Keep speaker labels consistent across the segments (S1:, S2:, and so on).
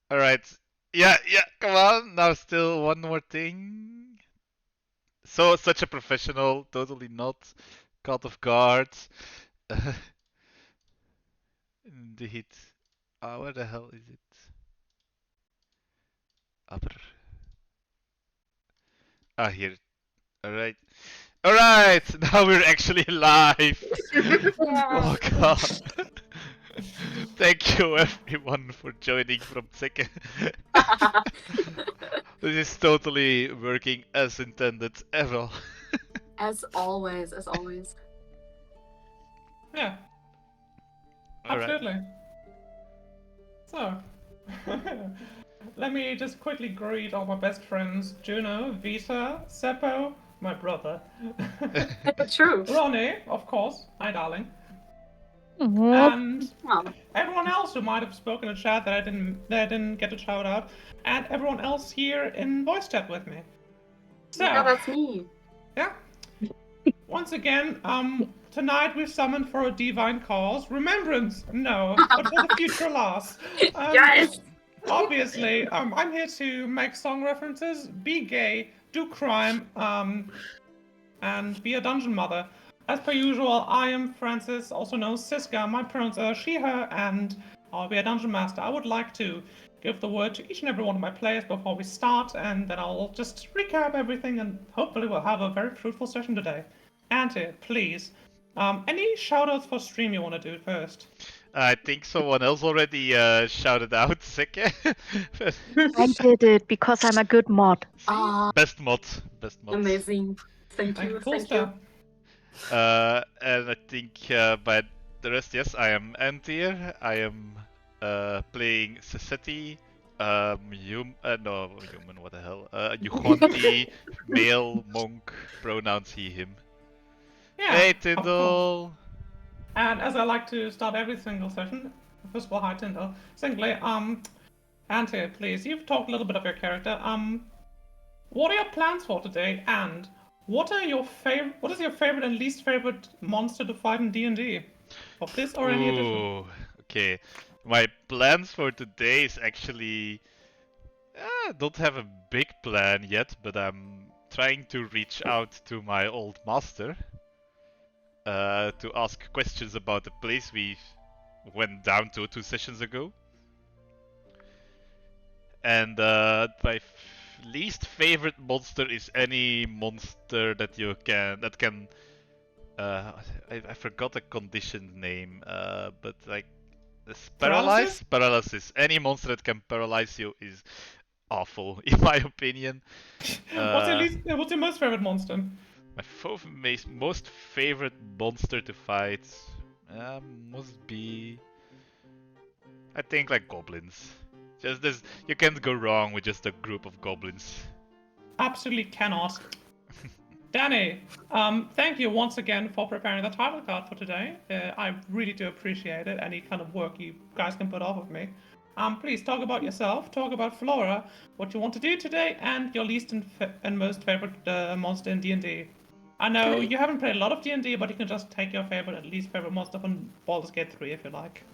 S1: Alright. Yeah, yeah, come on. Now still one more thing. So, such a professional, totally not caught off guard. Indeed. Where the hell is it? Upper. Here. Alright. Alright! Now we're actually live!
S2: Yeah.
S1: Oh god. Thank you everyone for joining from second. This is totally working as intended ever.
S2: As always, as always.
S3: Yeah,
S1: Alright.
S3: absolutely. So, let me just quickly greet all my best friends: Juno, Vita, Seppo, my brother,
S2: True.
S3: Ronnie, of course, my darling,
S4: Mhm.
S3: and
S2: Well,
S3: everyone else who might have spoken in chat that I didn't get to shout out, and everyone else here in voice chat with me. So,
S2: yeah, that's me.
S3: yeah. Once again, tonight we've summoned for a divine cause. Remembrance, no, but for the future loss.
S2: Yes.
S3: Obviously, I'm here to make song references, be gay, do crime, and be a dungeon mother. As per usual, I am Francis, also known as Siska. My pronouns are she, her, and I'll be a dungeon master. I would like to give the word to each and every one of my players before we start, and then I'll just recap everything, and hopefully we'll have a very fruitful session today. Ante, please. Any shoutouts for stream you want to do first?
S1: I think someone else already shouted out Seke.
S4: I did it because I'm a good mod.
S2: Ah,
S1: Best mod. Best mod.
S2: amazing. Thank you.
S3: Cool
S2: Thank
S3: stuff.
S2: you.
S1: And I think by the rest, yes, I am Antir. I am playing Seseti. No, human, what the hell? Yuhonti, male, monk, pronouns he, him.
S3: Yeah,
S1: Hey,
S3: of course.
S1: Tyndall!
S3: And as I like to start every single session, first of all, hi Tyndall. Secondly, Ante, please, you've talked a little bit of your character. What are your plans for today? And what is your favorite and least favorite monster to fight in D&D? Of this or any edition?
S1: Ooh, okay. My plans for today is actually... I don't have a big plan yet, but I'm trying to reach out to my old master to ask questions about the place we went down to 2 sessions ago. And my least favorite monster is any monster that can I forgot the conditioned name, but like
S3: Paralysis?
S1: paralysis. Any monster that can paralyze you is awful, in my opinion.
S3: What's your most favorite monster?
S1: My most favorite monster to fight must be, I think, like goblins. Just this, you can't go wrong with just a group of goblins.
S3: Absolutely cannot. Danny, thank you once again for preparing the title card for today. I really do appreciate it. Any kind of work you guys can put off of me. Please talk about yourself, talk about Flora, what you want to do today, and your least and most favorite monster in D&D. I know you haven't played a lot of D&D, but you can just take your favorite and least favorite monster from Baldur's Gate 3 if you like.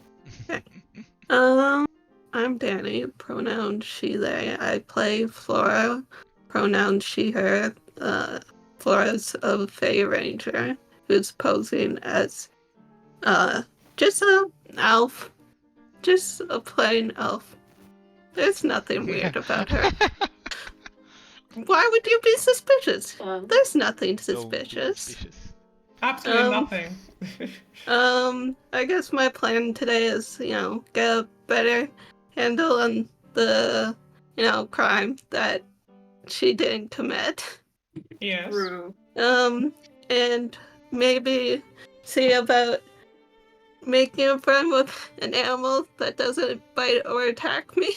S5: I'm Danny, pronoun she, they. I play Flora, pronoun she, her. Flora's a Fey Ranger who's posing as just a elf. Just a plain elf. There's nothing weird about her. Why would you be suspicious? There's nothing
S1: Don't be
S5: suspicious.
S3: Absolutely nothing.
S5: I guess my plan today is, get a better handle on the, crime that she didn't commit.
S3: Yes.
S2: True.
S5: And maybe see about making a friend with an animal that doesn't bite or attack me.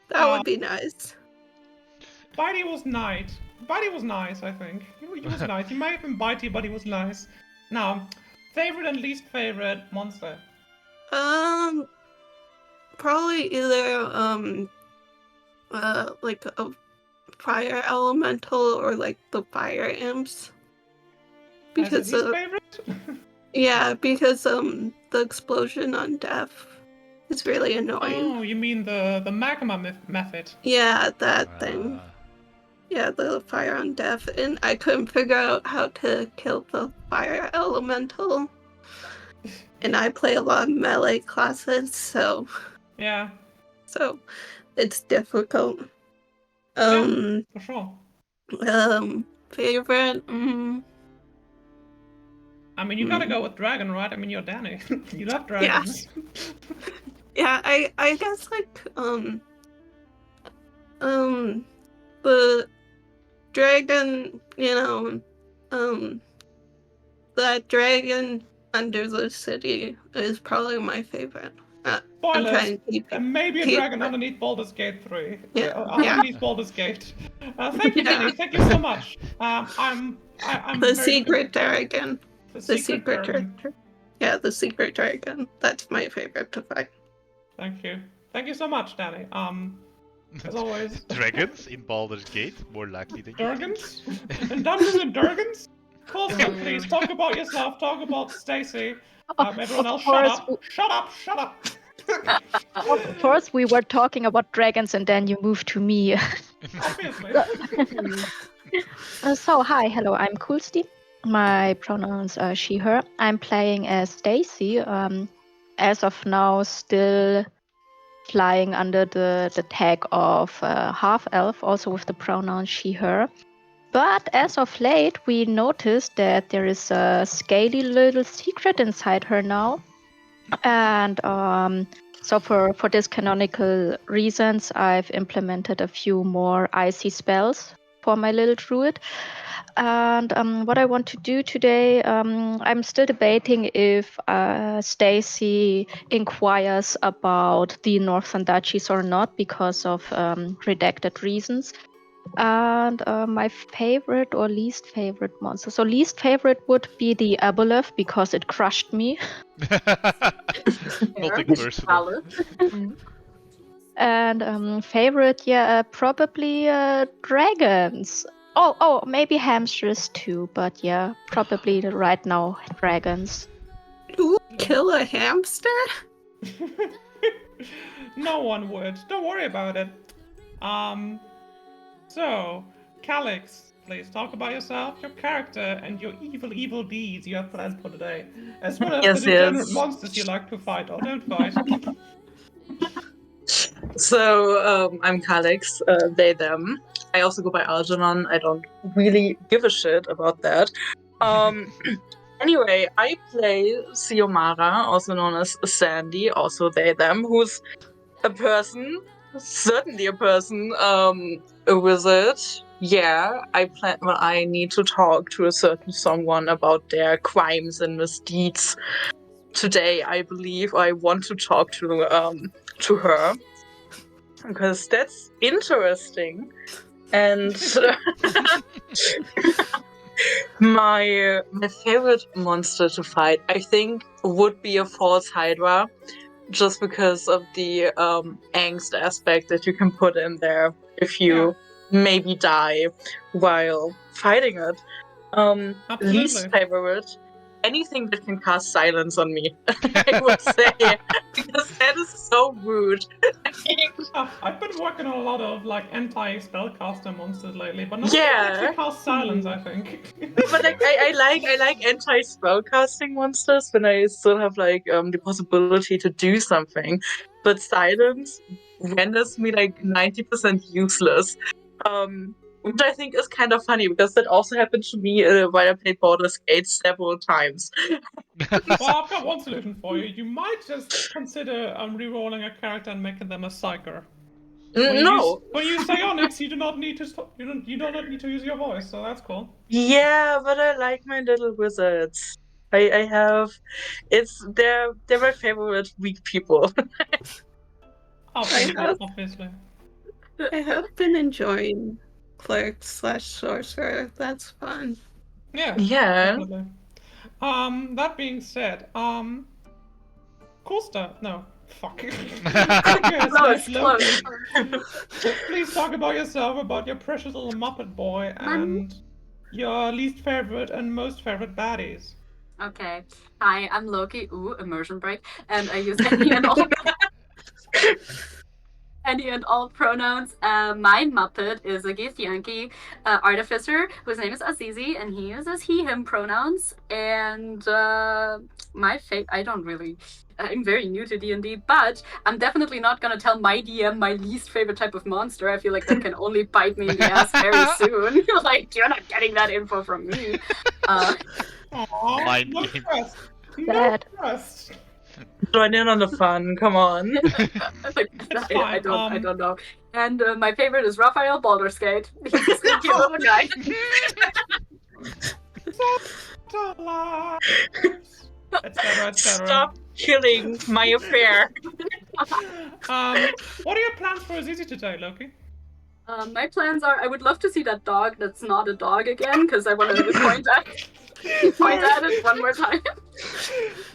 S5: That would be nice.
S3: Bitey was nice. Bitey was nice, I think. He was nice. He might have been bitey, but he was nice. Now, favorite and least favorite monster?
S5: Probably either, like a fire elemental or like the fire imps. Because
S3: As a least favorite?
S5: yeah, because the explosion on death is really annoying.
S3: Oh, you mean the magma method?
S5: Yeah, that thing. Yeah, the fire on death, and I couldn't figure out how to kill the fire elemental. And I play a lot of melee classes, so
S3: Yeah.
S5: So it's difficult.
S3: Yeah, for sure.
S5: Favorite?
S3: I mean, you gotta go with dragon, right? I mean, you're Danny. You love dragons.
S5: Yeah, I guess like the dragon, that dragon under the city is probably my favorite. I'm
S3: Spoilers.
S5: trying to keep
S3: Maybe a dragon underneath Baldur's Gate 3.
S5: Yeah.
S3: Underneath Baldur's Gate. Thank you, Danny. Thank you so much. I'm
S5: the
S3: very
S5: secret dragon.
S3: The secret dragon.
S5: Yeah, the secret dragon. That's my favorite to fight.
S3: Thank you. Thank you so much, Danny. As always.
S1: Dragons in Baldur's Gate, more likely than
S3: Dragons? And Dungeons and Dragons? Coulson, please talk about yourself. Talk about Stacy. Everyone else, shut up. Shut up. Shut up.
S4: Of course, we were talking about dragons, and then you moved to me.
S3: Obviously.
S4: So, hi, hello, I'm Coolsty. My pronouns are she, her. I'm playing as Stacy. As of now, still flying under the tag of half elf, also with the pronoun she, her. But as of late, we noticed that there is a scaly little secret inside her now. And so for this canonical reasons, I've implemented a few more icy spells for my little druid. And what I want to do today, I'm still debating if Stacy inquires about the Northern Duchies or not because of redacted reasons. And my favorite or least favorite monster. So least favorite would be the aboleth because it crushed me.
S1: Nothing personal.
S4: And favorite, probably dragons. Oh, maybe hamsters too, but yeah, probably right now dragons.
S5: You kill a hamster?
S3: No one would. Don't worry about it. So, Calix, please talk about yourself, your character, and your evil deeds you have planned for today, as well as the degenerate monsters you like to fight or don't fight.
S6: So, I'm Calix, they, them. I also go by Algernon. I don't really give a shit about that. Anyway, I play Xiomara, also known as Sandy, also they, them, who's a person, certainly a person, a wizard. Yeah, I need to talk to a certain someone about their crimes and misdeeds. Today, I believe I want to talk to her. because that's interesting. And my favorite monster to fight, I think, would be a false Hydra, just because of the angst aspect that you can put in there if you maybe die while fighting it. Least
S3: Absolutely.
S6: favorite, anything that can cast silence on me, I would say, because that is so rude.
S3: I've been working on a lot of like anti-spellcaster monsters lately, but none of them actually
S6: Yeah.
S3: cast silence, I think.
S6: But like I like anti spellcasting monsters when I still have like the possibility to do something. But silence renders me like 90% useless. Which I think is kind of funny because that also happened to me while I played Baldur's Gate several times.
S3: Well, I've got one solution for you. You might just consider re-rolling a character and making them a psyker.
S6: No.
S3: When you use psionics, you do not need to you don't need to use your voice, so that's cool.
S6: Yeah, but I like my little wizards. I have they're my favorite weak people.
S3: Obviously.
S5: I have been enjoying cleric/sorcerer. That's fun.
S3: Yeah.
S6: Yeah.
S3: Definitely. That being said, cool stuff. No, fuck.
S2: Close, close.
S3: Please talk about yourself, about your precious little Muppet boy, and your least favorite and most favorite baddies.
S2: Okay. Hi, I'm Loki. Ooh, immersion break. And I use any and all any and all pronouns. My Muppet is a Githyanki artificer whose name is Azizi, and he uses he/him pronouns. And I don't really. I'm very new to D&D, but I'm definitely not gonna tell my DM my least favorite type of monster. I feel like that can only bite me in the ass very soon. Like, you're not getting that info from me.
S3: Aww,
S1: Mind
S3: no
S1: game.
S3: trust. No
S4: Sad.
S3: trust.
S6: Join in on the fun, come on.
S2: I
S3: fine.
S2: don't know. And my favorite is Raphael Baldur's Gate. He's a sneaky little guy.
S3: Etc.
S6: Stop killing my affair.
S3: What are your plans for Azizi today, Loki?
S2: My plans are, I would love to see that dog that's not a dog again, because I want to point at it one more time.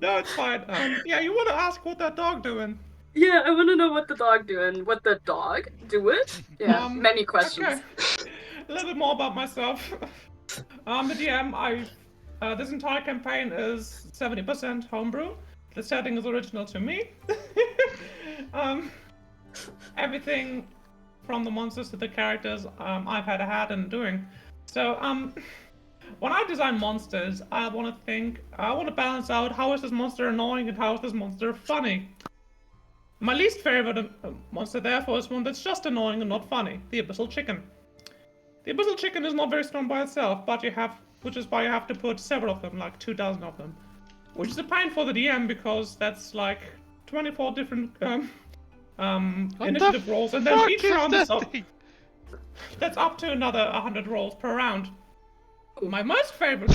S3: No, it's fine. Yeah, you want to ask what that dog doing?
S2: Yeah, I want to know what the dog doing. What the dog do it? Yeah, many questions.
S3: Okay. A little bit more about myself. The DM, this entire campaign is 70% homebrew. The setting is original to me. Everything from the monsters to the characters, I've had a hand in doing. So, when I design monsters, I want to balance out how is this monster annoying and how is this monster funny. My least favorite monster, therefore, is one that's just annoying and not funny, the Abyssal Chicken. The Abyssal Chicken is not very strong by itself, which is why you have to put several of them, like 2,000 of them. Which is a pain for the DM because that's like 24 different initiative rolls, and then each round is up. That's up to another 100 rolls per round. My most favorite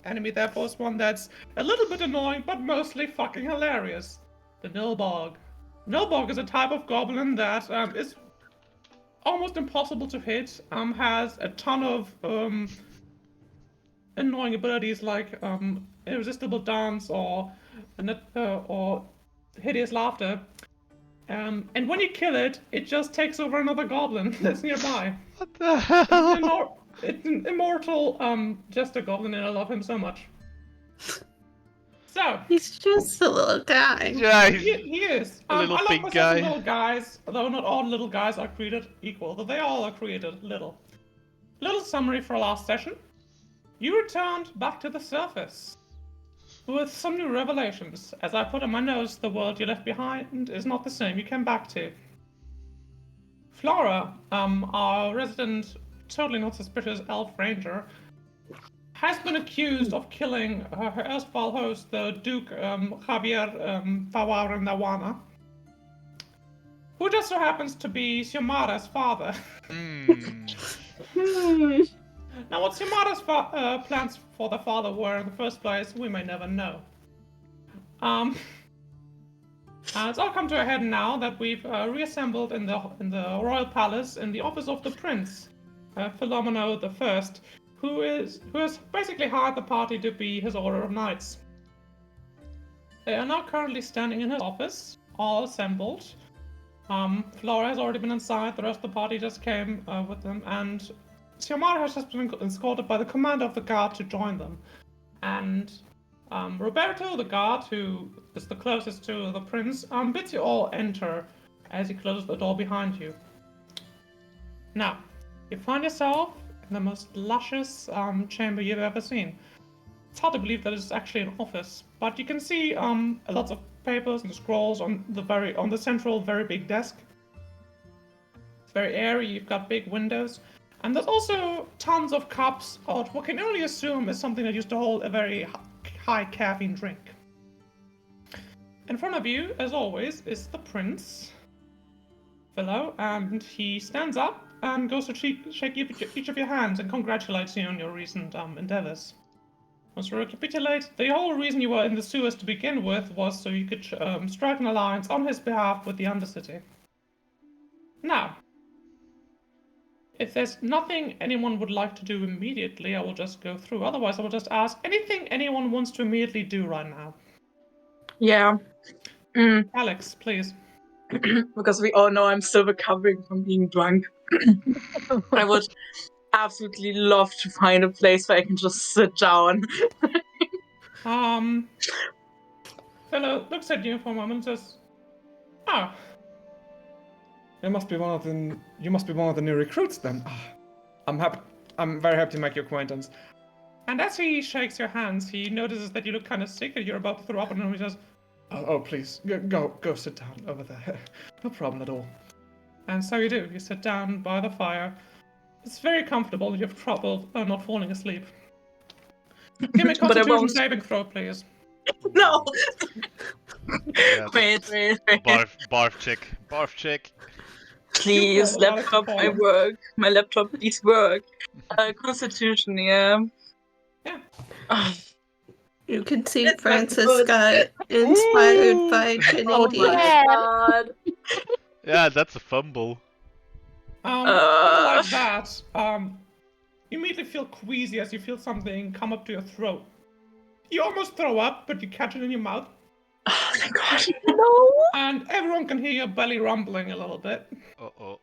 S3: enemy, therefore, is one that's a little bit annoying, but mostly fucking hilarious. The Nilbog. Nilbog is a type of goblin that is almost impossible to hit. Has a ton of annoying abilities like irresistible dance or hideous laughter. And when you kill it, it just takes over another goblin that's nearby.
S1: What the hell?
S3: It's an immortal jester goblin, and I love him so much. So
S5: He's just a little guy.
S1: Yeah,
S3: he is.
S1: a little
S3: I love
S1: pink
S3: myself
S1: guy.
S3: some little guys, though not all little guys are created equal, though they all are created little. Little summary for last session. You returned back to the surface with some new revelations. As I put on my notes, the world you left behind is not the same you came back to. Flora, our resident, totally not suspicious elf ranger, has been accused of killing her erstwhile host, the Duke Javier Nawana, who just so happens to be Xiomara's father. Now, what Xiomara's plans for the father were in the first place, we may never know. It's all come to a head now that we've reassembled in the royal palace in the office of the prince, Philomeno the First, who has basically hired the party to be his order of knights. They are now currently standing in his office, all assembled. Flora has already been inside. The rest of the party just came with them, and Xiomara has just been escorted by the commander of the guard to join them. And Roberto, the guard, who is the closest to the prince, bids you all enter as he closes the door behind you. Now, you find yourself in the most luscious chamber you've ever seen. It's hard to believe that it's actually an office, but you can see lots of papers and scrolls on the central very big desk. It's very airy. You've got big windows. And there's also tons of cups of what can only assume is something that used to hold a very high caffeine drink. In front of you, as always, is the prince, Philo, and he stands up and goes to shake each of your hands and congratulates you on your recent endeavors. Let's recapitulate. The whole reason you were in the sewers to begin with was so you could strike an alliance on his behalf with the Undercity. Now, if there's nothing anyone would like to do immediately, I will just go through. Otherwise, I will just ask anything anyone wants to immediately do right now.
S6: Yeah.
S3: Alex, please.
S6: Because we all know I'm still recovering from being drunk. I would absolutely love to find a place where I can just sit down.
S3: Fellow looks at you for a moment and says, "Oh, you must be one of the new recruits then. I'm very happy to make your acquaintance." And as he shakes your hands, he notices that you look kind of sick and you're about to throw up, and he says, "Oh, please, go sit down over there. No problem at all." And so you do. You sit down by the fire. It's very comfortable. You have trouble not falling asleep. Give me a Constitution saving throw, please.
S6: No.
S1: Yeah,
S6: wait.
S1: Barf check.
S6: Please, laptop, my work. My laptop, please work. Constitution, yeah.
S3: Yeah.
S5: You can see
S6: It's not
S5: Francis
S6: good.
S5: got inspired by
S2: Oh
S5: Trinity.
S2: my god.
S1: Yeah, that's a fumble.
S3: Like that, you immediately feel queasy as you feel something come up to your throat. You almost throw up, but you catch it in your mouth.
S6: Oh my god.
S2: No.
S3: And everyone can hear your belly rumbling a little bit.
S1: Uh-oh.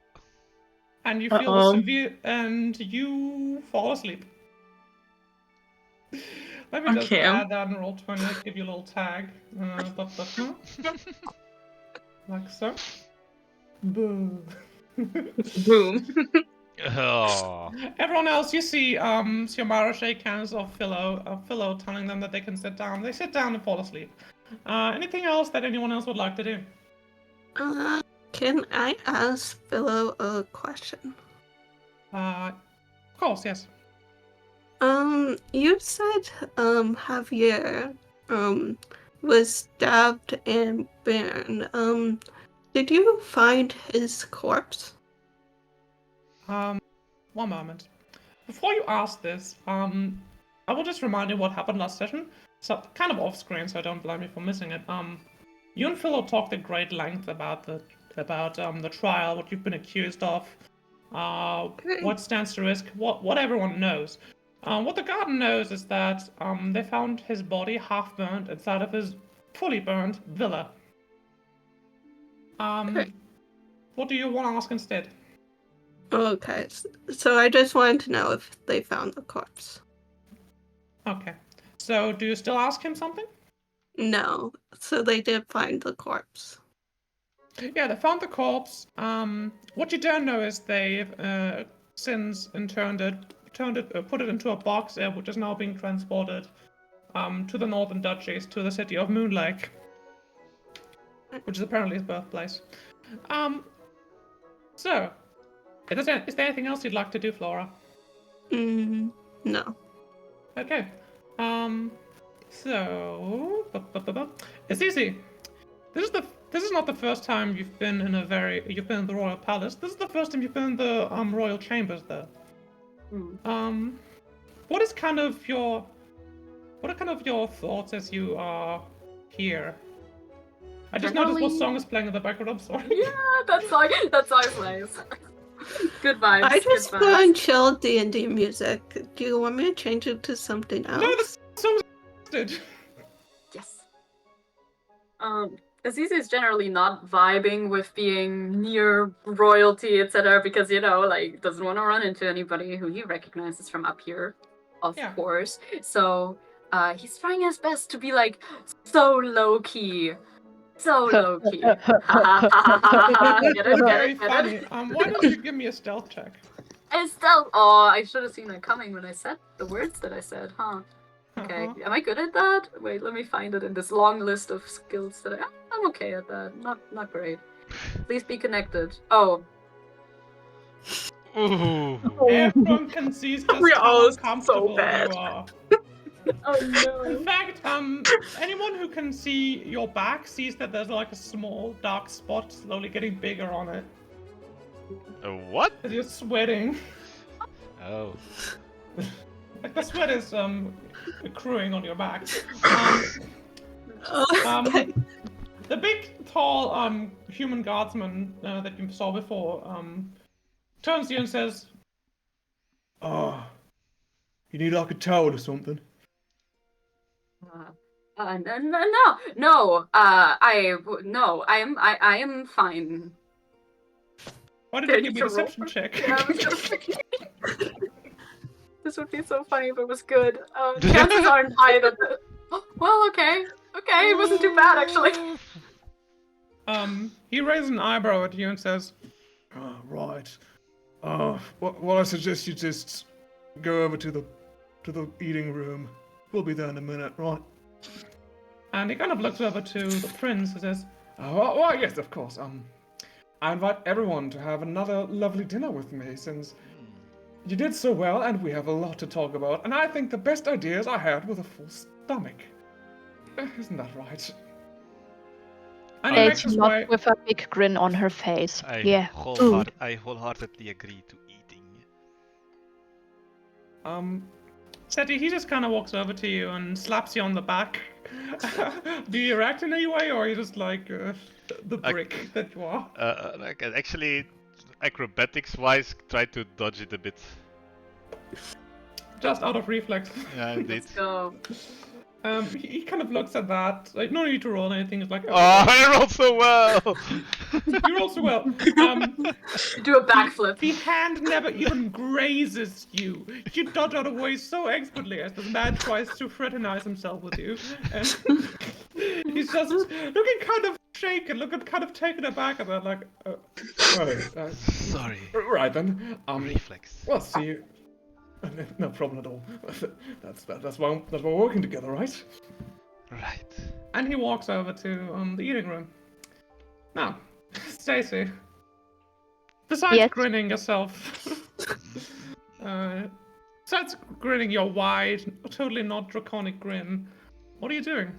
S3: And you feel the severe, and you fall asleep. Let me just add that in Roll20. Let's give you a little tag. Like so. Boom.
S6: Boom.
S1: Oh.
S3: Everyone else, you see Xiomara shake hands of Philo telling them that they can sit down. They sit down and fall asleep. Anything else that anyone else would like to do?
S5: Can I ask Philo a question?
S3: Of course, yes.
S5: You said Javier was stabbed and burned. Did you find his corpse?
S3: One moment. Before you ask this, I will just remind you what happened last session. So kind of off screen, so don't blame me for missing it. You and Philo talked at great length about the trial, what you've been accused of, what stands to risk, what everyone knows. What the garden knows is that they found his body half burned inside of his fully burned villa. What do you want to ask instead?
S5: Okay, so I just wanted to know if they found the corpse.
S3: Okay. So do you still ask him something?
S5: No, so they did find the corpse.
S3: Yeah, they found the corpse. What you don't know is they've since put it into a box, which is now being transported to the Northern Duchies, to the city of Moonlake, which is apparently his birthplace. So, is there anything else you'd like to do, Flora?
S5: No.
S3: Okay. So it's easy. This is not the first time you've been in the royal palace. This is the first time you've been in the royal chambers, though. What are kind of your thoughts as you are here? I just noticed what
S2: Generally-
S3: song is playing in the background. I'm sorry.
S2: Yeah, that song's nice. Good vibes.
S5: I just
S2: good
S5: put
S2: vibes.
S5: on chill D&D music. Do you want me to change it to something else?
S3: No, the song's good.
S2: Yes. Aziz is generally not vibing with being near royalty, etc., because like doesn't want to run into anybody who he recognizes from up here, of
S3: Yeah.
S2: course. So he's trying his best to be like so low key. So low key. Get it,
S3: Very
S2: get it,
S3: funny.
S2: get it.
S3: Why don't you give me a stealth check?
S2: And still, oh, I should have seen that coming when I said the words that I said, huh? Okay,
S3: Uh-huh.
S2: am I good at that? Wait, let me find it in this long list of skills that I'm okay at that. Not great. Please be connected. Oh,
S1: Ooh.
S3: Everyone can see just
S6: We are
S3: how
S6: all
S3: uncomfortable
S6: so bad.
S3: you are.
S2: oh
S3: In
S2: no.
S3: fact, anyone who can see your back sees that there's like a small dark spot slowly getting bigger on it.
S1: What?
S3: As you're sweating.
S1: Oh.
S3: Like the sweat is accruing on your back.
S5: Okay.
S3: The big, tall human guardsman that you saw before turns to you and says, "Oh, you need like a towel or something."
S2: No. I am fine.
S3: Why did
S2: Do I
S3: you
S2: need
S3: give me
S2: to
S3: a
S2: roll
S3: deception
S2: for-
S3: check?
S2: Yeah, I was gonna say. This would be so funny if it was good. Chances aren't high that. Well, okay. Okay, it wasn't too bad actually.
S3: He raises an eyebrow at you and says, "Oh, right. Well, I suggest you just go over to the eating room. We'll be there in a minute, right?" And he kind of looks over to the prince and says, "Oh, well, yes, of course. I invite everyone to have another lovely dinner with me, since you did so well and we have a lot to talk about. And I think the best ideas I had with a full stomach. Isn't that right?" And he makes
S4: Stacy
S3: his
S4: nods
S3: way.
S4: with a big grin on her face. Yeah.
S1: I wholeheartedly agree to eating.
S3: Seti, he just kind of walks over to you and slaps you on the back. Do you react in any way, or are you just like the brick that you are?
S1: I can actually, acrobatics-wise, try to dodge it a bit.
S3: Just out of reflex.
S1: Yeah, indeed.
S2: Let's go.
S3: He kind of looks at that. Like, no need to roll anything. It's like,
S1: Oh, I rolled so well!
S3: you roll so well.
S2: Do a backflip.
S3: The hand never even grazes you. You dodge out of the way so expertly as this man tries to fraternize himself with you. And he's just looking kind of shaken, looking kind of taken aback about like,
S1: Sorry.
S3: right then.
S1: Reflex.
S3: Well, see you. No problem at all. That's why we're working together, right?
S1: Right.
S3: And he walks over to the eating room. Now, Stacy. Besides
S4: Yes?
S3: grinning yourself, besides grinning your wide, totally not draconic grin, what are you doing?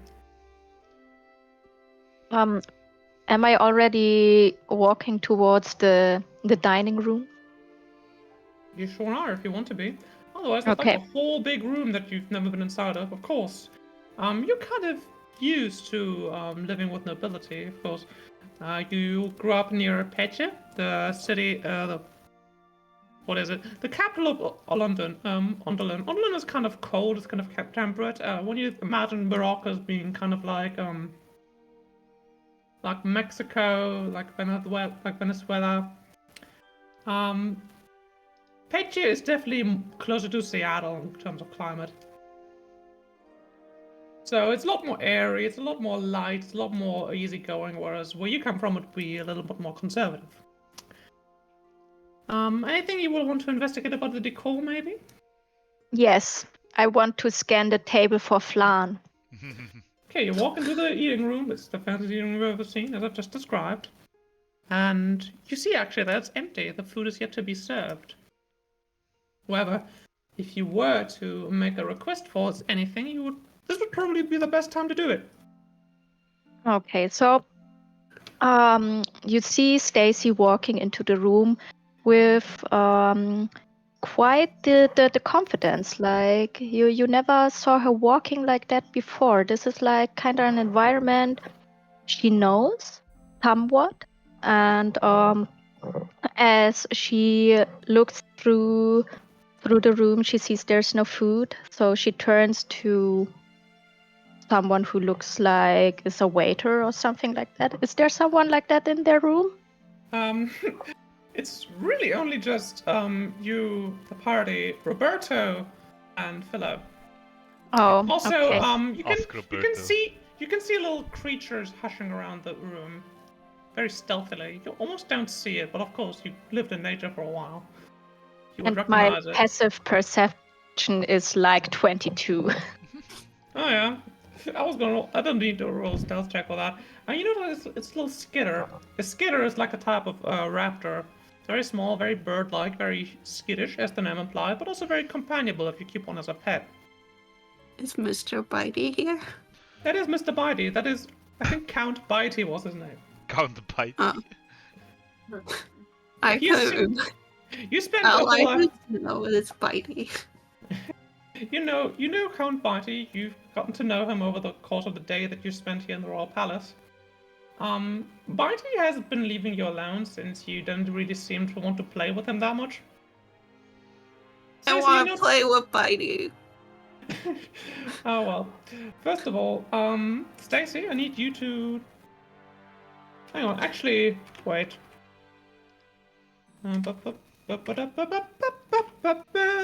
S4: Am I already walking towards the dining room?
S3: You sure are, if you want to be. Otherwise, there's like
S4: Okay.
S3: a whole big room that you've never been inside of course. You're kind of used to living with nobility, of course. You grew up near Peche, the city, what is it? The capital of London, Onderland. Onderland is kind of cold, it's kind of temperate. When you imagine Morocco as being kind of like Mexico, like Venezuela. Peche is definitely closer to Seattle in terms of climate. So it's a lot more airy, it's a lot more light, it's a lot more easygoing, whereas where you come from would be a little bit more conservative. Anything you will want to investigate about the decor, maybe?
S4: Yes. I want to scan the table for flan.
S3: Okay, you walk into the eating room. It's the fanciest eating room you've ever seen, as I've just described. And you see actually that it's empty. The food is yet to be served. However, if you were to make a request for anything, this would probably be the best time to do it.
S4: Okay, so you see Stacy walking into the room with quite the confidence. Like you never saw her walking like that before. This is like kind of an environment she knows somewhat, and as she looks through the room, she sees there's no food, so she turns to someone who looks like is a waiter or something like that. Is there someone like that in their room?
S3: Um, it's really only just you, the party, Roberto, and Philip.
S4: Oh,
S3: Also,
S4: okay.
S1: Ask Roberto.
S3: you can see little creatures hushing around the room, very stealthily. You almost don't see it, but of course you lived in nature for a while. You would
S4: And my
S3: recognize it.
S4: passive perception is like 22.
S3: Oh yeah, I don't need to roll a stealth check for that. And you know it's a little skitter. A skitter is like a type of raptor. It's very small, very bird-like, very skittish, as the name implies, but also very companionable if you keep one as a pet.
S5: Is Mr. Bitey here?
S3: That is Mr. Bitey. That is, I think Count Bitey was his name.
S1: Count the bite.
S5: Oh. I
S3: You
S5: couldn't.
S3: You spent a
S5: All I
S3: whole
S5: need to know is Bitey.
S3: you know Count Bitey. You've gotten to know him over the course of the day that you spent here in the Royal Palace. Bitey has been leaving you alone since you don't really seem to want to play with him that much.
S5: I
S3: Stacey,
S5: want to play with Bitey.
S3: Oh well. First of all, Stacy, I need you to. Hang on. Actually, wait.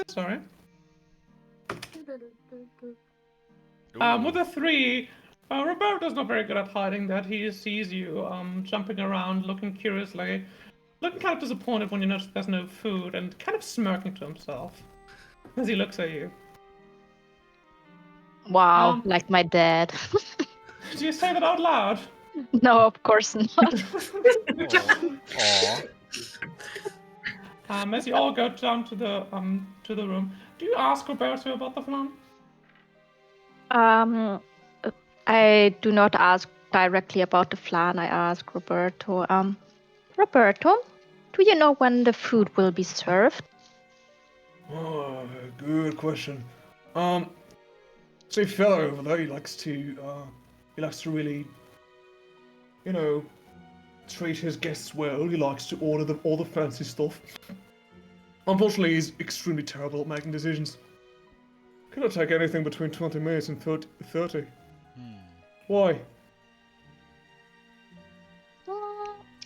S3: Sorry. With a 3, Roberto's not very good at hiding that. He sees you jumping around, looking curiously, looking kind of disappointed when you notice there's no food, and kind of smirking to himself as he looks at you.
S4: Wow, like my dad.
S3: Do you say that out loud?
S4: No, of course not.
S1: Aww.
S3: As you all go down to the room, do you ask Roberto about the flan?
S4: I do not ask directly about the flan. I ask Roberto. Roberto, do you know when the food will be served?
S7: Oh, good question. So fellow over there, he likes to really, treat his guests well. He likes to order them all the fancy stuff. Unfortunately, he's extremely terrible at making decisions. Cannot take anything between 20 minutes and 30. Why?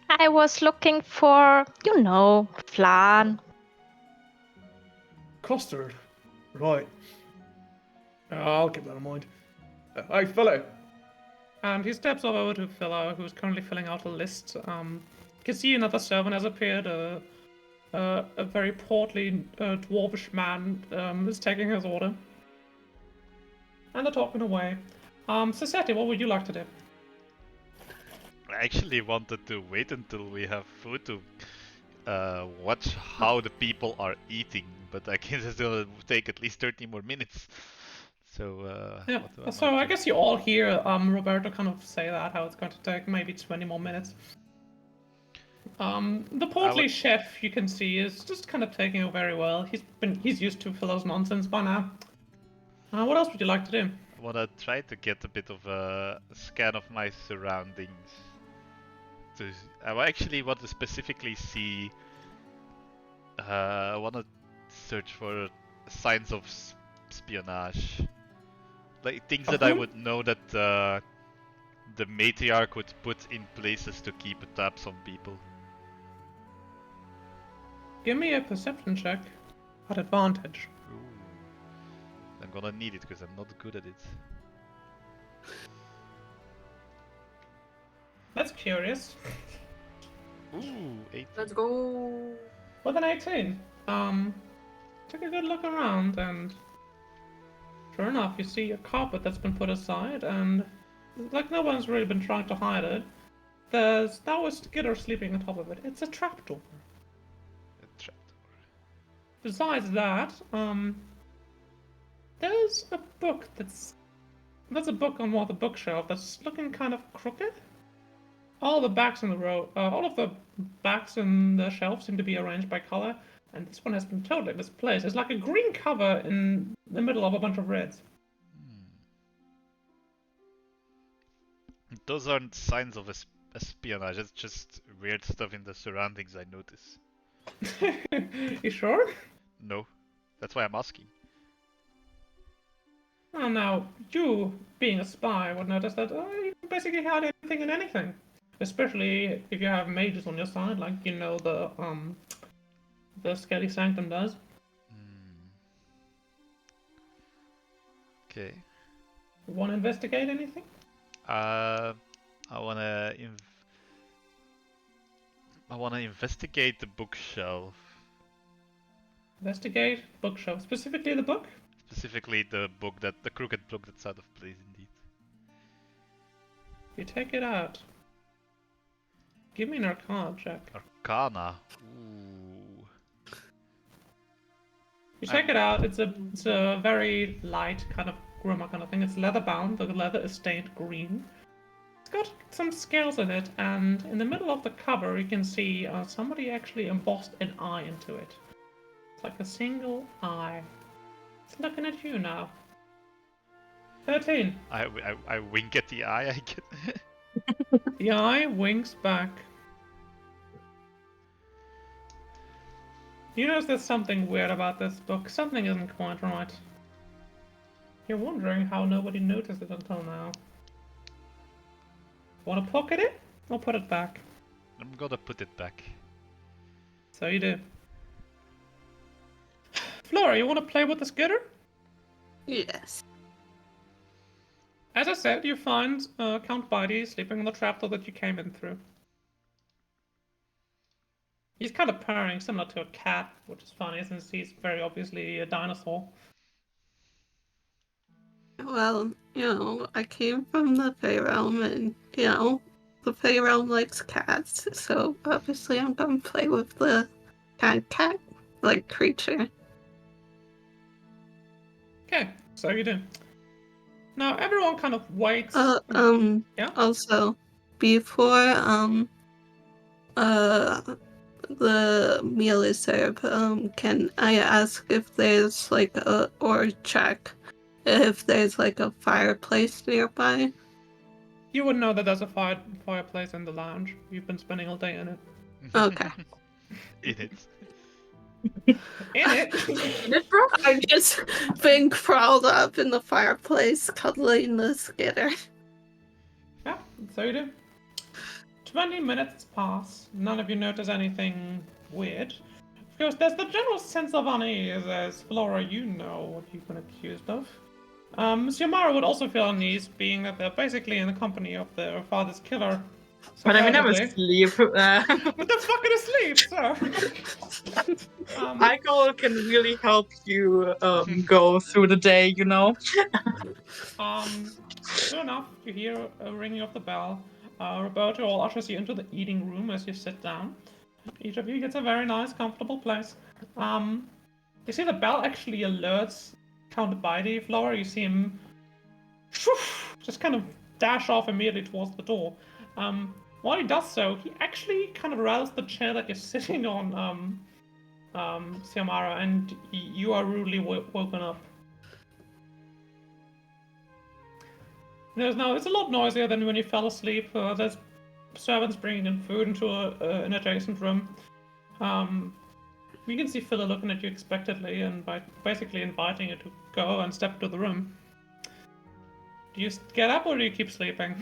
S4: I was looking for, flan.
S7: Custard. Right. I'll keep that in mind. Hey, fellow.
S3: And he steps over to Philo, who's currently filling out a list. You can see another servant has appeared. A very portly, dwarvish man is taking his order. And they're talking away. Saseti, what would you like to do?
S1: I actually wanted to wait until we have food to watch how the people are eating, but I guess it's gonna take at least 30 more minutes. So,
S3: Yeah,
S1: what do I
S3: so
S1: want
S3: I
S1: to-
S3: guess you all hear Roberto kind of say that, how it's going to take maybe 20 more minutes. The portly chef, you can see, is just kind of taking it very well. He's used to Philo's nonsense by now. What else would you like to do?
S1: I wanna try to get a bit of a scan of my surroundings. I actually want to specifically see. I wanna search for signs of espionage, like things that I
S3: Okay.
S1: would know that the matriarch would put in places to keep tabs on people.
S3: Give me a perception check at advantage.
S1: Ooh. I'm gonna need it because I'm not good at it.
S3: That's curious.
S1: Ooh, 8.
S2: Let's go.
S3: With an 18, take a good look around, and sure enough, you see a carpet that's been put aside, and like no one's really been trying to hide it. There's now a skitter sleeping on top of it. It's a trapdoor.
S1: A trapdoor.
S3: Besides that, there's a book there's a book on one of the bookshelf that's looking kind of crooked. All of the backs in the shelf seem to be arranged by color, and this one has been totally misplaced. It's like a green cover in the middle of a bunch of reds.
S1: those aren't signs of espionage. It's just weird stuff in the surroundings I notice.
S3: You sure?
S1: No, that's why I'm asking.
S3: Well, now, you, being a spy, would notice that you can basically hide anything and anything. Especially if you have mages on your side, like the Skelly Sanctum does.
S1: Okay.
S3: Want to investigate anything?
S1: I wanna investigate the bookshelf.
S3: Investigate bookshelf. Specifically the book?
S1: Specifically the crooked book that's out of place indeed.
S3: You take it out. Give me an Arcana check.
S1: Arcana. Ooh.
S3: You check it out. It's a very light kind of grimoire kind of thing. It's leather bound. The leather is stained green. It's got some scales in it, and in the middle of the cover, you can see somebody actually embossed an eye into it. It's like a single eye. It's looking at you now. 13.
S1: I wink at the eye. I get.
S3: The eye winks back. You notice there's something weird about this book. Something isn't quite right. You're wondering how nobody noticed it until now. Want to pocket it? Or put it back?
S1: I'm gonna put it back.
S3: So you do. Flora, you want to play with the skitter?
S5: Yes.
S3: As I said, you find Count Bidey sleeping on the trapdoor that you came in through. He's kind of purring, similar to a cat, which is funny since he's very obviously a dinosaur.
S5: Well, I came from the Fey Realm, and, the Fey Realm likes cats, so obviously I'm gonna play with the kind of cat-like creature.
S3: Okay, so you do. Now everyone kind of waits. Yeah?
S5: Also, before, the meal is served, can I ask if there's, or check if there's, a fireplace nearby?
S3: You would know that there's a fireplace in the lounge. You've been spending all day in it.
S5: Okay.
S1: In it.
S3: In it?
S2: In it, bro?
S5: I just been crawled up in the fireplace, cuddling the skitter.
S3: Yeah, so you do. 20 minutes pass. None of you notice anything weird. Of course, there's the general sense of unease, as Flora, you know what you've been accused of. Yamara would also feel unease, being that they're basically in the company of their father's killer.
S6: But I mean, I'm
S3: supposedly.
S6: asleep.
S3: But they're fucking asleep, so.
S6: Alcohol can really help you go through the day,
S3: Sure enough, you hear a ringing of the bell. Roberto will ushers you into the eating room as you sit down. Each of you gets a very nice, comfortable place. You see the bell actually alerts Count Bidey, Flora. You see him just kind of dash off immediately towards the door. While he does so, he actually kind of rattles the chair that you're sitting on, Siamara, and you are rudely woken up. It's a lot noisier than when you fell asleep. There's servants bringing in food into an adjacent room. You can see Phila looking at you expectantly and basically inviting you to go and step into the room. Do you get up or do you keep sleeping?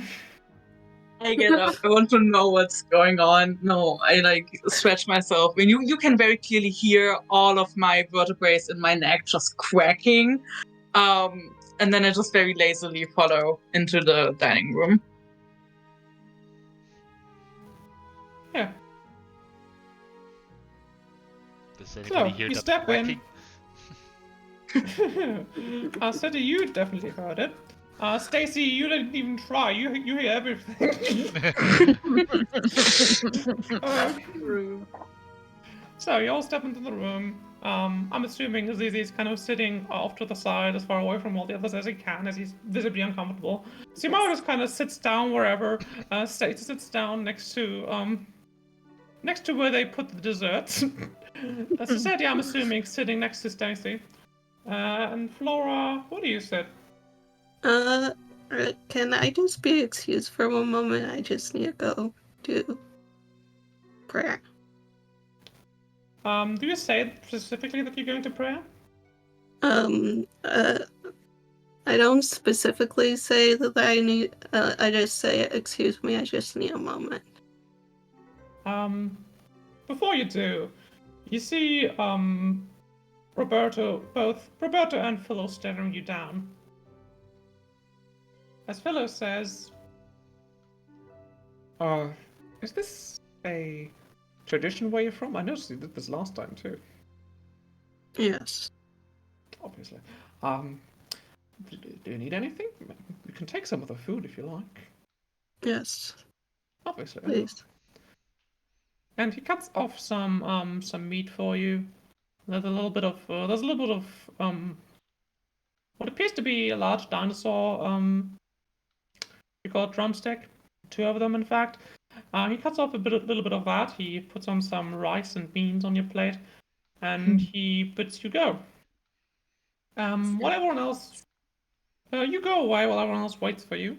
S6: I get up. I want to know what's going on. No, I stretch myself. And you can very clearly hear all of my vertebrae in my neck just cracking. And then I just very lazily follow into the dining room.
S3: Yeah.
S1: Does anybody hear
S3: you
S1: that
S3: step
S1: cracking?
S3: in. City, you definitely heard it. Stacy, you didn't even try. You hear everything. So you all step into the room. I'm assuming Azizi's kind of sitting off to the side, as far away from all the others as he can, as he's visibly uncomfortable. Simara just kind of sits down wherever. Stacy sits down next to where they put the desserts. Sadie, I'm assuming, sitting next to Stacy. And Flora, what do you sit?
S5: Can I just be excused for one moment? I just need to go do prayer.
S3: Do you say specifically that you're going to prayer?
S5: I don't specifically say that I need. I just say, excuse me, I just need a moment.
S3: Before you do, you see, both Roberto and Philo staring you down. As Philo says, is this a tradition where you're from? I noticed you did this last time too.
S5: Yes.
S3: Obviously. Do you need anything? You can take some of the food if you like.
S5: Yes.
S3: Obviously.
S5: Please.
S3: And he cuts off some meat for you. There's a little bit of what appears to be a large dinosaur you call it drumstick. 2 of them, in fact. He cuts off little bit of that. He puts on some rice and beans on your plate, and he bids you go. While everyone else, you go away while everyone else waits for you.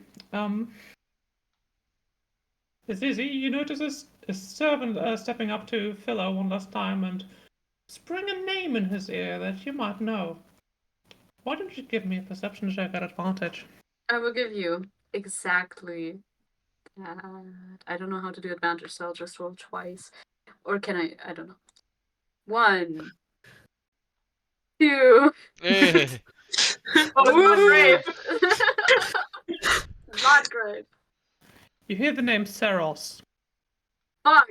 S3: It's easy. You notice a servant stepping up to Philo one last time and spring a name in his ear that you might know. Why don't you give me a perception check at advantage?
S2: I will give you exactly that. I don't know how to do advantage, so I'll just roll twice. Or can I? I don't know. 1, 2.
S1: Hey.
S2: Oh, it's not great. Not great.
S3: You hear the name Seros.
S2: Fuck.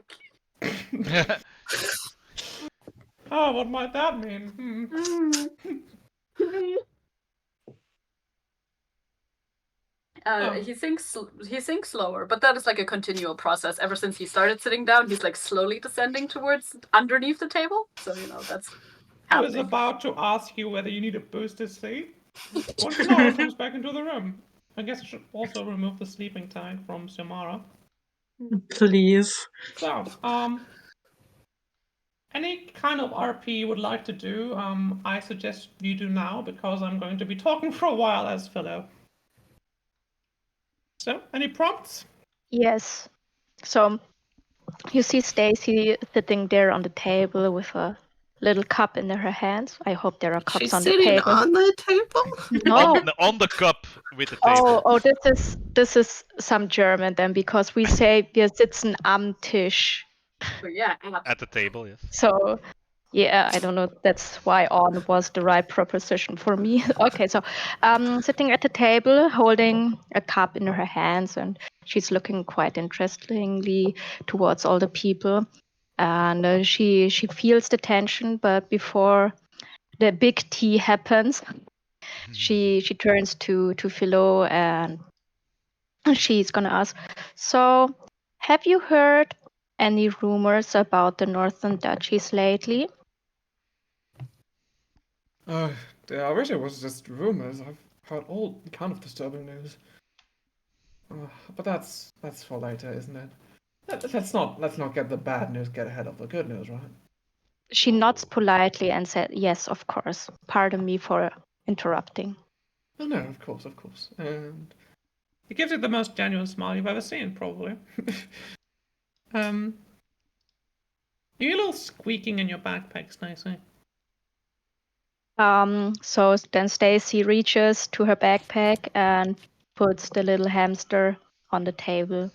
S3: Oh, what might that mean?
S2: He thinks slower, but that is like a continual process. Ever since he started sitting down, he's like slowly descending towards underneath the table. So that's
S3: I was
S2: happening.
S3: about to ask you whether you need a boost to sleep. Once Xiomara comes back into the room. I guess I should also remove the sleeping tag from Xiomara.
S6: Please.
S3: So, any kind of RP you would like to do, I suggest you do now because I'm going to be talking for a while as Philo. So, any prompts?
S4: Yes. So you see Stacy sitting there on the table with a little cup in her hands. I hope there are cups
S5: She's
S4: on the
S5: sitting
S4: table.
S5: on the table?
S4: No.
S1: on the cup with the table.
S4: Oh, this is some German then, because we say wir sitzen am Tisch.
S2: But yeah,
S1: At the table, yes.
S4: So yeah, I don't know. That's why on was the right preposition for me. Okay, so sitting at the table, holding a cup in her hands, and she's looking quite interestingly towards all the people, and she feels the tension. But before the big tea happens, she turns to Philo and she's gonna ask, so have you heard any rumors about the Northern Duchies lately?
S7: I wish it was just rumors. I've heard all kind of disturbing news. But that's for later, isn't it? Let's not get the bad news get ahead of the good news, right?
S4: She nods politely and said, yes, of course. Pardon me for interrupting.
S3: Oh no, of course. And he gives you the most genuine smile you've ever seen, probably. You hear a little squeaking in your backpack, Stacy.
S4: So then Stacy reaches to her backpack and puts the little hamster on the table.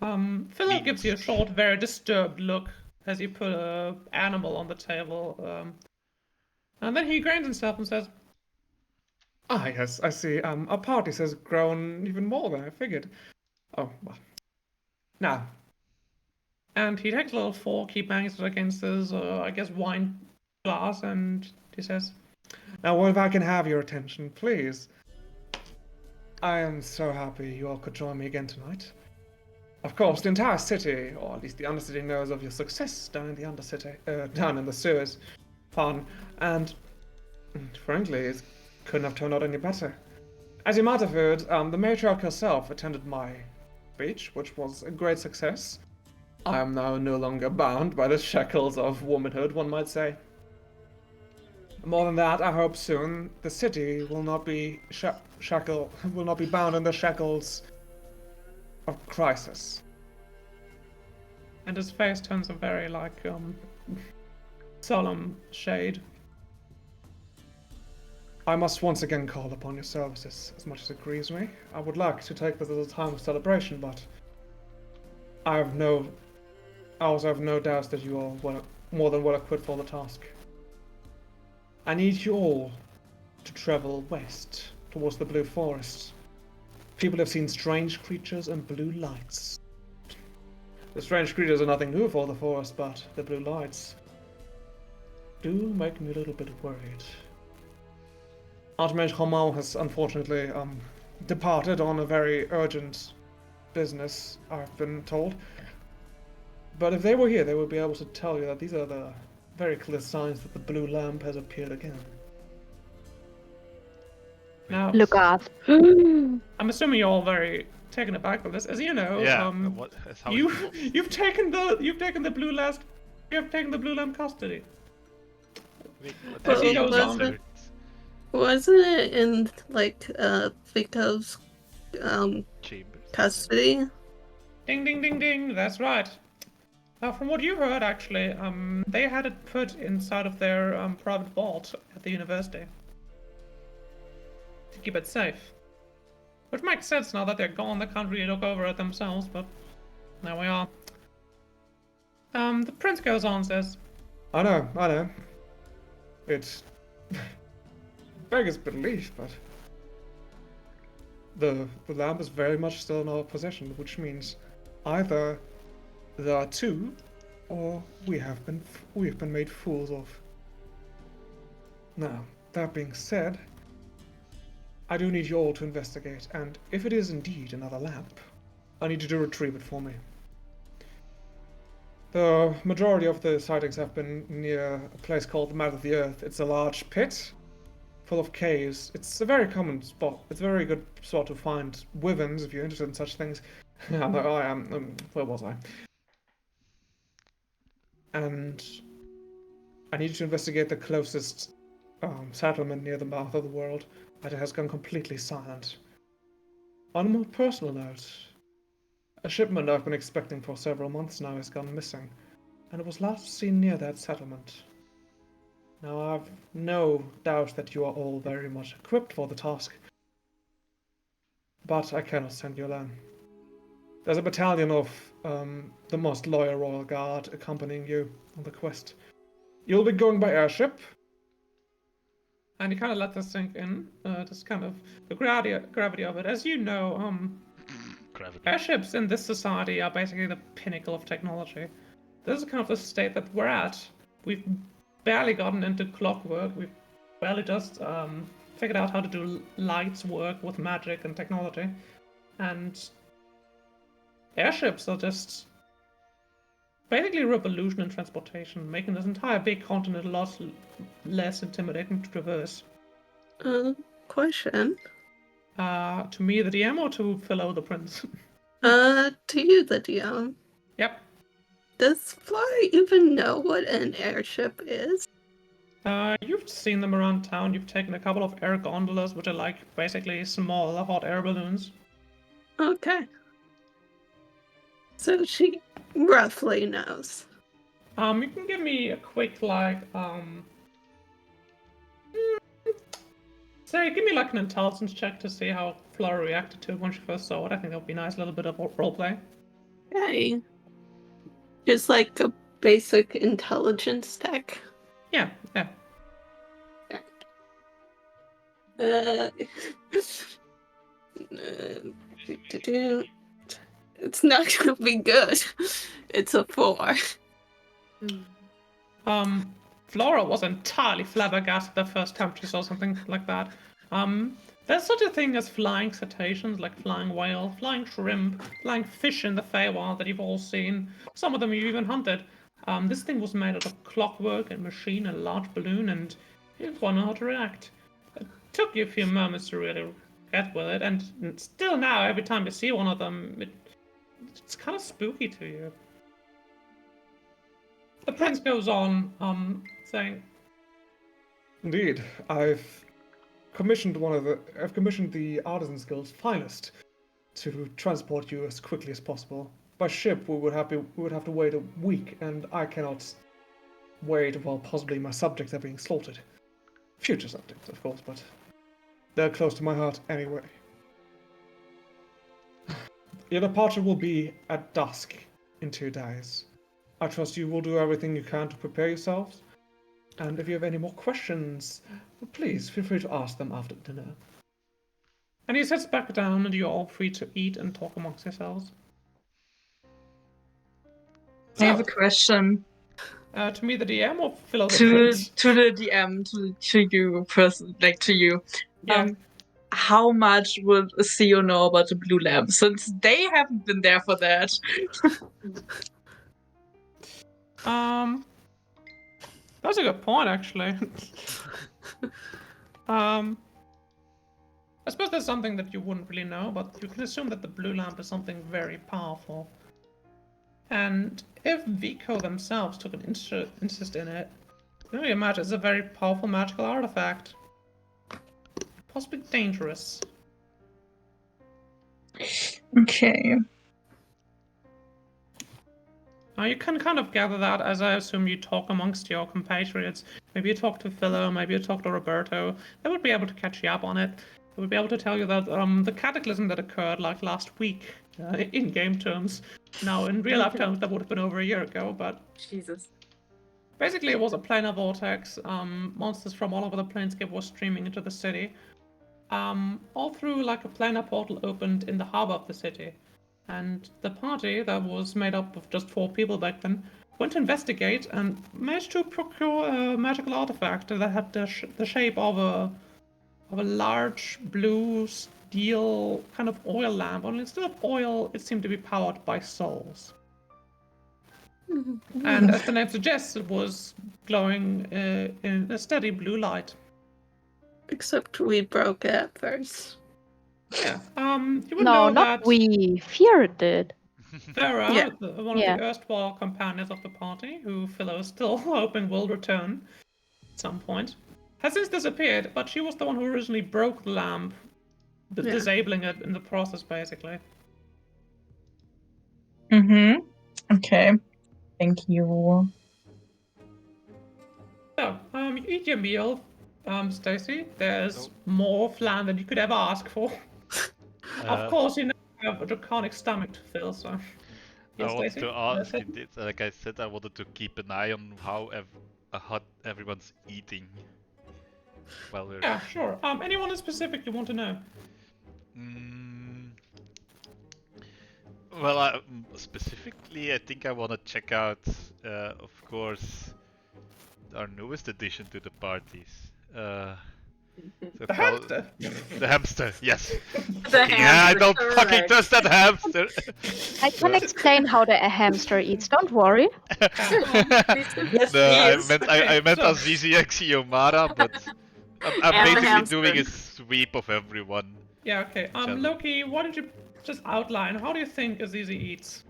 S3: Philip gives you a short, very disturbed look as you put an animal on the table. And then he grins himself and says, "Ah, yes, I see. Our party has grown even more than I figured. Oh, well. Now." And he takes a little fork, he bangs it against his, I guess, wine glass, and he says, "Now, well, if I can have your attention, please. I am so happy you all could join me again tonight. Of course, the entire city, or at least the Undercity, knows of your success down in the Undercity, down in the sewers, and frankly, it couldn't have turned out any better. As you might have heard, the matriarch herself attended my speech, which was a great success. I am now no longer bound by the shackles of womanhood, one might say.
S7: More than that, I hope soon the city will not be will not be bound in the shackles of crisis.
S3: And his face turns a very solemn shade.
S7: I must once again call upon your services, as much as it grieves me. I would like to take this as a time of celebration, but I also have no doubts that you are more than well equipped for the task. I need you all to travel west, towards the Blue Forest. People have seen strange creatures and blue lights. The strange creatures are nothing new for the forest, but the blue lights do make me a little bit worried. Archmage Romain has unfortunately departed on a very urgent business, I've been told. But if they were here, they would be able to tell you that these are the very clear signs that the blue lamp has appeared again.
S3: Now,
S4: Look out.
S3: I'm assuming you're all very taken aback by this. As you know,
S1: Yeah. What? That's how
S3: you
S1: it feels.
S3: you've taken the blue lamp custody.
S1: Wait, what
S3: As
S1: have
S3: he
S1: you
S3: goes on,
S1: considered?
S5: Wasn't it in Vico's
S1: Chambers.
S5: custody?
S3: Ding, ding, ding, ding. That's right. From what you heard, actually, they had it put inside of their private vault at the university to keep it safe. Which makes sense now that they're gone. They can't really look over it themselves, but there we are. The prince goes on, says,
S7: I know. It beggars belief, but the lamp is very much still in our possession, which means either there are two, or we have been made fools of. Now, that being said, I do need you all to investigate, and if it is indeed another lamp, I need you to retrieve it for me. The majority of the sightings have been near a place called the Mouth of the Earth. It's a large pit full of caves. It's a very common spot. It's a very good spot to find wyverns if you're interested in such things. I know I am. Where was I? And I need you to investigate the closest settlement near the mouth of the world, but it has gone completely silent. On a more personal note, a shipment I've been expecting for several months now has gone missing, and it was last seen near that settlement. Now, I've no doubt that you are all very much equipped for the task, but I cannot send you alone. There's a battalion of the most loyal Royal Guard accompanying you on the quest. You'll be going by airship.
S3: and you kind of let this sink in, just kind of the gravity of it. As you know,
S1: Gravity.
S3: airships in this society are basically the pinnacle of technology. This is kind of the state that we're at. We've barely gotten into clockwork. We've barely just figured out how to do lights work with magic and technology. And airships are just basically a revolution in transportation, making this entire big continent a lot less intimidating to traverse.
S5: Question.
S3: To me, the DM, or to Philo, the prince?
S5: To you, the DM.
S3: Yep.
S5: Does Fly even know what an airship is?
S3: You've seen them around town. You've taken a couple of air gondolas, which are like basically small hot air balloons.
S5: Okay. So she roughly knows.
S3: You can give me a quick say, give me like an intelligence check to see how Flora reacted to it when she first saw it. I think that would be nice, a little bit of roleplay.
S5: Okay. Just like a basic intelligence tech.
S3: Yeah.
S5: It's not gonna be good. It's a 4.
S3: Flora was entirely flabbergasted the first time she saw something like that. There's such a thing as flying cetaceans, like flying whale, flying shrimp, flying fish in the Feywild that you've all seen. Some of them you've even hunted. This thing was made out of clockwork and machine and a large balloon, and you didn't know how to react. It took you a few moments to really get with it, and still now, every time you see one of them, it's kind of spooky to you. The prince goes on, saying,
S7: Indeed, I've commissioned the Artisans Guild's finest to transport you as quickly as possible. By ship, we would have to wait a week, and I cannot wait while possibly my subjects are being slaughtered. Future subjects, of course, but they're close to my heart anyway. Your departure will be at dusk in 2 days. I trust you will do everything you can to prepare yourselves. And if you have any more questions, please feel free to ask them after dinner.
S3: And he sits back down, and you're all free to eat and talk amongst yourselves.
S6: I have a
S3: So,
S6: question
S3: to me, the DM, or Philo the
S6: to
S3: Prince?
S6: the DM, to you person, like to you.
S3: Yeah.
S6: How much would Theo know about the blue lamp, since they haven't been there for that?
S3: That's a good point, actually. I suppose there's something that you wouldn't really know, but you can assume that the blue lamp is something very powerful. And if Vico themselves took an interest in it, I can really imagine it's a very powerful magical artifact. Possibly dangerous.
S6: Okay.
S3: Now you can kind of gather that as I assume you talk amongst your compatriots. Maybe you talk to Philo, maybe you talk to Roberto. They would be able to catch you up on it. They would be able to tell you that the cataclysm that occurred like last week, in game terms. Now in real life terms, that would have been over a year ago, but
S2: Jesus.
S3: basically it was a planar vortex. Monsters from all over the planescape were streaming into the city. All through like a planar portal opened in the harbor of the city. And the party, that was made up of just 4 people back then, went to investigate and managed to procure a magical artifact that had the shape of a large blue steel kind of oil lamp. Only instead of oil, it seemed to be powered by souls. And as the name suggests, it was glowing in a steady blue light.
S5: Except we broke it at first.
S3: Yeah. You would
S4: No,
S3: know
S4: not
S3: that
S4: we. Fear did.
S3: Vera,
S5: Yeah.
S3: one of the erstwhile companions of the party, who Philo is still hoping will return at some point, has since disappeared, but she was the one who originally broke the lamp, disabling it in the process, basically.
S6: Okay. Thank you.
S3: So, you eat your meal, Stacy. There's more flan than you could ever ask for. Of course, you now have a draconic stomach to fill, so...
S1: I
S3: Yes,
S1: wanted
S3: Stacy?
S1: to ask indeed, like I said, I wanted to keep an eye on how everyone's eating. While we're...
S3: Yeah, sure. Anyone in specific you want to know?
S1: Well, specifically, I think I want to check out, of course, our newest addition to the parties.
S3: The hamster!
S1: The hamster, yes.
S2: The
S1: Yeah, I
S2: hamster,
S1: don't fucking
S2: correct.
S1: trust that hamster.
S4: I can explain how the hamster eats. Don't worry.
S6: Yes,
S1: No,
S6: please.
S1: I meant
S3: so-
S1: Azizi Xiomara, but I'm
S2: And the
S1: basically
S2: hamster.
S1: doing a sweep of everyone.
S3: Yeah, okay.
S1: Channel.
S3: Loki, why don't you just outline, how do you think Azizi eats?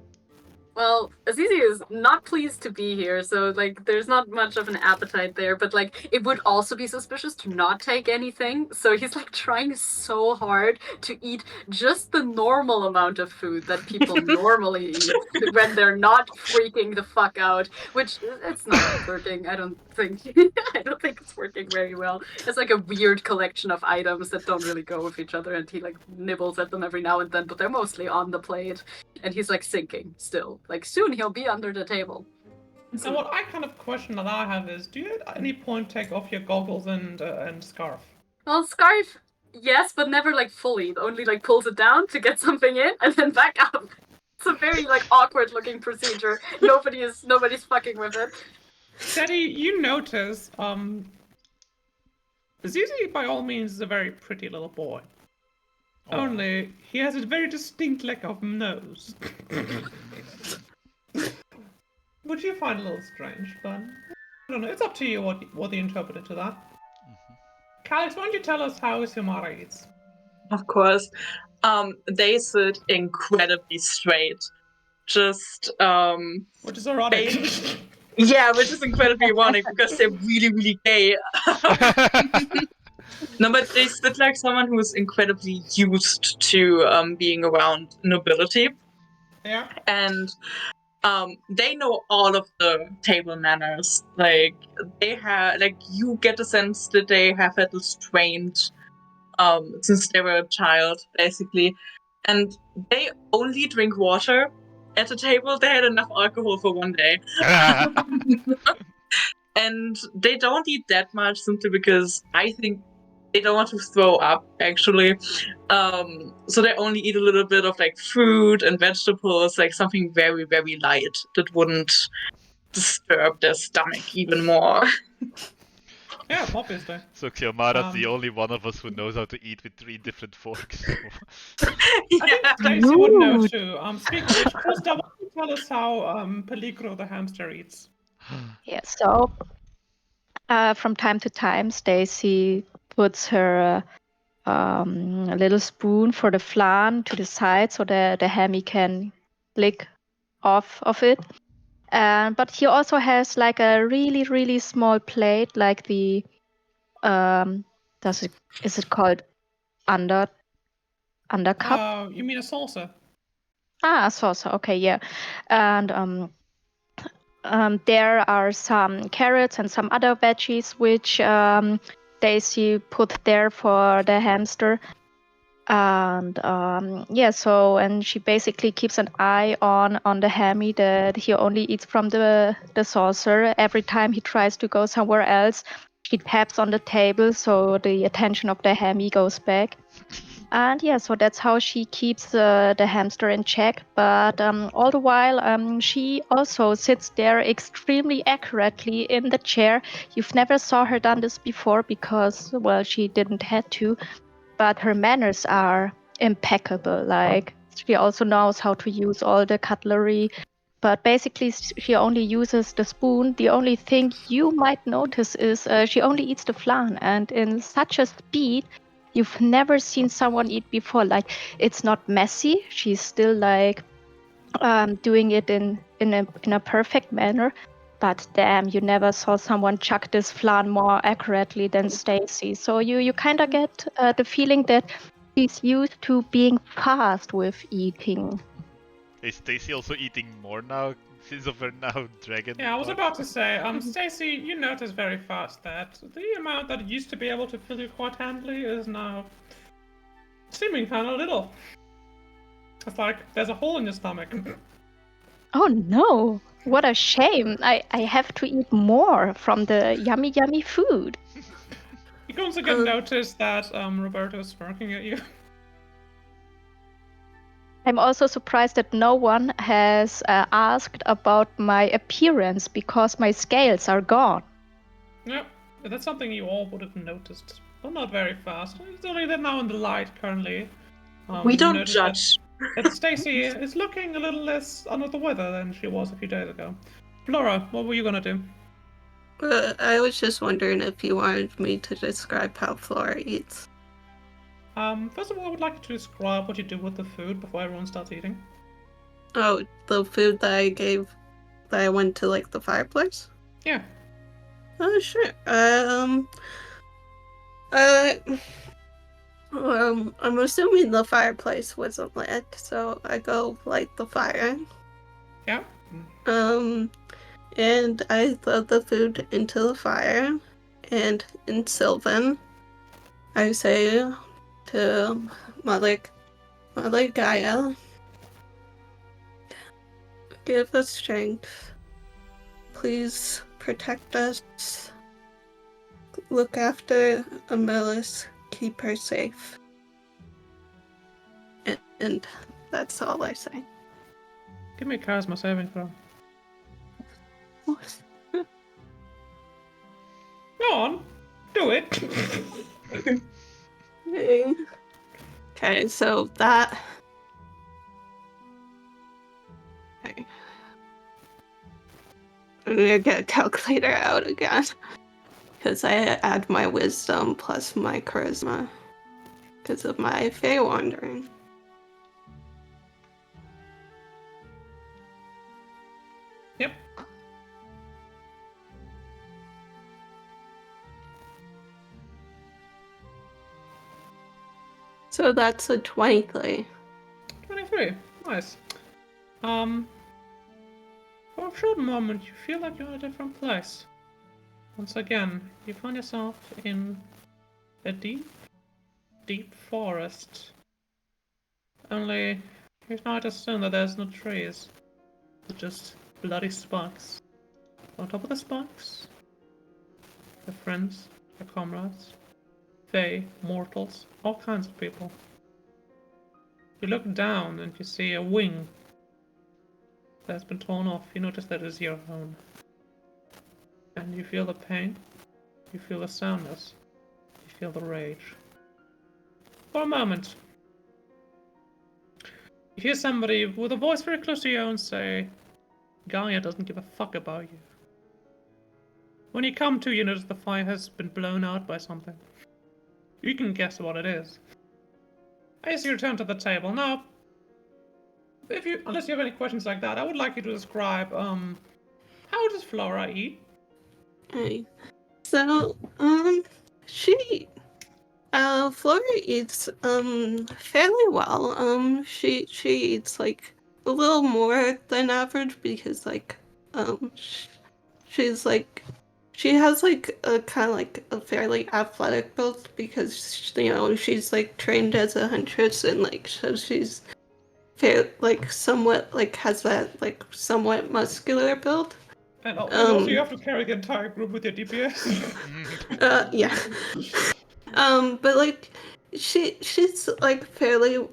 S2: Well, Azizi is not pleased to be here, so like there's not much of an appetite there, but like it would also be suspicious to not take anything. So he's like trying so hard to eat just the normal amount of food that people normally eat when they're not freaking the fuck out, which it's not working. I don't think it's working very well. It's like a weird collection of items that don't really go with each other, and he like nibbles at them every now and then, but they're mostly on the plate. And he's like sinking still. Like soon he'll be under the table.
S3: Now, what I kind of question that I have is, do you at any point take off your goggles and scarf?
S2: Well, scarf, yes, but never like fully. Only like pulls it down to get something in and then back up. It's a very like awkward looking procedure. Nobody's fucking with it.
S3: Teddy, you notice, Azizi by all means is a very pretty little boy. Only he has a very distinct lack of nose. Which you find a little strange, but I don't know. It's up to you what you interpret into that. Calix, why don't you tell us how Xiomara eats?
S6: Of course. They sit incredibly straight. Just
S3: Which is erotic.
S6: Yeah, which is incredibly ironic because they're really, really gay. No, but they sit like someone who is incredibly used to being around nobility,
S3: Yeah.
S6: and they know all of the table manners. Like they have, like you get the sense that they have had this trained since they were a child, basically, and they only drink water at the table. They had enough alcohol for one day. And they don't eat that much simply because I think they don't want to throw up, actually. So they only eat a little bit of like fruit and vegetables, like something very, very light that wouldn't disturb their stomach even more.
S3: Yeah, obviously.
S1: So Kiamara's the
S3: Um,
S1: only one of us who knows how to eat with 3 different forks.
S3: I think Stacy would know too. Speaking of which, Krista, why don't you tell us how Peligro the hamster eats?
S4: Yeah, so from time to time, Stacy puts her a little spoon for the flan to the side so the hammy can lick off of it. But he also has like a really, really small plate, like the is it called undercup?
S3: You mean a salsa?
S4: Saucer. Okay, yeah. And there are some carrots and some other veggies which Daisy put there for the hamster. And and she basically keeps an eye on the hammy that he only eats from the saucer. Every time he tries to go somewhere else, she taps on the table so the attention of the hammy goes back. And yeah, so that's how she keeps the hamster in check. But all the while, she also sits there extremely accurately in the chair. You've never saw her done this before because, well, she didn't had to. But her manners are impeccable. Like she also knows how to use all the cutlery. But basically, she only uses the spoon. The only thing you might notice is she only eats the flan, and in such a speed you've never seen someone eat before. Like it's not messy. She's still like doing it in a perfect manner. But damn, you never saw someone chuck this flan more accurately than Stacy. So you kind of get the feeling that she's used to being fast with eating.
S1: Is Stacy also eating more now since of her now dragon?
S3: Yeah, I was
S1: part?
S3: about to say, Stacy, you notice very fast that the amount that used to be able to fill you quite handily is now seeming kind of little. It's like there's a hole in your stomach.
S4: Oh no, what a shame. I have to eat more from the yummy, yummy food.
S3: You can once again notice that Roberto's smirking at you.
S4: I'm also surprised that no one has asked about my appearance because my scales are gone.
S3: Yeah, that's something you all would have noticed. Well, not very fast. It's only that now in the light currently.
S6: We
S3: you
S6: don't
S3: notice
S6: judge.
S3: that Stacy is looking a little less under the weather than she was a few days ago. Flora, what were you gonna do?
S5: I was just wondering if you wanted me to describe how Flora eats.
S3: First of all, I would like you to describe what you do with the food before everyone starts eating.
S5: Oh, the food that I went to like the fireplace?
S3: Yeah.
S5: Oh, sure. I'm assuming the fireplace wasn't lit, so I go light the fire.
S3: Yeah.
S5: And I throw the food into the fire, and in Sylvan, I say to Mother Gaia, give us strength. Please protect us. Look after Amelis. Keep her safe. And that's all I say.
S3: Give me a charisma saving throw. Go on. Do it.
S5: Okay, so that. Okay. I'm gonna get a calculator out again. Because I add my wisdom plus my charisma. Because of my Fey wandering.
S3: Yep.
S5: So that's a 23.
S3: 23. Nice. For a short moment, you feel like you're in a different place. Once again, you find yourself in a deep, deep forest. Only, you notice soon that there's no trees, but just bloody spikes. On top of the spikes, your friends, your comrades, fae, mortals, all kinds of people. You look down and you see a wing that's been torn off. You notice that is your own. And you feel the pain, you feel the soundness, you feel the rage. For a moment, you hear somebody with a voice very close to your own say, Gaia doesn't give a fuck about you. When you come to, you notice the fire has been blown out by something. You can guess what it is. As you return to the table, now, unless you have any questions like that, I would like you to describe, how does Flora eat?
S5: Okay. So, Flora eats, fairly well. She eats, like, a little more than average because, like, she's, like, she has, like, a kind of, like, a fairly athletic build because, you know, she's, like, trained as a huntress and, like, so she's like, somewhat, like, has that, like, somewhat muscular build.
S3: And also you have to carry the entire group with your DPS.
S5: Yeah. But like, she's like fairly,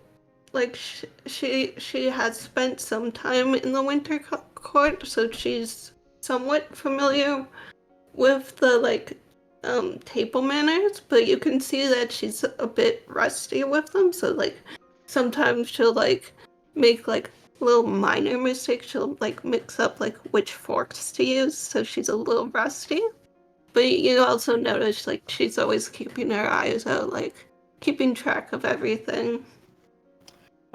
S5: like she has spent some time in the winter court, so she's somewhat familiar with the like table manners. But you can see that she's a bit rusty with them. So like, sometimes she'll like make like little minor mistakes. She'll like mix up like which forks to use, so she's a little rusty. But you also notice, like, she's always keeping her eyes out, like, keeping track of everything.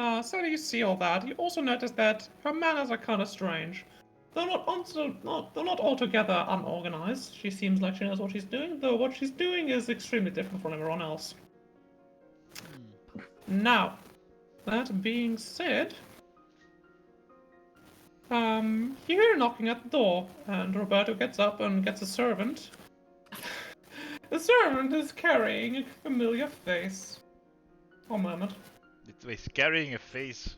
S3: So you see all that. You also notice that her manners are kind of strange. They're not altogether unorganized. She seems like she knows what she's doing, though what she's doing is extremely different from everyone else. Now, that being said, you hear knocking at the door, and Roberto gets up and gets a servant. The servant is carrying a familiar face. One moment.
S1: It's carrying a face.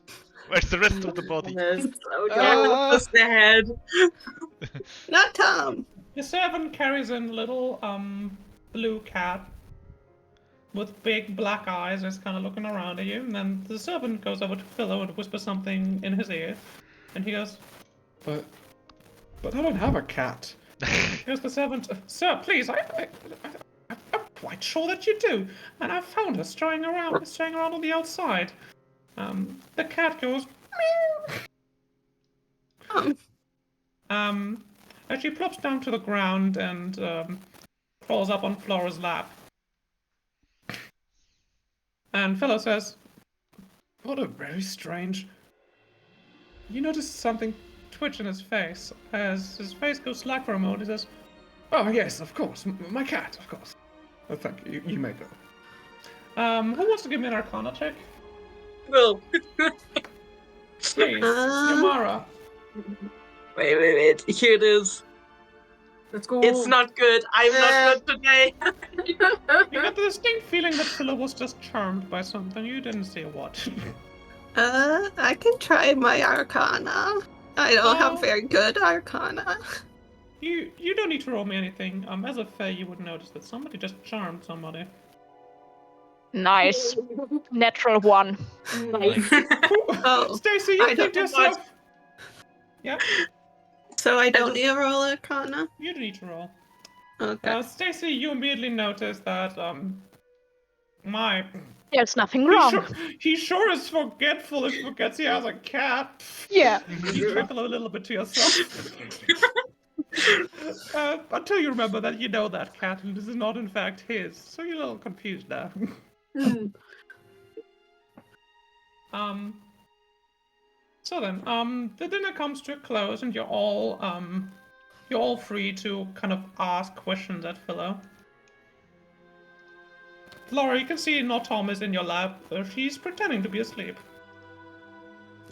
S1: Where's the rest of the body?
S6: Yes.
S2: So
S1: Ah!
S6: Just the head.
S5: Not Tom!
S3: The servant carries in a little, blue cat with big black eyes, just kind of looking around at you. And then the servant goes over to Philo and whispers something in his ear. And he goes,
S7: But I don't have a cat.
S3: here's the servant, Sir, please, I'm quite sure that you do. And I found her straying around on the outside. The cat goes,
S5: Um,
S3: as she plops down to the ground and, crawls up on Flora's lap. And Philo says, what a very strange... You notice something twitch in his face. As his face goes slack for a moment, he says,
S7: Oh, yes, of course. My cat, of course. Oh, thank you. You may go.
S3: who wants to give me an Arcana check?
S6: Well,
S3: Please, Yamara.
S6: wait. Here it is.
S2: let's go.
S6: It's not good. I'm not good today.
S3: You got the distinct feeling that Philo was just charmed by something. You didn't see what.
S5: I can try my Arcana. I don't have very good Arcana.
S3: You don't need to roll me anything. As a fae, you would notice that somebody just charmed somebody.
S4: Nice. Natural one.
S2: Nice.
S5: Oh,
S3: Stacy, you
S5: I
S3: think to
S5: don't-
S3: yourself. Yeah,
S5: So I don't need to roll Arcana?
S3: you don't need to roll.
S5: Okay.
S3: Stacy, you immediately notice that my
S4: There's nothing wrong.
S3: he sure is forgetful and forgets he has a cat.
S4: Yeah.
S3: You chuckle a little bit to yourself. Until you remember that you know that cat and this is not in fact his, so you're a little confused now. So then, the dinner comes to a close and you're all free to kind of ask questions at Philo. Laura, you can see Notom is in your lap. She's pretending to be asleep.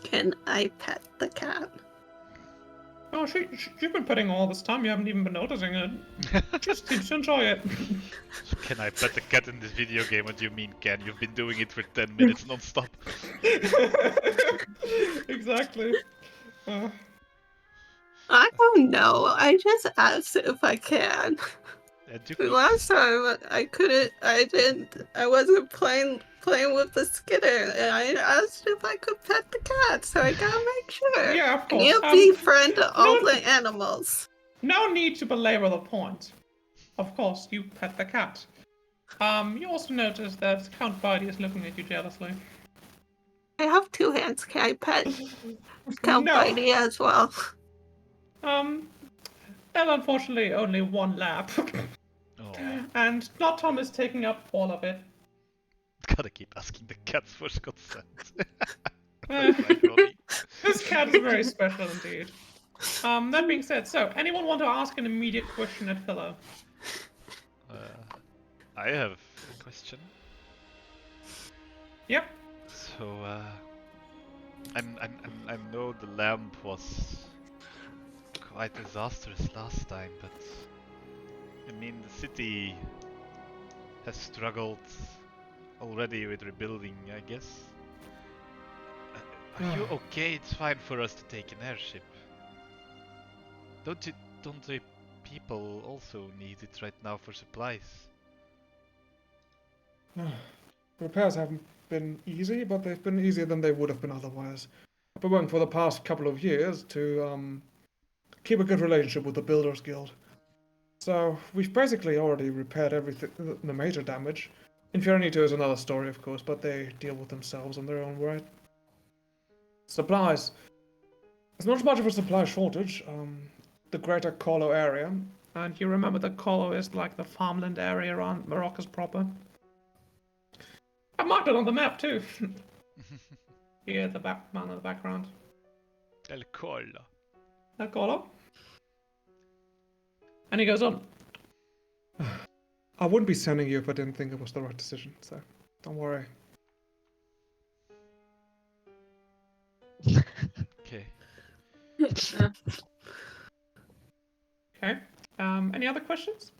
S5: Can I pet the cat?
S3: Oh, you've been petting all this time. You haven't even been noticing it. She just seems to enjoy it.
S1: Can I pet the cat in this video game? What do you mean, Ken? You've been doing it for 10 minutes non-stop.
S3: Exactly.
S5: I don't know. I just asked if I can.
S1: And you
S5: The
S1: could.
S5: last time I couldn't. I wasn't playing with the skitter, and I asked if I could pet the cat. So I gotta make sure.
S3: Yeah, of course.
S5: You befriend all the animals.
S3: No need to belabor the point. Of course, you pet the cat. You also notice that Count Bidy is looking at you jealously.
S5: I have 2 hands. Can I pet Count
S3: No.
S5: Bidy as well?
S3: There's unfortunately only one lap.
S1: Oh,
S3: And not Tom is taking up all of it.
S1: gotta keep asking the cats for consent. That's right, Robbie.
S3: This cat is very special indeed. That being said, so anyone want to ask an immediate question at Philo?
S1: I have a question.
S3: Yep.
S1: So, I know the lamp was quite disastrous last time, but I mean the city has struggled already with rebuilding, I guess. Are you okay? It's fine for us to take an airship. Don't the people also need it right now for supplies?
S7: Repairs haven't been easy, but they've been easier than they would have been otherwise. I've been working for the past couple of years to keep a good relationship with the Builders Guild. So we've basically already repaired everything, the major damage. Inferno is another story, of course, but they deal with themselves in their own right. Supplies. It's not as much of a supply shortage. The greater Colo area.
S3: And you remember that Colo is like the farmland area around Maracas proper. I marked it on the map too. Here, the man in the background.
S1: El Colo.
S3: That Colo. And he goes on.
S7: I wouldn't be sending you if I didn't think it was the right decision, so don't worry.
S1: Okay.
S3: Okay. Any other questions?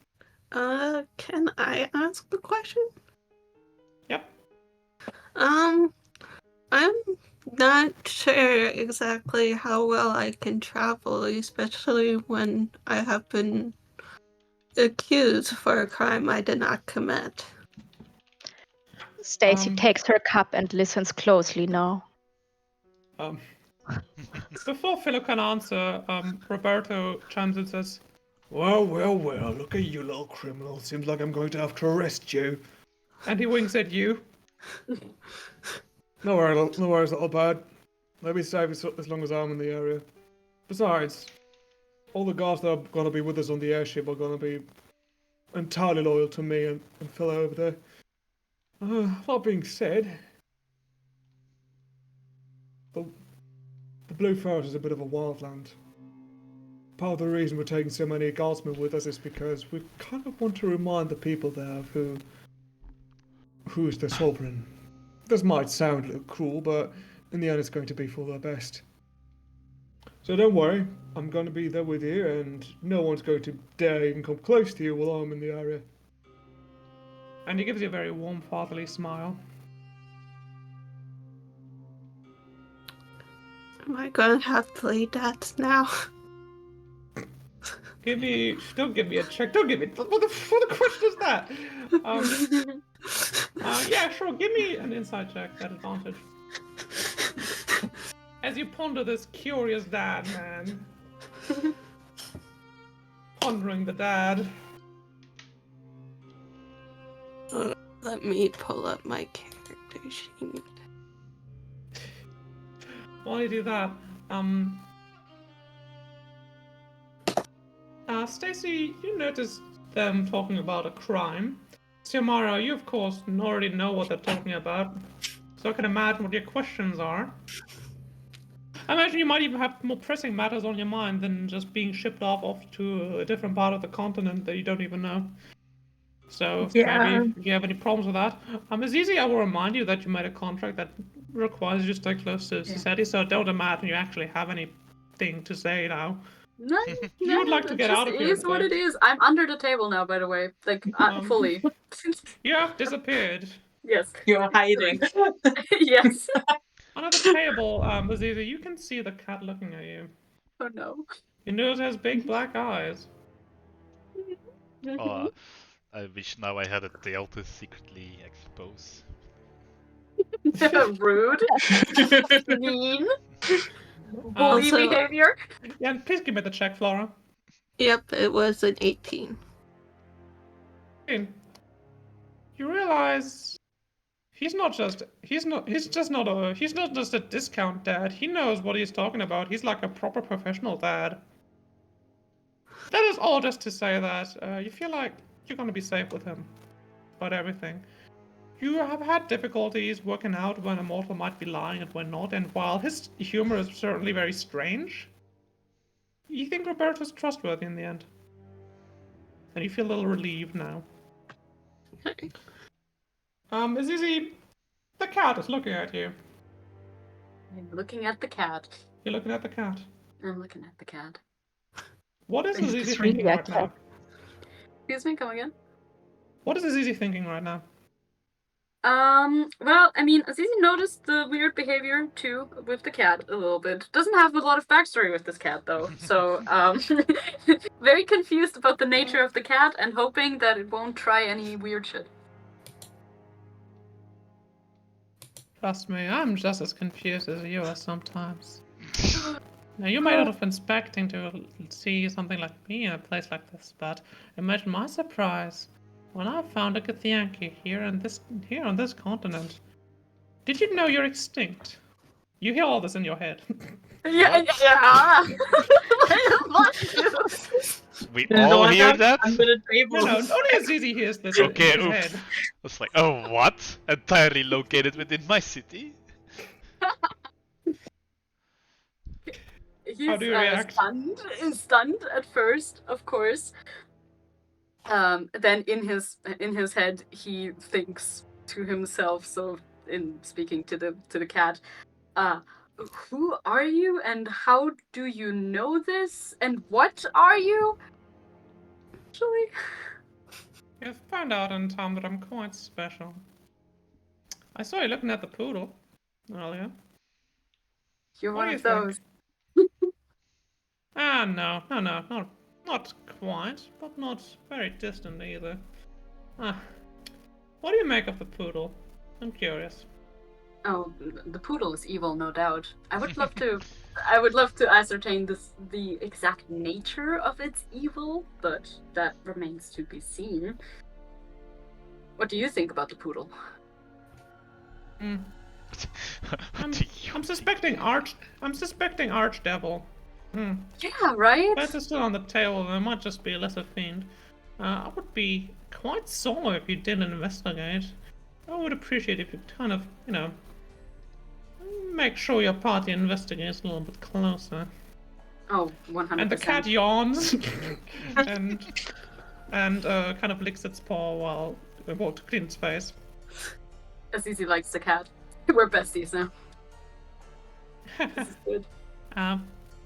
S5: Can I ask the question?
S3: Yep.
S5: I'm not sure exactly how well I can travel, especially when I have been accused for a crime I did not commit.
S4: Stacy takes her cup and listens closely now.
S3: Before Philo can answer, Roberto chimes in and says,
S7: Well, look at you little criminal. Seems like I'm going to have to arrest you.
S3: and he winks at you.
S7: No worries, little bird. They'll be safe as long as I'm in the area. Besides, all the guards that are going to be with us on the airship are going to be entirely loyal to me and Phil over there. That being said, the Blue Forest is a bit of a wildland. Part of the reason we're taking so many guardsmen with us is because we kind of want to remind the people there of who is their sovereign. This might sound a little cruel, but in the end it's going to be for their best. So don't worry, I'm going to be there with you, and no one's going to dare even come close to you while I'm in the area.
S3: And he gives you a very warm, fatherly smile.
S5: Am I gonna have to lay that now?
S3: Don't give me a check. Don't give me. What the question is that? Yeah, sure. Give me an insight check at advantage. As you ponder this curious dad, man. Pondering the dad.
S5: Let me pull up my character sheet.
S3: While you do that, Stacy, you notice them talking about a crime. Xiomara, you of course already know what they're talking about, so I can imagine what your questions are. I imagine you might even have more pressing matters on your mind than just being shipped off to a different part of the continent that you don't even know. So
S5: Yeah.
S3: maybe if you have any problems with that, Azizi, I will remind you that you made a contract that requires you to stay close to society. So don't imagine you actually have anything to say now.
S2: No,
S3: You would like to
S2: it
S3: get
S2: just
S3: out of here,
S2: is what
S3: but-
S2: it is. I'm under the table now, by the way. Like, fully.
S3: You have disappeared.
S2: Yes.
S6: You're hiding.
S2: Yes.
S3: Under the table, Azizi, you can see the cat looking at you.
S2: Oh no.
S3: You know it has big black eyes.
S1: Oh, I wish now I had a tail to secretly expose.
S2: Rude. Mean. Bully
S5: Also-
S2: behavior.
S3: Yeah, please give me the check, Flora.
S5: Yep, it was an 18.
S3: You realize he's not just a discount dad. He knows what he's talking about. He's like a proper professional dad. That is all just to say that you feel like you're gonna be safe with him about everything. You have had difficulties working out when a mortal might be lying and when not, and while his humor is certainly very strange, you think Roberto's trustworthy in the end. And you feel a little relieved now.
S5: Okay.
S3: Azizi, the cat is looking at you.
S2: I'm looking at the cat.
S3: You're looking at the cat.
S2: I'm looking at the cat.
S3: What is
S4: It's
S3: Azizi
S4: really
S3: thinking
S4: a
S3: right now?
S2: Excuse me, come again?
S3: What is Azizi thinking right now?
S2: Well, I mean, Azizi noticed the weird behavior too with the cat a little bit. Doesn't have a lot of backstory with this cat though, so very confused about the nature of the cat and hoping that it won't try any weird shit.
S3: Trust me, I'm just as confused as you are sometimes. Now, you might not have been expecting to see something like me in a place like this, but imagine my surprise when I found a Githyanki here on this continent. Did you know you're extinct? You hear all this in your head.
S2: Yeah.
S1: We
S6: You know
S1: all
S6: what?
S1: hear that?
S6: Under the table.
S3: No, only Azizi hears this
S1: Okay,
S3: in his
S1: oops.
S3: head.
S1: It's like, oh, what? Entirely located within my city?
S3: How do you react?
S2: Stunned at first, of course. Then in his head, he thinks to himself. So, in speaking to the cat, who are you, and how do you know this, and what are you? Actually,
S3: You've found out in time that I'm quite special. I saw you looking at the poodle earlier.
S2: you're
S3: What
S2: one
S3: do
S2: of
S3: you think?
S2: those.
S3: No, not quite, but not very distant either. What do you make of the poodle? I'm curious.
S2: Oh, the poodle is evil, no doubt. I would love to ascertain the exact nature of its evil, but that remains to be seen. What do you think about the poodle?
S3: I'm suspecting Archdevil.
S2: Yeah, right?
S3: But it's still on the table, and it might just be a lesser fiend. I would be quite sore if you didn't investigate. I would appreciate if you kind of, make sure your party investigates a little bit closer.
S2: Oh, 100%.
S3: And the cat yawns and kind of licks its paw while to clean its face.
S2: Azizi likes the cat. We're besties now. This is good.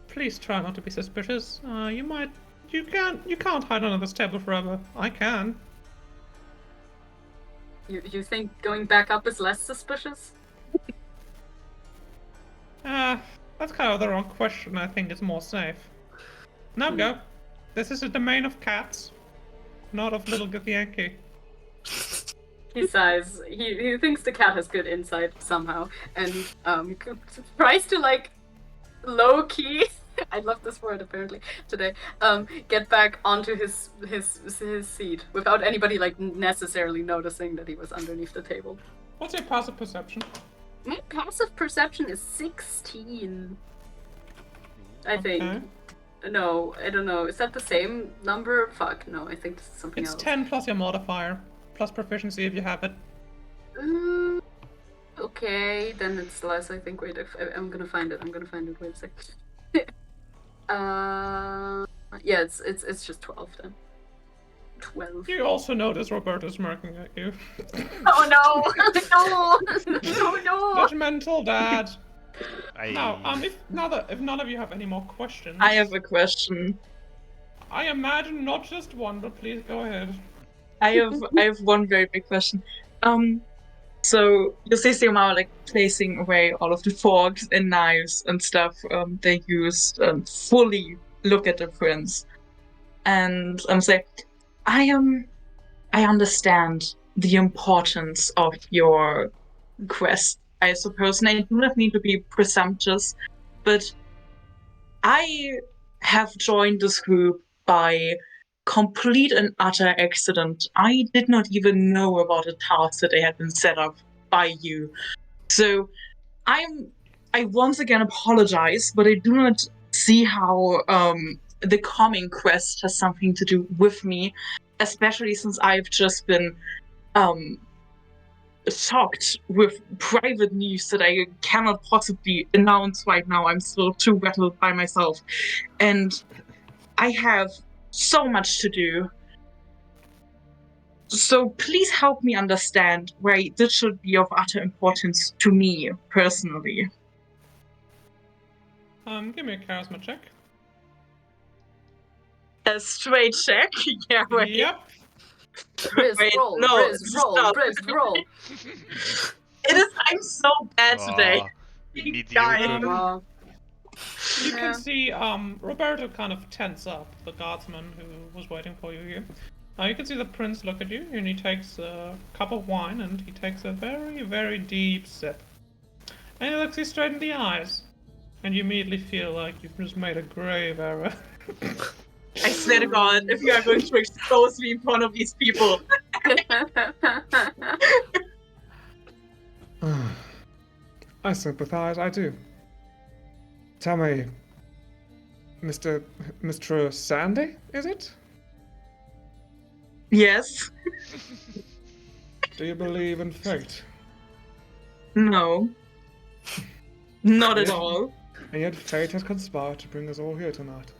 S3: Please try not to be suspicious. You can't hide under this table forever. I can.
S2: You think going back up is less suspicious?
S3: That's kind of the wrong question. I think it's more safe. Now go. This is a domain of cats, not of little Githyanki.
S2: He sighs. He thinks the cat has good insight somehow, and tries to low key. I love this word apparently today. Get back onto his seat without anybody necessarily noticing that he was underneath the table.
S3: What's your passive perception?
S2: My passive perception is 16. I think.
S3: Okay.
S2: No, I don't know. Is that the same number? Fuck, no, I think this is something
S3: It's
S2: else.
S3: 10 plus your modifier, plus proficiency if you have it.
S2: Okay, then it's less, I think. Wait, I'm gonna find it. Wait a sec. Yeah, it's just 12 then. 12.
S3: You also notice Roberta's smirking at you.
S2: Oh no! No!
S3: Judgmental dad. Now,
S1: I
S3: if none of you have any more questions,
S6: I have a question.
S3: I imagine not just one, but please go ahead.
S6: I have one very big question. So you see Xiomara like placing away all of the forks and knives and stuff they used and fully look at the prince. And say, I understand the importance of your quest, I suppose, and I do not need to be presumptuous, but I have joined this group by complete and utter accident. I did not even know about the task that they had been set up by you. So I once again apologize, but I do not see how the coming quest has something to do with me, especially since I've just been shocked with private news that I cannot possibly announce right now. I'm still too rattled by myself. And I have so much to do. So please help me understand why this should be of utter importance to me personally.
S3: Give me a charisma check.
S6: A straight check? Yeah, right.
S3: Yep.
S2: Briz,
S6: Wait,
S2: roll,
S6: no,
S2: Briz, roll,
S6: stop.
S2: Briz, roll.
S6: It is. I'm so bad today.
S1: mediocre.
S2: Well,
S3: You
S2: yeah.
S3: can see Roberto kind of tense up, the guardsman who was waiting for you here. You can see the prince look at you, and he takes a cup of wine, and he takes a very, very deep sip. And he looks you straight in the eyes, and you immediately feel like you've just made a grave error.
S6: I swear to God, if you are going to expose me in front of these people.
S7: I sympathize, I do. Tell me, Mr. Sandy, is it?
S6: Yes.
S7: Do you believe in fate?
S6: No. Not at
S7: Yeah.
S6: all.
S7: And yet fate has conspired to bring us all here tonight.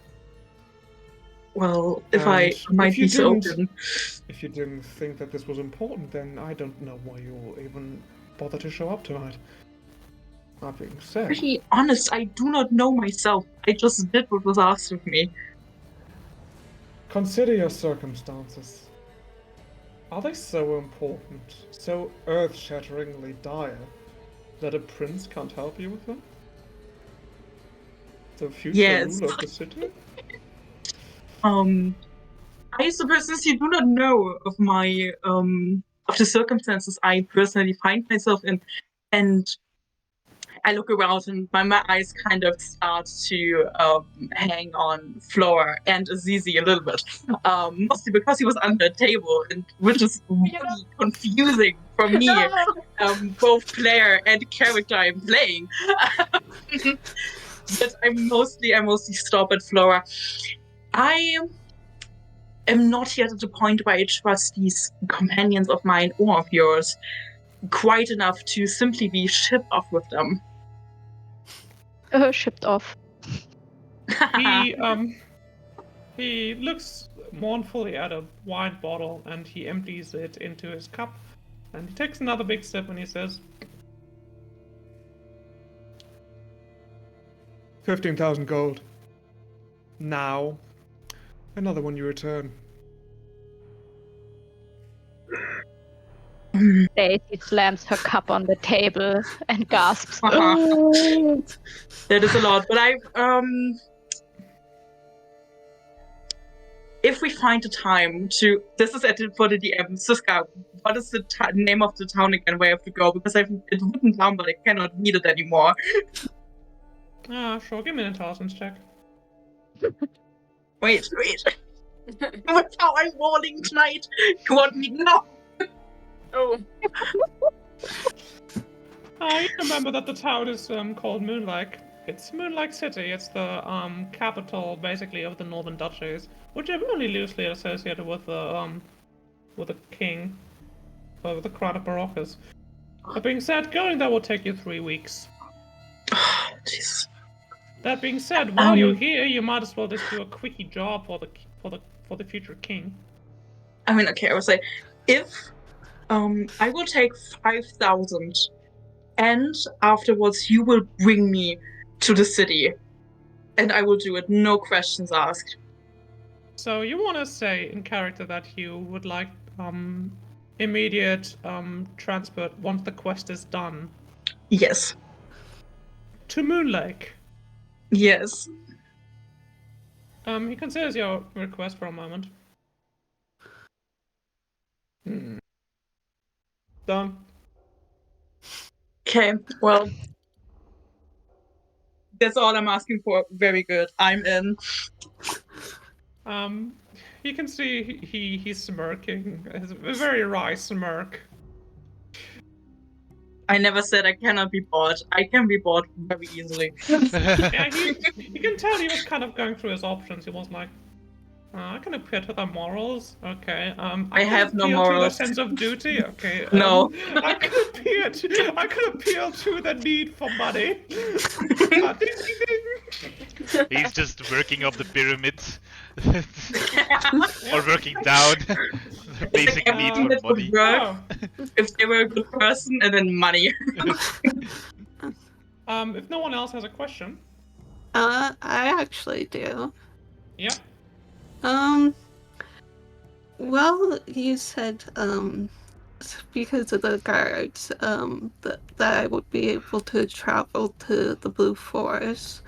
S6: Well, if
S7: And
S6: I might
S7: if you
S6: be so
S7: didn't-
S6: open.
S7: If you didn't think that this was important, then I don't know why you even bother to show up tonight. That being said,
S6: To be honest, I do not know myself. I just did what was asked of me.
S7: consider your circumstances. Are they so important, so earth-shatteringly dire, that a prince can't help you with them? The future
S6: Yes.
S7: ruler of the city?
S6: I suppose since you do not know of my of the circumstances I personally find myself in, and I look around and my eyes kind of start to hang on Flora and Azizi a little bit. Mostly because he was under a table, and which is really confusing for me, both player and character I'm playing. But I mostly stop at Flora. I am not yet at the point where I trust these companions of mine or of yours quite enough to simply be shipped off with them.
S4: Shipped off.
S3: He looks mournfully at a wine bottle, and he empties it into his cup, and he takes another big sip, and he says,
S7: 15,000 gold. Now. Another when you return.
S4: Daisy slams her cup on the table and gasps.
S6: That is a lot, but if we find a time to, this is for the DM, Siska, what is the name of the town again where I have to go? Because I've it written down, but I cannot read it anymore.
S3: sure, give me an intelligence check.
S6: Wait. That's how I'm rolling tonight. You want me to know?
S2: Oh.
S3: You remember that the town is called Moonlake. It's Moonlake City. It's the capital, basically, of the Northern Duchies, which are only loosely associated with the king, with the crown of Barocas. That being said, going there will take you 3 weeks.
S6: Jesus.
S3: That being said, while you're here, you might as well just do a quickie job for the future king.
S6: I mean, okay, I would say if I will take 5,000 and afterwards you will bring me to the city and I will do it, no questions asked.
S3: So you want to say in character that you would like immediate transport once the quest is done
S6: Yes.
S3: to Moon Lake.
S6: Yes.
S3: He considers your request for a moment. Done.
S6: Okay, well, that's all I'm asking for. Very good. I'm in.
S3: You can see he's smirking. It's a very wry smirk.
S6: I never said I cannot be bought. I can be bought very easily.
S3: Yeah, you can tell he was kind of going through his options. He was like, I can appeal to the morals. Okay.
S6: I
S3: can
S6: have no
S3: appeal to the
S6: morals.
S3: sense of duty. Okay.
S6: No.
S3: I can appeal to the need for money. Ding, ding, ding.
S1: He's just working up the pyramid. Or working down. The basic
S6: Like
S1: need
S6: everything
S1: for
S6: that would
S1: money.
S6: work
S3: Oh.
S6: if they were a good person, and then money.
S3: If no one else has a question.
S5: I actually do.
S3: Yep.
S5: Well, you said, because of the guards, that I would be able to travel to the Blue Forest.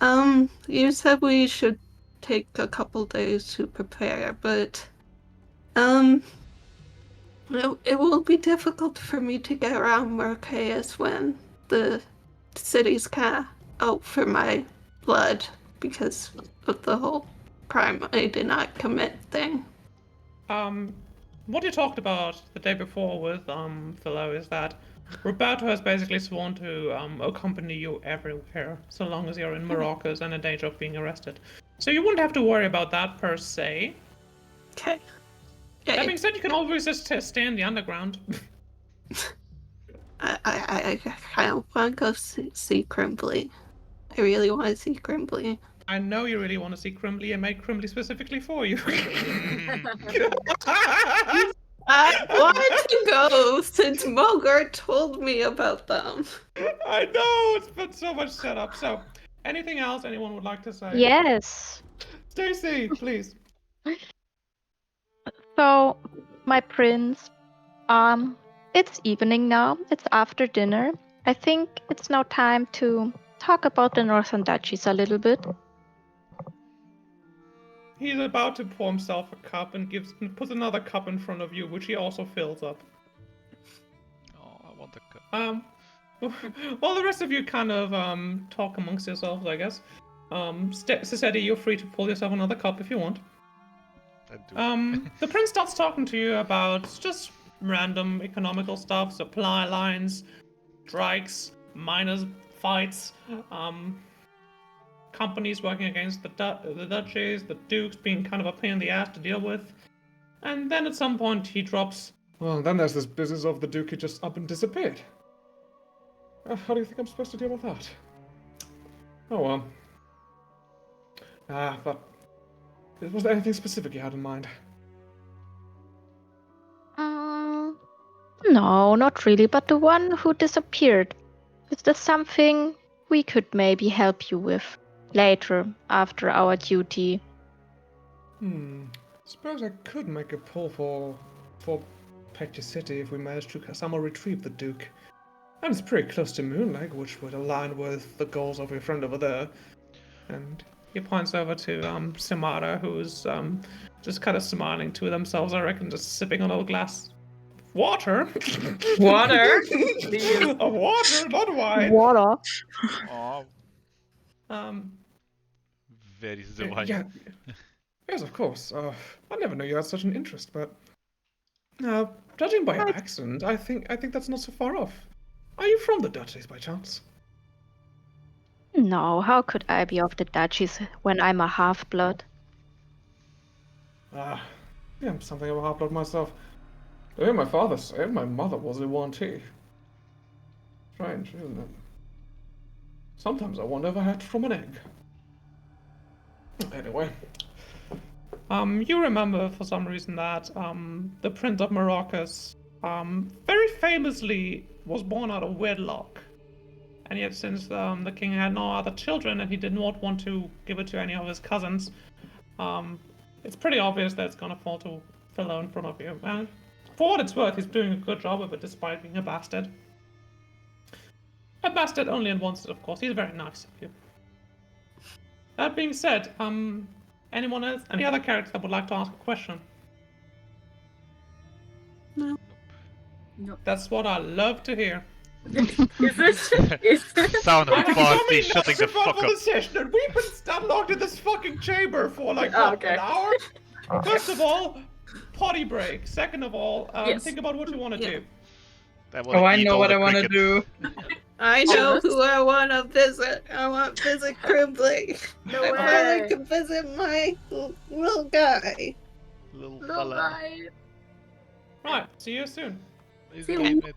S5: You said we should take a couple days to prepare, but, it will be difficult for me to get around Marquez when the city's kind of out for my blood because of the whole crime I did not commit thing.
S3: What you talked about the day before with Philo is that Roberto has basically sworn to accompany you everywhere, so long as you're in Morocco and in danger of being arrested. So you wouldn't have to worry about that per se.
S5: Okay.
S3: That being said, you can always just stay in the underground.
S5: I kind of want to go see Crimbly. I really want to see Crimbly.
S3: I know you really want to see Crimbly and made Crimbly specifically for you.
S5: I want to go since Mogart told me about them.
S3: I know, it's been so much setup. So, anything else anyone would like to say?
S4: Yes.
S3: Stacy, please.
S4: So, my prince, it's evening now. It's after dinner. I think it's now time to talk about the Northern Duchies a little bit.
S3: He's about to pour himself a cup and puts another cup in front of you, which he also fills up.
S1: Oh, I want a cup.
S3: Well, the rest of you kind of talk amongst yourselves, I guess. Cisetti, you're free to pull yourself another cup if you want.
S1: I do.
S3: The prince starts talking to you about just random economical stuff, supply lines, strikes, miners' fights, companies working against the duchies, the dukes being kind of a pain in the ass to deal with. And then at some point he drops, well, then there's this business of the duke who just up and disappeared. How do you think I'm supposed to deal with that? Oh well. But was there anything specific you had in mind?
S4: No, not really, but the one who disappeared. Is there something we could maybe help you with later, after our duty?
S7: Suppose I could make a pull for Pector City if we manage to somehow retrieve the Duke. And it's pretty close to Moon Lake, which would align with the goals of your friend over there.
S3: And he points over to Samara, who's just kind of smiling to themselves, I reckon, just sipping on a glass of water.
S6: Water?
S3: A water, not wine.
S4: Water.
S1: Oh, very Zawai.
S7: Yeah. Yes, of course. I never knew you had such an interest, but judging by your accent, I think that's not so far off. Are you from the Duchies by chance?
S4: No, how could I be of the Duchies when I'm a half-blood?
S7: Yeah, I'm something of a half-blood myself. To hear my father say my mother was a one-T. Strange, isn't it? Sometimes I wonder if I hatched from an egg. Anyway,
S3: You remember for some reason that the Prince of Maracas very famously was born out of wedlock. And yet, since the king had no other children and he did not want to give it to any of his cousins, it's pretty obvious that it's gonna fall to Philo in front of you. And for what it's worth, he's doing a good job of it despite being a bastard. A bastard only in one sense, of course. He's very nice of you. That being said, anyone else, any other character that would like to ask a question?
S5: No.
S2: Nope.
S3: That's what I love to hear.
S2: Is it? Is it?
S1: Sound of
S3: I'm
S1: Barty
S3: becoming
S1: shutting the
S3: much fun
S1: fuck
S3: for
S1: up.
S3: the session, and we've been locked in this fucking chamber for like
S2: Oh,
S3: what,
S2: okay.
S3: an hour? First of all, potty break. Second of all,
S2: Yes.
S3: think about what you want to
S5: Yeah.
S3: do.
S1: wanna
S6: Oh, I
S1: eat
S6: know
S1: all
S6: what
S1: the
S6: I want to
S1: crickets.
S6: do.
S5: I know
S2: Honest?
S5: who I want to visit. I want to visit Crimbly.
S2: No
S5: I
S2: way.
S5: finally can visit my little guy.
S1: Little
S2: No
S1: fella.
S2: bye.
S3: Right, see you soon.
S1: He's
S2: See you.
S1: getting it.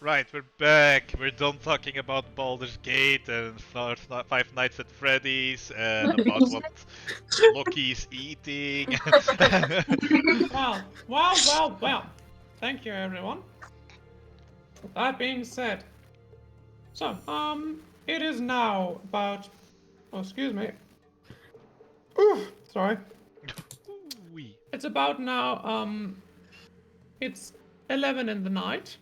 S1: Right, we're back. We're done talking about Baldur's Gate and Five Nights at Freddy's and about what Loki's eating.
S3: Well. Thank you, everyone. That being said, so, it is now about. Oh, excuse me. Ooh, sorry.
S1: Wee.
S3: It's about now, it's 11 in the night.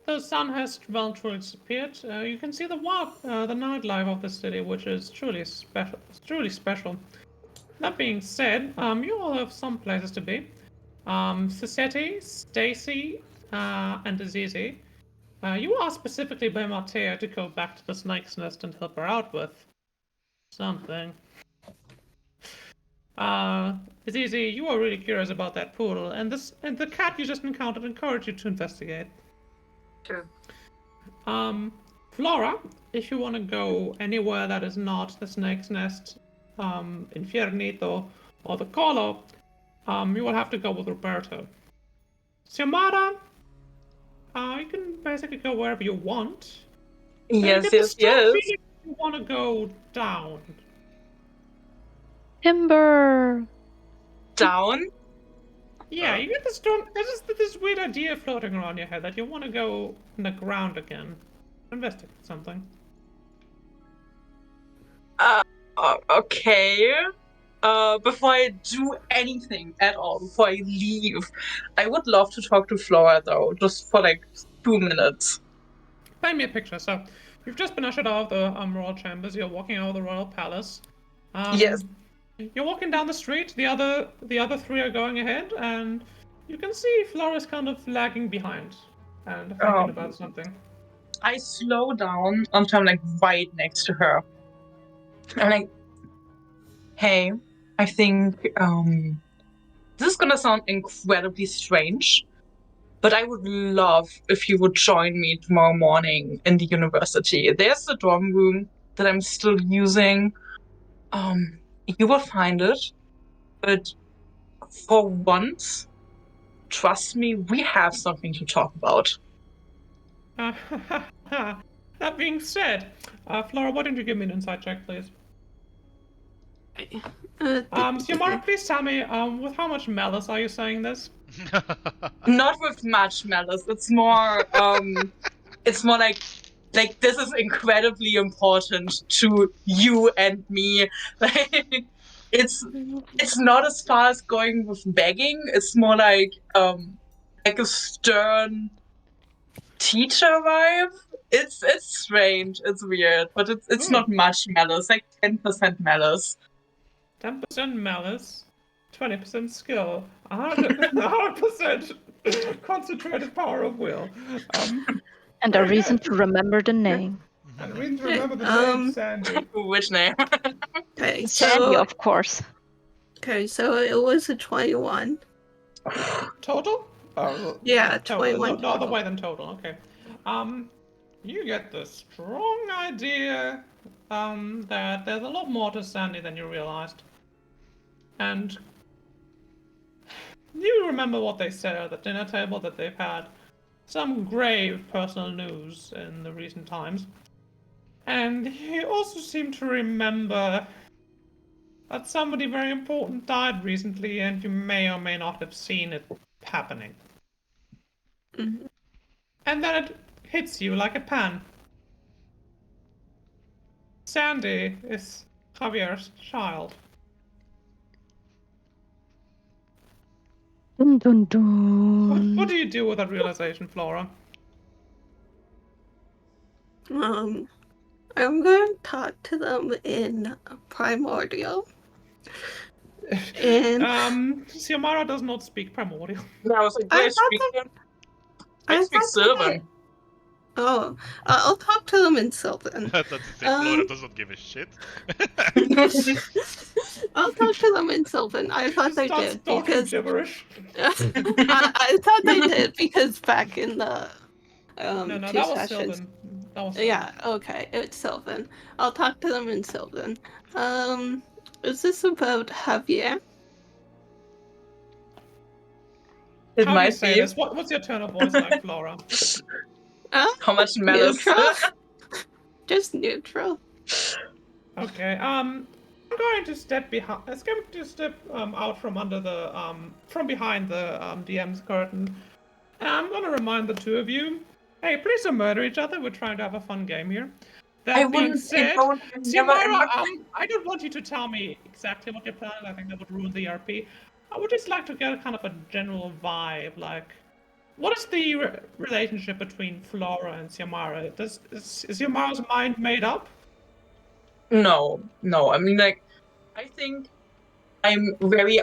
S3: The sun has well truly disappeared. You can see the nightlife of the city, which is truly special. It's truly special. That being said, you all have some places to be. Cisetti, Stacy, and Azizi. You asked specifically by Martea to go back to the Snake's Nest and help her out with something. Azizi, you are really curious about that poodle, and the cat you just encountered encouraged you to investigate.
S2: True.
S3: Flora, if you want to go anywhere that is not the Snake's Nest, Infiernito, or the Colo, you will have to go with Roberto. Xiomara, you can basically go wherever you want.
S6: Yes,
S3: Get the
S6: yes,
S3: strong
S6: yes.
S3: feeling you want to go down.
S4: Timber.
S6: Down?
S3: Yeah, you get the strong. There's just this weird idea floating around your head that you want to go on the ground again, investigate something.
S6: Okay. Before I do anything at all, before I leave, I would love to talk to Flora though, just for like 2 minutes.
S3: Paint me a picture. So, you've just been ushered out of the royal chambers. You're walking out of the royal palace.
S6: Yes.
S3: You're walking down the street. The other three are going ahead, and you can see Flora's kind of lagging behind and thinking about something.
S6: I slow down until I'm like right next to her. I'm like, hey, I think this is gonna sound incredibly strange, but I would love if you would join me tomorrow morning in the university. There's the dorm room that I'm still using. You will find it, but for once, trust me, we have something to talk about.
S3: That being said, Flora, why don't you give me an insight check, please? Xiomara, please tell me, with how much malice are you saying this?
S6: Not with much malice. It's more like this is incredibly important to you and me. Like it's not as far as going with begging. It's more like a stern teacher vibe. It's strange. It's weird, but it's not much malice. Like 10% malice.
S3: 10% malice, 20% skill, 100% concentrated power of will.
S4: And a reason to remember the name.
S3: And a reason to remember the name, Sandy.
S6: Which name?
S5: Okay,
S4: Sandy,
S5: so
S4: of course.
S5: it was a 21.
S3: Total?
S5: Yeah,
S3: total.
S5: 21
S3: No other
S5: total.
S3: way than total. Okay. You get the strong idea that there's a lot more to Sandy than you realized. And you remember what they said at the dinner table, that they've had some grave personal news in the recent times. And you also seem to remember that somebody very important died recently, and you may or may not have seen it happening.
S5: Mm-hmm.
S3: And then it hits you like a pan. Sandy is Javier's child.
S4: Dun dun dun.
S3: What do you do with that realization, Flora?
S5: I'm going to talk to them in Primordial. And
S3: Xiomara does not speak Primordial.
S6: No, I was like, I speak Sylvan.
S5: Oh, I'll talk to them in Sylvan.
S1: That's the thing, Flora doesn't give a shit.
S5: I'll talk to them in Sylvan. I thought they
S3: Starts
S5: did
S3: talking
S5: because
S3: gibberish.
S5: I thought they did because back in the
S3: No,
S5: two
S3: that was
S5: sessions.
S3: Sylvan. That was
S5: Yeah, okay, it's Sylvan. I'll talk to them in Sylvan. Is this about Javier?
S6: It
S3: How do you
S6: might
S3: say
S6: be.
S3: this? What's your tone of voice like, Flora?
S6: How much malice?
S5: Neutral? Just neutral.
S3: Okay. I'm going to step behind. Let's go to step out from under the from behind the DM's curtain. And I'm gonna remind the two of you. Hey, please don't murder each other. We're trying to have a fun game here.
S6: I
S3: That being
S6: wouldn't
S3: said,
S6: condone never in
S3: Xiomara,
S6: my
S3: I don't want you to tell me exactly what you're planning. I think that would ruin the RP. I would just like to get a kind of a general vibe. Like, what is the relationship between Flora and Xiomara? Is Xiomara's mind made up?
S6: No. I mean, like, I think I'm very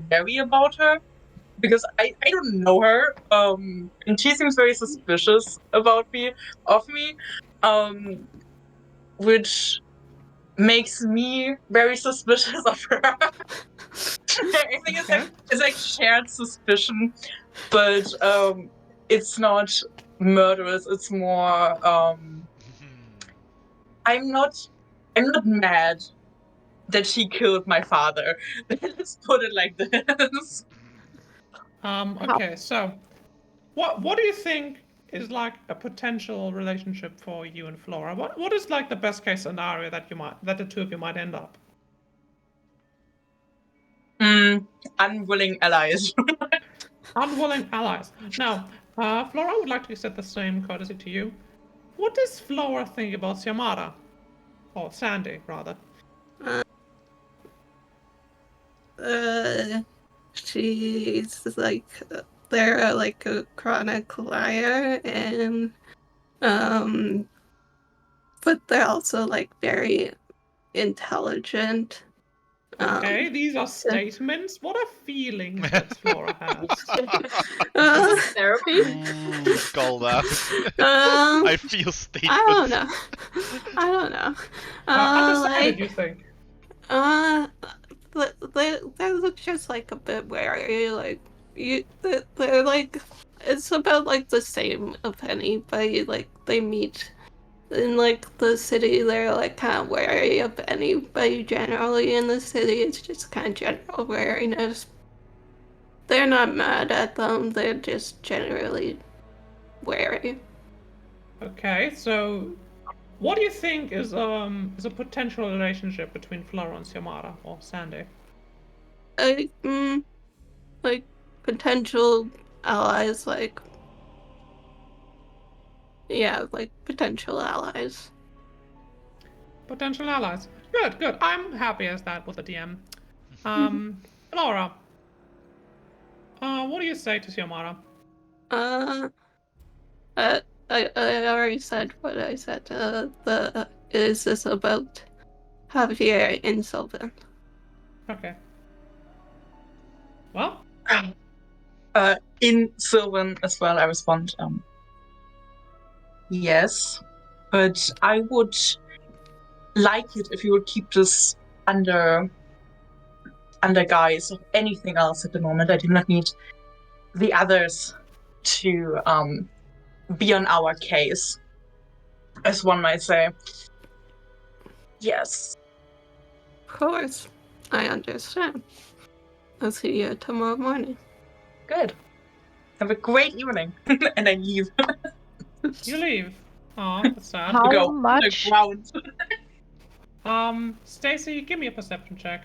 S6: wary about her because I don't know her. And she seems very suspicious of me, which makes me very suspicious of her. I think it's like shared suspicion, but it's not murderous. It's more I'm not mad that she killed my father. Let's put it like this.
S3: Okay, so what do you think is like a potential relationship for you and Flora? What is like the best case scenario that the two of you might end up?
S6: Unwilling allies.
S3: Unwilling allies. Now, Flora would like to extend the same courtesy to you. What does Flora think about Xiomara? Or Sandy, rather.
S5: She's like they're like a chronic liar, and but they're also like very intelligent.
S3: Okay, these are statements. What are feelings that Flora has?
S2: Therapy?
S1: Ooh, called out. I feel statements.
S5: I don't know.
S3: Understand, you think?
S5: They're just like a bit wary. Like they're like it's about like the same of anybody. Like they meet in like the city. They're like kind of wary of anybody generally in the city. It's just kind of general wariness. They're not mad at them. They're just generally wary.
S3: Okay, so what do you think is a potential relationship between Flora and Xiomara or Sandy?
S5: Like potential allies, like yeah, like potential allies.
S3: Potential allies. Good. I'm happy as that with the DM. Flora, what do you say to Xiomara?
S5: Uh, I already said what I said. Is this about Javier and Sylvan?
S3: Okay. Well,
S6: In Sylvan as well, I respond, yes, but I would like it if you would keep this under guise of anything else at the moment. I do not need the others to be on our case, as one might say. Yes.
S5: Of course, I understand. I'll see you tomorrow morning.
S6: Good. Have a great evening. And I leave.
S3: you leave. Aw, that's sad.
S4: How
S6: Go
S4: much?
S6: ground.
S3: Stacy, give me a perception check.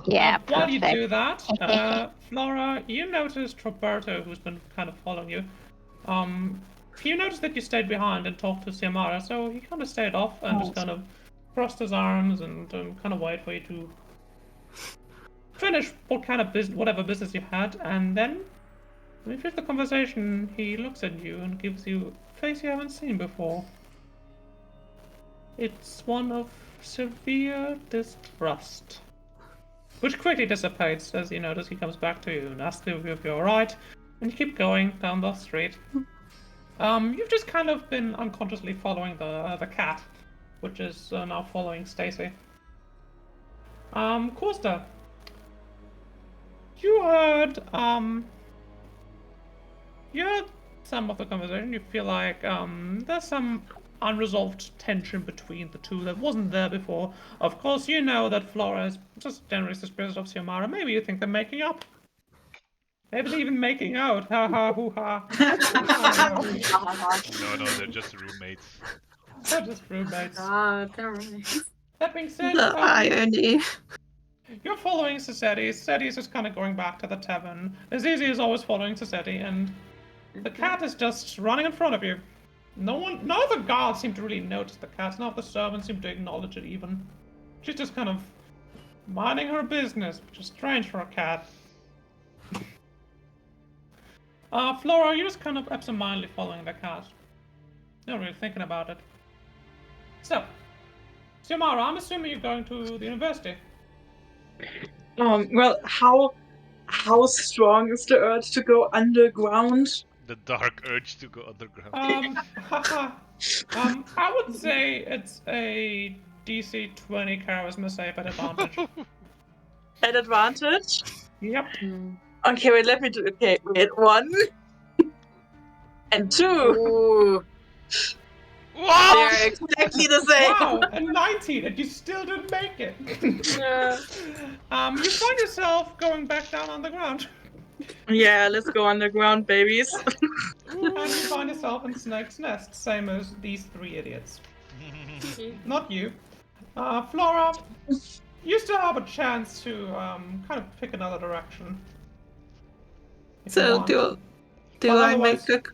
S4: Yeah,
S3: While you
S4: perfect.
S3: do that, Flora, you noticed Roberto, who's been kind of following you. You noticed that you stayed behind and talked to Xiomara, so he kind of stayed off and just kind of crossed his arms and kind of waited for you to finish whatever business you had, and then when you finish the conversation, he looks at you and gives you a face you haven't seen before. It's one of severe distrust, which quickly dissipates as you notice he comes back to you and asks you if you're alright, and you keep going down the street. You've just kind of been unconsciously following the cat, which is now following Stacy. Costa, you heard some of the conversation. You feel like there's some unresolved tension between the two that wasn't there before. Of course, you know that Flora is just generally suspicious of Xiomara. Maybe you think they're making up. Maybe they're even making out. Ha ha hoo ha.
S1: No, they're just roommates.
S3: They're just roommates.
S2: God, they're roommates.
S3: That being said,
S5: The irony.
S3: you're following Sassetti. Sassetti is just kind of going back to the tavern. Azizi is always following Sassetti, and the cat is just running in front of you. None of the guards seem to really notice the cat. None of the servants seem to acknowledge it even. She's just kind of minding her business, which is strange for a cat. Flora, you're just kind of absentmindedly following the cat. Not really thinking about it. So, Xiomara, I'm assuming you're going to the university.
S6: Well, how strong is the urge to go underground?
S1: The dark urge to go underground.
S3: I would say it's a DC 20 charisma save at advantage.
S6: At advantage?
S3: Yep.
S6: Okay, wait, let me do. Okay, wait, 1 and 2.
S2: Ooh.
S1: Wow!
S6: They're exactly the same.
S3: Wow, a 19, and you still didn't make it.
S6: Yeah.
S3: You find yourself going back down on the ground.
S6: Yeah, let's go underground, babies.
S3: And you find yourself in Snake's Nest, same as these 3 idiots. Not you. Flora, you still have a chance to kind of pick another direction. If you
S5: So
S3: want.
S5: do
S3: But
S5: I
S3: otherwise-
S5: make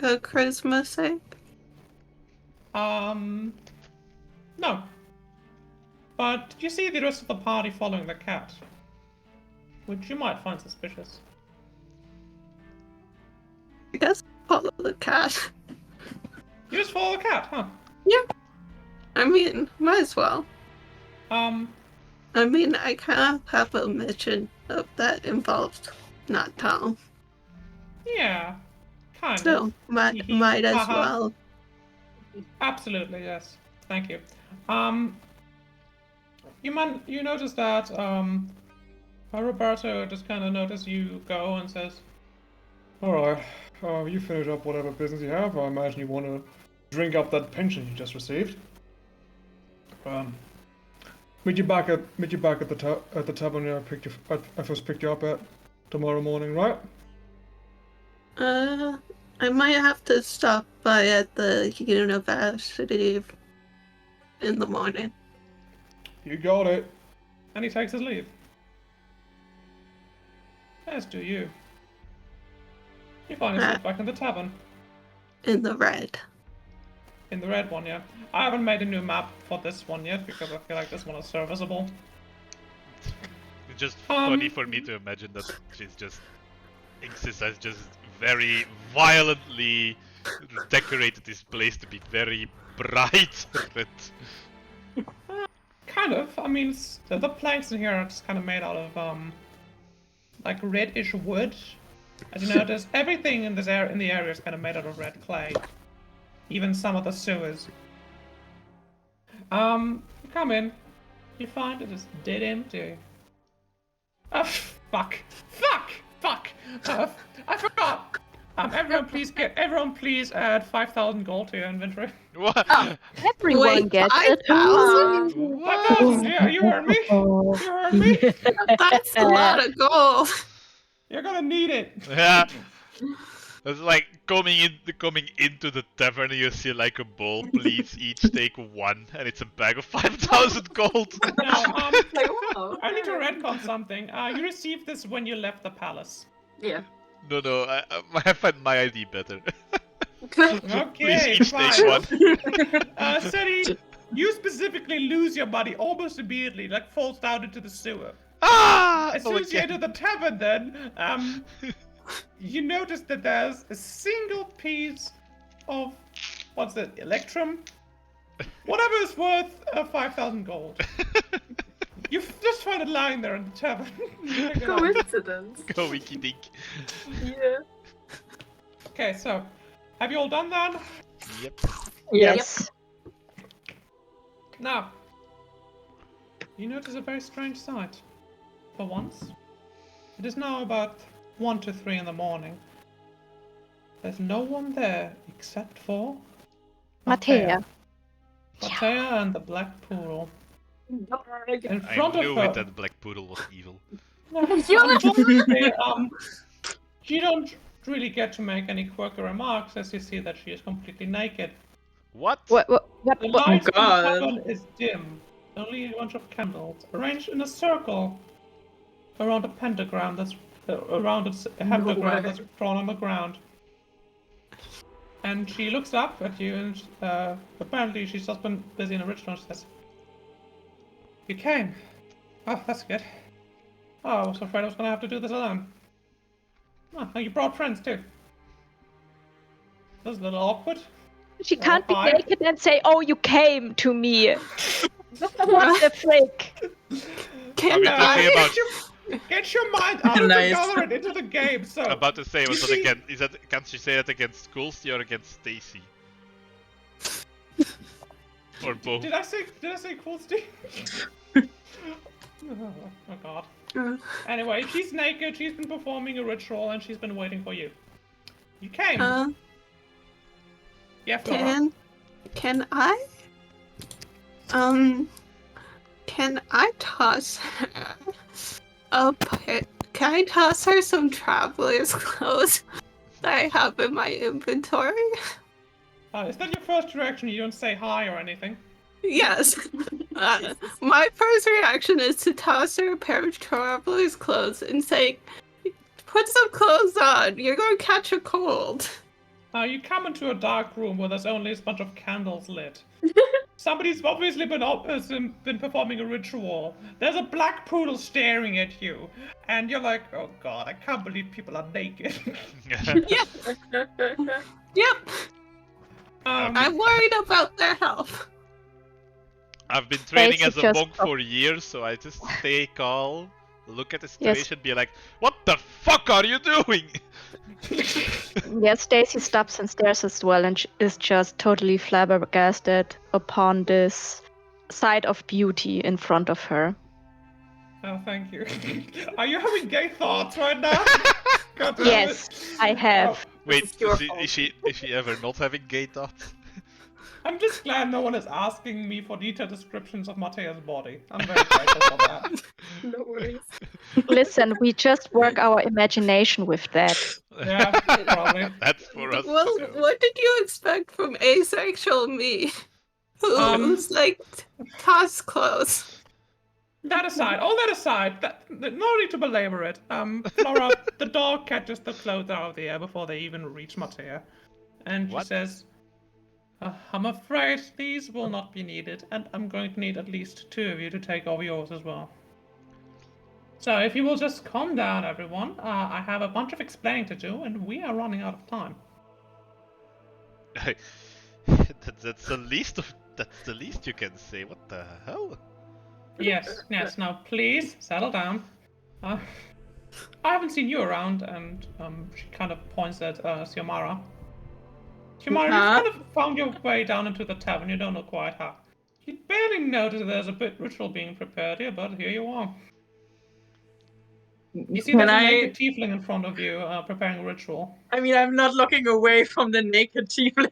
S5: a charisma save?
S3: No. But you see the rest of the party following the cat, which you might find suspicious.
S5: I guess follow the cat.
S3: You just follow the cat, huh?
S5: I mean, might as well.
S3: Um,
S5: I mean, I kind of have a mission that involved not town,
S3: yeah, kind
S5: so
S3: of.
S5: might as
S3: Haha.
S5: well.
S3: Absolutely, yes. Thank you. You notice that Roberto just kind of noticed you go and says,
S7: Alright, you finish up whatever business you have. I imagine you want to drink up that pension you just received. Meet you back at the tavern I first picked you up at tomorrow morning, right?
S5: I might have to stop by at the university in the morning.
S7: You got it.
S3: and he takes his leave. As do you. You find yourself back in the tavern.
S5: In the red.
S3: In the red one, yeah. I haven't made a new map for this one yet because I feel like this one is serviceable.
S1: It's just funny for me to imagine that she's just Inksis has just very violently decorated this place to be very bright red.
S3: Kind of. I mean, the planks in here are just kind of made out of like reddish wood. As you notice, everything in this area, in the area, is kind of made out of red clay. Even some of the sewers. You come in. You find it is dead empty. Fuck! I forgot. Everyone please add 5,000 gold to your inventory.
S1: What?
S4: Everyone
S5: Wait,
S4: gets it.
S5: 5,000?
S3: 5,000. Yeah, you heard me. You heard me.
S5: That's a lot of gold.
S3: You're gonna need it.
S1: Yeah. It's like coming into the tavern, you see like a bowl, please each take one, and it's a bag of 5,000 gold.
S3: Now,
S2: Like, wow.
S3: I need to retcon something. You received this when you left the palace.
S2: Yeah.
S1: No, I find my ID better. Please
S3: Okay,
S1: each
S3: fine.
S1: take one.
S3: Seti, you specifically lose your body almost immediately, like falls down into the sewer.
S1: Ah!
S3: As
S1: no,
S3: soon
S1: I
S3: as you
S1: can't.
S3: enter the tavern, then, you notice that there's a single piece of, what's it, electrum? Whatever is worth 5,000 gold. You just find it lying there in the tavern. Pick it up.
S2: Coincidence.
S1: Go wiki dink.
S2: Yeah.
S3: Okay, so, have you all done that?
S1: Yep.
S4: Yes.
S3: Now, you notice a very strange sight. For once, it is now about 1 to 3 in the morning. There's no one there except for
S4: Matea.
S3: Matea and the Black Poodle. In
S1: I
S3: front
S1: knew
S3: of her.
S1: it that Black Poodle was evil.
S3: Unfortunately, You don't really get to make any quirky remarks as you see that she is completely naked.
S1: What?
S4: What?
S3: The light in the
S6: God.
S3: tavern is dim. Only a bunch of candles arranged in a circle around a pentagram that's around a heptagram that's drawn on the ground. And she looks up at you, and apparently she's just been busy in a ritual. And she says, "You came. Oh, that's good. Oh, I was afraid I was going to have to do this alone. Oh, you brought friends too. This is a little awkward.
S4: She can't be
S3: hi.
S4: naked and say, "Oh, you came to me." What the frick?
S1: Are
S5: Can
S1: we talking about?
S3: Get your mind out of
S6: Nice.
S3: the gather and into the game. So
S1: About to say, was
S3: you
S1: that
S3: see-
S1: again? Is that? Can she say that against Coolsty or against Stacy? Or both?
S3: Did I say cool, Steve? Oh god. Anyway, she's naked, she's been performing a ritual, and she's been waiting for you. You came. Yeah, Flora.
S5: Can I toss her can I toss her some traveler's clothes that I have in my inventory?
S3: Is that your first reaction? You don't say hi or anything?
S5: Yes. My first reaction is to toss her a pair of traveler's clothes and say, "Put some clothes on. You're going to catch a cold."
S3: You come into a dark room where there's only a bunch of candles lit. Somebody's obviously been performing a ritual. There's a black poodle staring at you, and you're like, "Oh god, I can't believe people are naked."
S5: Yep. I'm worried about their health.
S1: I've been training
S4: Stacy
S1: as a
S4: just
S1: monk
S4: stopped.
S1: for years, so I just stay calm, look at the situation, be like, "What the fuck are you doing?"
S4: Yes, Stacy stops and stares as well, and is just totally flabbergasted upon this sight of beauty in front of her.
S3: Oh, thank you. Are you having gay thoughts right now? God damn
S4: Yes,
S3: it.
S4: I have.
S1: Wait,
S2: is your
S1: is she ever not having gay thoughts?
S3: I'm just glad no one is asking me for detailed descriptions of Matea's body. I'm very grateful for that.
S2: No worries.
S4: Listen, we just work our imagination with that.
S3: Yeah, probably.
S1: That's for us.
S5: Well,
S1: to know.
S5: what did you expect from asexual me? Who's like toss clothes?
S3: All that aside, no need to belabor it. Flora, the dog catches the clothes out of the air before they even reach Matea. And she
S1: What?
S3: says, I'm afraid these will not be needed, and I'm going to need at least 2 of you to take over yours as well. So if you will just calm down, everyone, I have a bunch of explaining to do, and we are running out of time.
S1: That's the least you can say. What the hell?
S3: Yes, now please, settle down. I haven't seen you around, and she kind of points at Xiomara. Xiomara,
S6: Huh?
S3: you've kind of found your way down into the tavern, you don't know quite how. You barely noticed there's a bit ritual being prepared here, but here you are. You see there's a naked tiefling in front of you, preparing a ritual.
S6: I mean, I'm not looking away from the naked tiefling.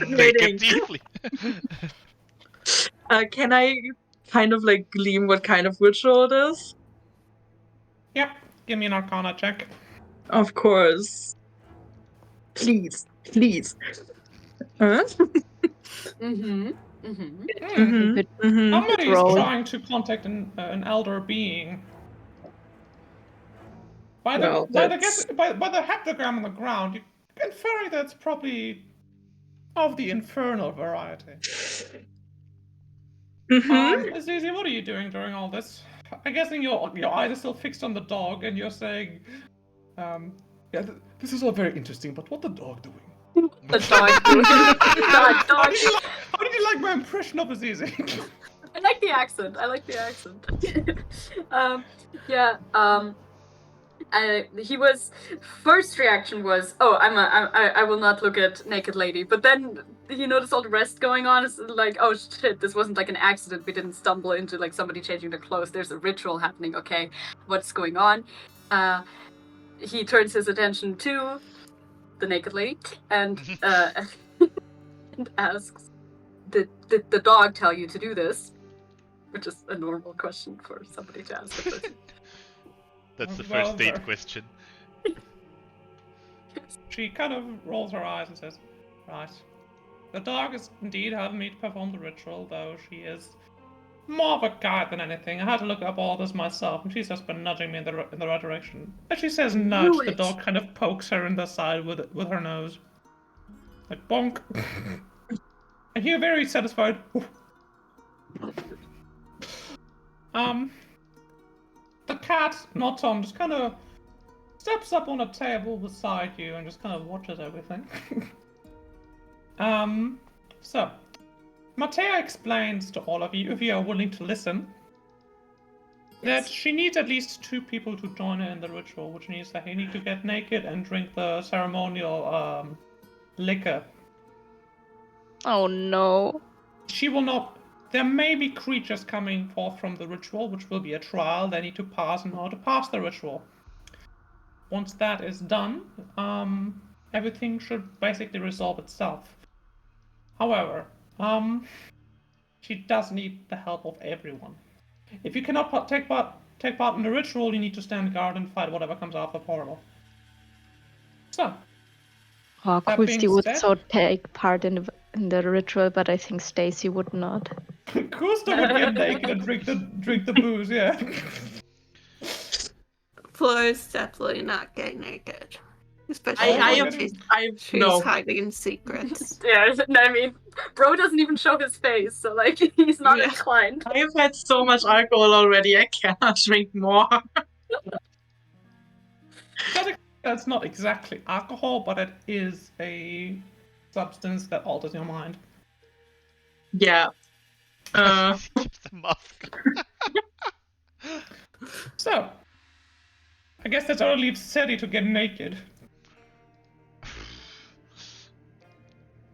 S1: Naked deeply.
S6: Can I kind of like glean what kind of ritual it is?
S3: Yep, give me an arcana check.
S6: Of course. Please. Huh?
S2: Mm-hmm.
S3: Somebody is
S4: roll.
S3: trying to contact an elder being. By the heptagram on the ground, you're inferring that's probably of the infernal variety. Azizi, what are you doing during all this? I'm guessing your eyes are still fixed on the dog, and you're saying,
S7: Yeah, this is all very interesting, but what the dog doing?
S2: The dog doing dog.
S3: How did you like my impression of Azizi?
S2: I like the accent. He was first reaction was, "Oh, I will not look at naked lady." But then he noticed all the rest going on. It's like, "Oh shit, this wasn't like an accident. We didn't stumble into like somebody changing their clothes. There's a ritual happening. Okay, what's going on?" He turns his attention to the naked lady and and asks, "Did the dog tell you to do this?" Which is a normal question for somebody to ask a person.
S1: That's the
S3: Well,
S1: first date
S3: there-
S1: question.
S3: She kind of rolls her eyes and says, "Right. The dog is indeed having me to perform the ritual, though she is more of a guide than anything. I had to look up all this myself, and she's just been nudging me in the right direction." As she says nudge, the
S2: it.
S3: dog kind of pokes her in the side with her nose. Like, bonk. And you're very satisfied. The cat, not Tom, just kind of steps up on a table beside you and just kind of watches everything. So, Matea explains to all of you, if you are willing to listen, that
S2: Yes.
S3: she needs at least 2 people to join her in the ritual, which means that they need to get naked and drink the ceremonial liquor.
S4: Oh no.
S3: She will not. There may be creatures coming forth from the ritual, which will be a trial they need to pass in order to pass the ritual. Once that is done, everything should basically resolve itself. However, she does need the help of everyone. If you cannot take part in the ritual, you need to stand guard and fight whatever comes out of the portal. So,
S4: Oh,
S3: That
S4: Kulsti
S3: being
S4: would
S3: said-
S4: so take part in the ritual, but I think Stacy would not.
S3: Kusta would get naked and drink the booze, yeah.
S5: Flora's definitely not getting naked. Especially
S3: I
S5: when
S3: am-
S5: she's
S6: no.
S5: hiding in secrets.
S2: Yeah, I mean, bro doesn't even show his face, so like he's not
S5: Yeah.
S2: inclined.
S6: I have had so much alcohol already, I cannot drink more.
S3: That's not exactly alcohol, but it is a substance that alters your mind.
S6: Yeah.
S1: Keep the mask.
S3: So, I guess that only leaves Seti to get naked.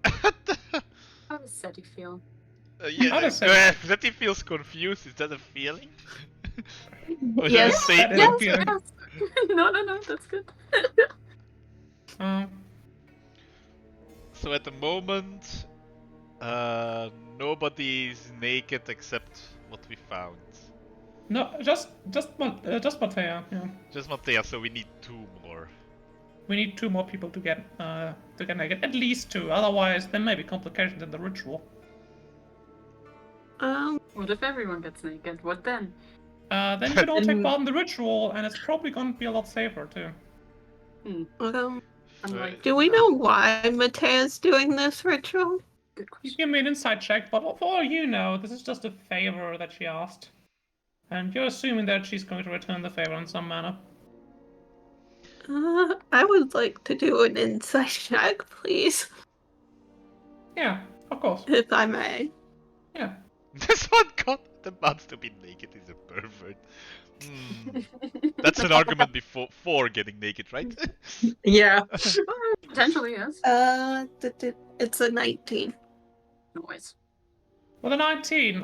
S2: How does Seti feel?
S1: Yeah,
S3: How does
S1: go ahead. Letty feels confused. Is that a feeling? Or is
S4: Yes.
S1: that a
S3: That
S1: statement?
S3: is a feeling.
S2: No, that's good.
S1: So at the moment, nobody's naked except what we found.
S3: No, just Matea. Yeah,
S1: Just Matea, so we need 2 more.
S3: we need 2 more people to get naked. At least 2. Otherwise, there may be complications in the ritual.
S2: What if everyone gets naked? What then?
S3: Then you don't take
S6: And-
S3: part in the ritual, and it's probably going to be a lot safer too.
S2: I'm like,
S5: Do we know why Matea's doing this ritual?
S2: Good
S3: You
S2: question.
S3: give me an insight check, but for all you know, this is just a favor that she asked, and you're assuming that she's going to return the favor in some manner.
S5: I would like to do an insight check, please,
S3: Yeah, of course.
S5: if I may.
S3: Yeah.
S1: This one got the man to be naked is a pervert. That's an argument for getting naked, right?
S6: Yeah.
S2: Potentially, yes.
S5: It's a 19.
S2: Noise.
S3: Well, the 19,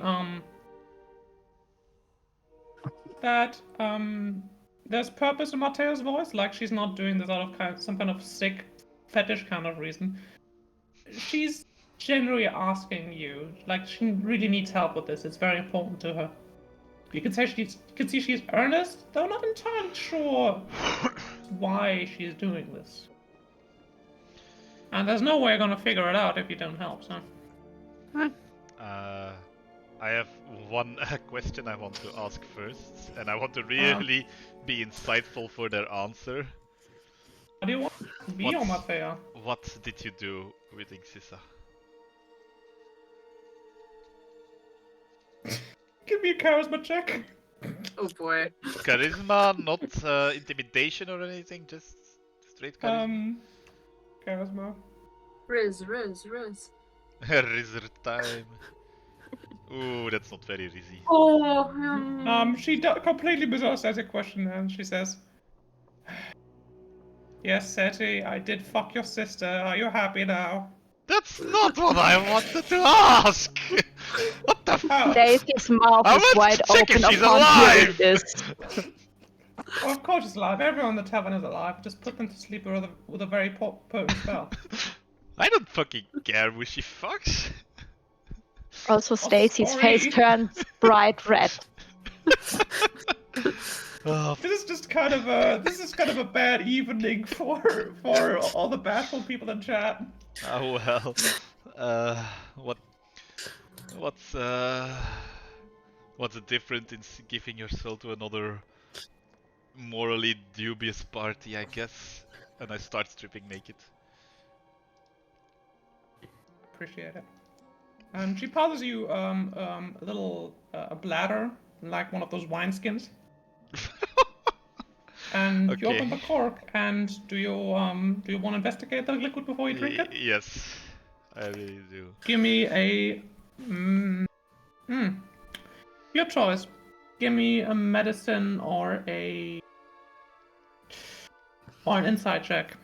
S3: there's purpose in Mateo's voice, like she's not doing this out of some kind of sick fetish kind of reason. She's generally asking you, like she really needs help with this. It's very important to her. You can see she's earnest, though not entirely sure why she's doing this. And there's no way you're gonna figure it out if you don't help, so.
S1: I have one question I want to ask first, and I want to really be insightful for their answer.
S3: What do you want? Me or Mateo?
S1: What did you do with Inkzissa?
S3: Give me a charisma check.
S2: Oh boy.
S1: Charisma, not intimidation or anything, just straight charisma.
S3: Charisma.
S2: Riz.
S1: Rizzer time. Ooh, that's not very rizzy.
S2: Oh,
S3: She completely misunderstands your question and she says, "Yes, Seti, I did fuck your sister. Are you happy now?"
S1: That's not what I wanted to ask! What the fuck?
S4: Stacy's mouth
S1: I
S4: is
S1: want
S4: wide
S1: to check
S4: open
S1: if she's
S4: upon hearing
S1: alive!
S4: this.
S3: Well, of course she's alive. Everyone in the tavern is alive. Just put them to sleep with a very potent spell.
S1: I don't fucking care who she fucks.
S4: Also, Stacy's
S3: sorry.
S4: face turns bright red.
S1: Oh,
S3: This is just kind of a bad evening for all the bashful people in chat.
S1: oh well. What? What's what's the difference in giving your soul to another morally dubious party? I guess. And I start stripping naked.
S3: Appreciate it. And she passes you a little a bladder, like one of those wineskins. And you open the
S1: Okay.
S3: cork. And do you want to investigate the liquid before you drink it?
S1: Yes, I really do.
S3: Give me a your choice. Give me a medicine or an insight check.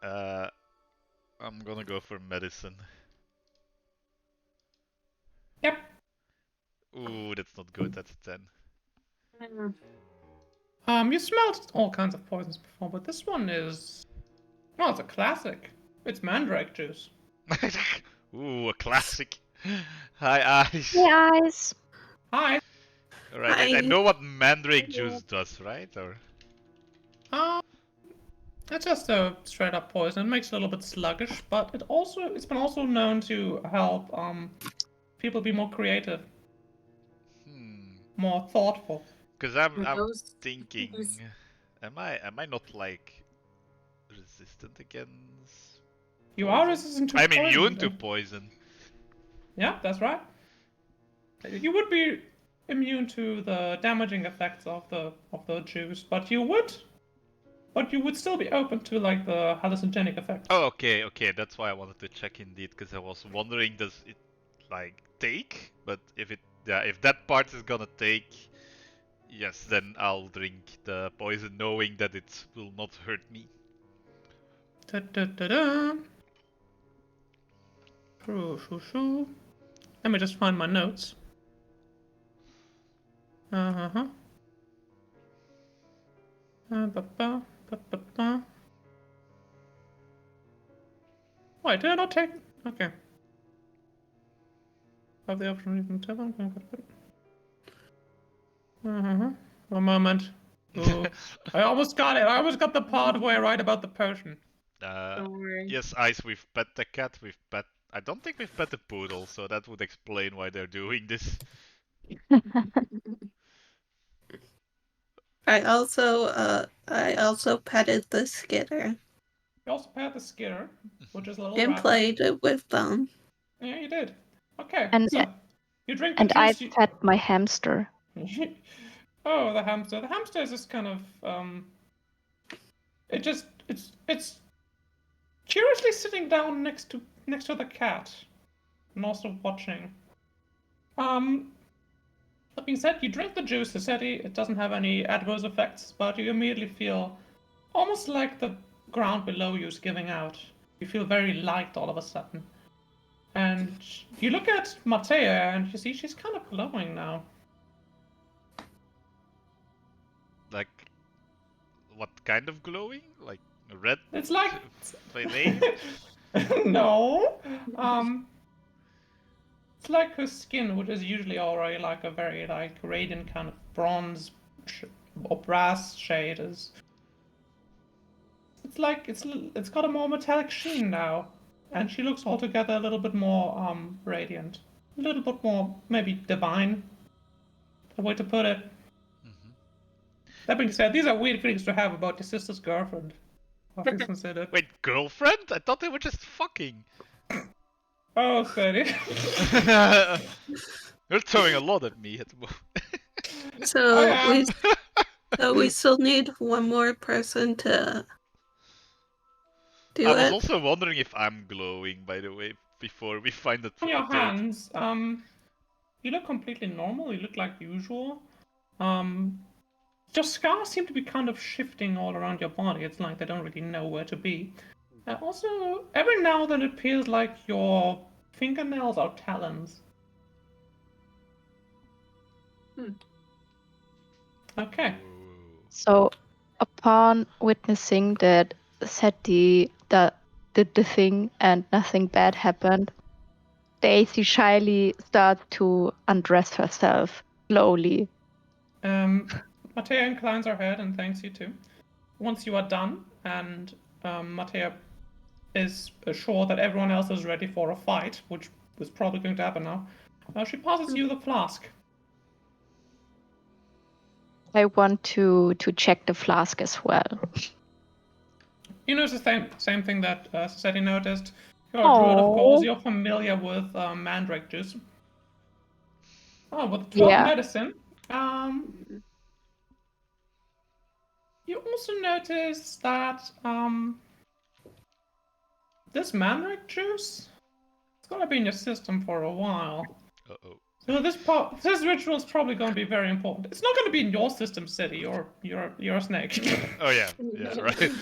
S1: I'm gonna go for medicine.
S3: Yep.
S1: Ooh, that's not good. That's a 10.
S2: Mm.
S3: You smelled all kinds of poisons before, but this one is, well, it's a classic. It's mandrake juice.
S1: Ooh, a classic. Hi, Ice.
S4: Hey, Ice.
S3: Hi.
S1: Alright, I know what mandrake juice does, right? Or
S3: It's just a straight up poison. It makes it a little bit sluggish, but it's been also known to help people be more creative, more thoughtful.
S1: Because I'm
S2: Those-
S1: thinking,
S2: those-
S1: am I not like resistant against?
S3: You are
S1: Poison?
S3: resistant to
S1: I'm
S3: poison.
S1: immune to poison.
S3: Yeah, that's right. You would be immune to the damaging effects of the juice, but you would still be open to like the hallucinogenic effects.
S1: Oh, okay, that's why I wanted to check indeed, because I was wondering, does it like take? But if that part is gonna take, yes, then I'll drink the poison knowing that it will not hurt me.
S3: Da-da-da-da. Shoo. Let me just find my notes. Uh-huh. Ba-ba, ba-ba-ba. Wait, did I not take... Okay. Have the option you can tell them. Uh-huh. One moment. Ooh. I almost got it. I almost got the part where I write about the potion.
S2: Don't worry.
S1: Yes, Ice, we've pet the cat, I don't think we've pet the poodle, so that would explain why they're doing this.
S5: I also petted the skitter
S3: You also paired the skitter, which is a little
S5: and
S3: rabbit.
S5: played it with them.
S3: Yeah, you did. Okay,
S4: And-
S3: so you drink the
S4: And I
S3: juice.
S4: fed my hamster.
S3: Oh, the hamster. The hamster is just kind of it's curiously sitting down next to the cat and also watching. That being said, you drink the juice. It doesn't have any adverse effects, but you immediately feel almost like the ground below you is giving out. You feel very light all of a sudden. And you look at Matea and you see she's kind of glowing now.
S1: Like, what kind of glowing? Like red?
S3: It's like
S1: flame?
S3: no. It's like her skin, which is usually already like a very like radiant kind of bronze or brass shade. It's like it's got a more metallic sheen now, and she looks altogether a little bit more radiant, a little bit more maybe divine. The way to put it. That being said, these are weird feelings to have about your sister's girlfriend. All things considered.
S1: Wait, girlfriend? I thought they were just fucking.
S3: Oh, sorry.
S1: You're throwing a lot at me at the moment.
S5: So we still need one more person to do
S1: I was
S5: it.
S1: also wondering if I'm glowing, by the way, before we find the
S3: On your
S1: third.
S3: hands, you look completely normal. You look like usual. Your scars seem to be kind of shifting all around your body. It's like they don't really know where to be. Also, every now and then it feels like your fingernails are talons. Okay.
S4: So, upon witnessing that Seti did the thing and nothing bad happened, Daisy shyly starts to undress herself slowly.
S3: Matea inclines her head and thanks you too. Once you are done, and Matea is sure that everyone else is ready for a fight, which is probably going to happen now, she passes you the flask.
S4: I want to check the flask as well.
S3: You notice the same thing that Seti noticed. You're a druid, of course. You're familiar with mandrake juice. Oh, with 12 medicine. You also notice that this mandrake juice, it's gonna be in your system for a while.
S1: Uh-oh.
S3: So this ritual is probably going to be very important. It's not going to be in your system, City. You're a snake.
S1: Oh yeah, right.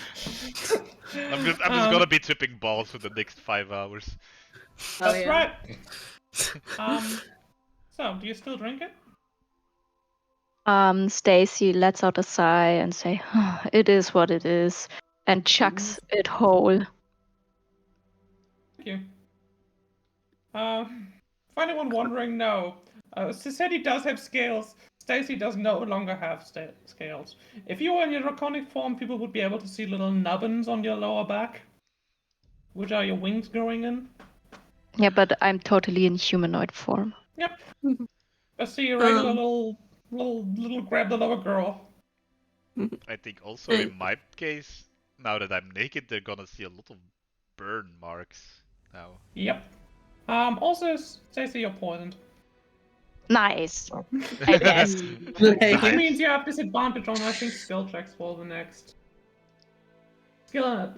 S1: I'm just gonna be tripping balls for the next 5 hours.
S3: That's right. So do you still drink it?
S4: Stacy lets out a sigh and say, "It is what it is," and chucks it whole.
S3: Thank you. For anyone wondering, no. City does have scales. Stacy does no longer have scales. If you were in your draconic form, people would be able to see little nubbins on your lower back, which are your wings growing in.
S4: Yeah, but I'm totally in humanoid form.
S3: Yep. I see a regular little grab the lower girl.
S1: I think also in my case, now that I'm naked, they're gonna see a lot of burn marks now.
S3: Yep. Also, Stacy, you're poisoned.
S4: Nice. I guess.
S3: Which means you have disadvantage on, I think, skill checks for the next. Skill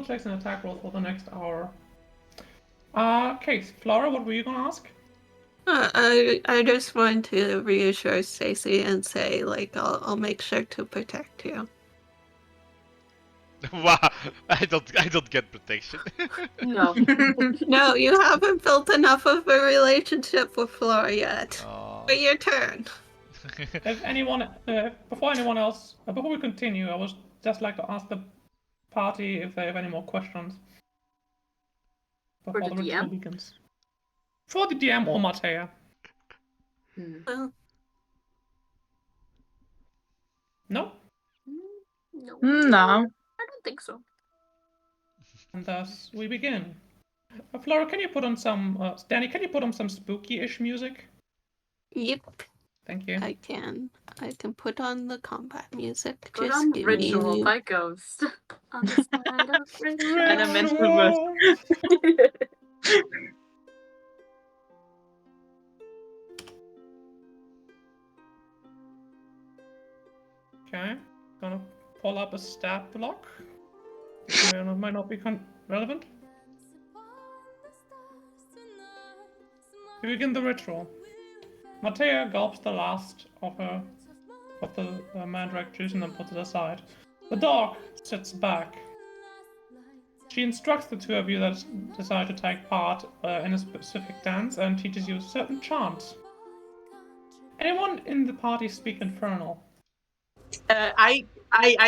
S3: checks and attack rolls for the next hour. Okay, Flora, what were you gonna ask?
S5: I just want to reassure Stacy and say, like, I'll make sure to protect you.
S1: Wow, I don't get protection.
S2: No.
S5: No, you haven't built enough of a relationship with Flora yet. But your turn.
S3: If anyone, before we continue, I would just like to ask the party if they have any more questions before
S2: the
S3: ritual
S2: DM?
S3: begins. For the DM or Matea.
S5: Well,
S3: No?
S2: No.
S6: No.
S2: I don't think so.
S3: And thus we begin. Flora, can you put on some, Danny, can you put on some spooky-ish music?
S5: yep,
S3: Thank you.
S5: I can. I can put on the combat music.
S2: Put
S5: Just
S2: on
S5: give
S2: Ritual
S5: me...
S2: by Ghost. On the side of Ritual.
S6: And I meant reverse.
S3: Okay, gonna pull up a stat block. Might not be relevant. We begin the ritual. Matea gulps the last of the mandrake juice and then puts it aside. The dog sits back. She instructs the two of you that decide to take part in a specific dance and teaches you certain chants. Anyone in the party speak Infernal?
S6: I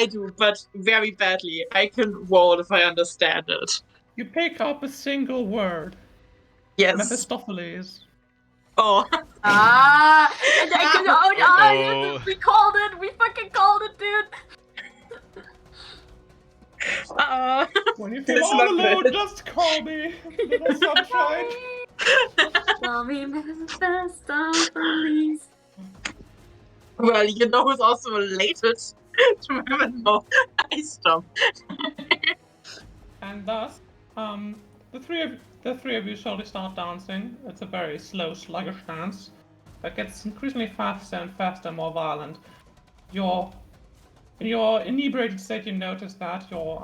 S6: do, but very badly. I can roll if I understand it.
S3: You pick up a single word.
S6: Yes.
S3: Mephistopheles.
S6: Oh.
S2: We called it! We fucking called it, dude!
S3: When you feel all alone, just call me, little sunshine.
S2: Call me Mephisbarkheles.
S6: Well, you know who's also related to Ravenloft? Ice Storm.
S3: And thus, the three of you slowly start dancing. It's a very slow, sluggish dance that gets increasingly faster and faster, more violent. In your inebriated state, you notice that your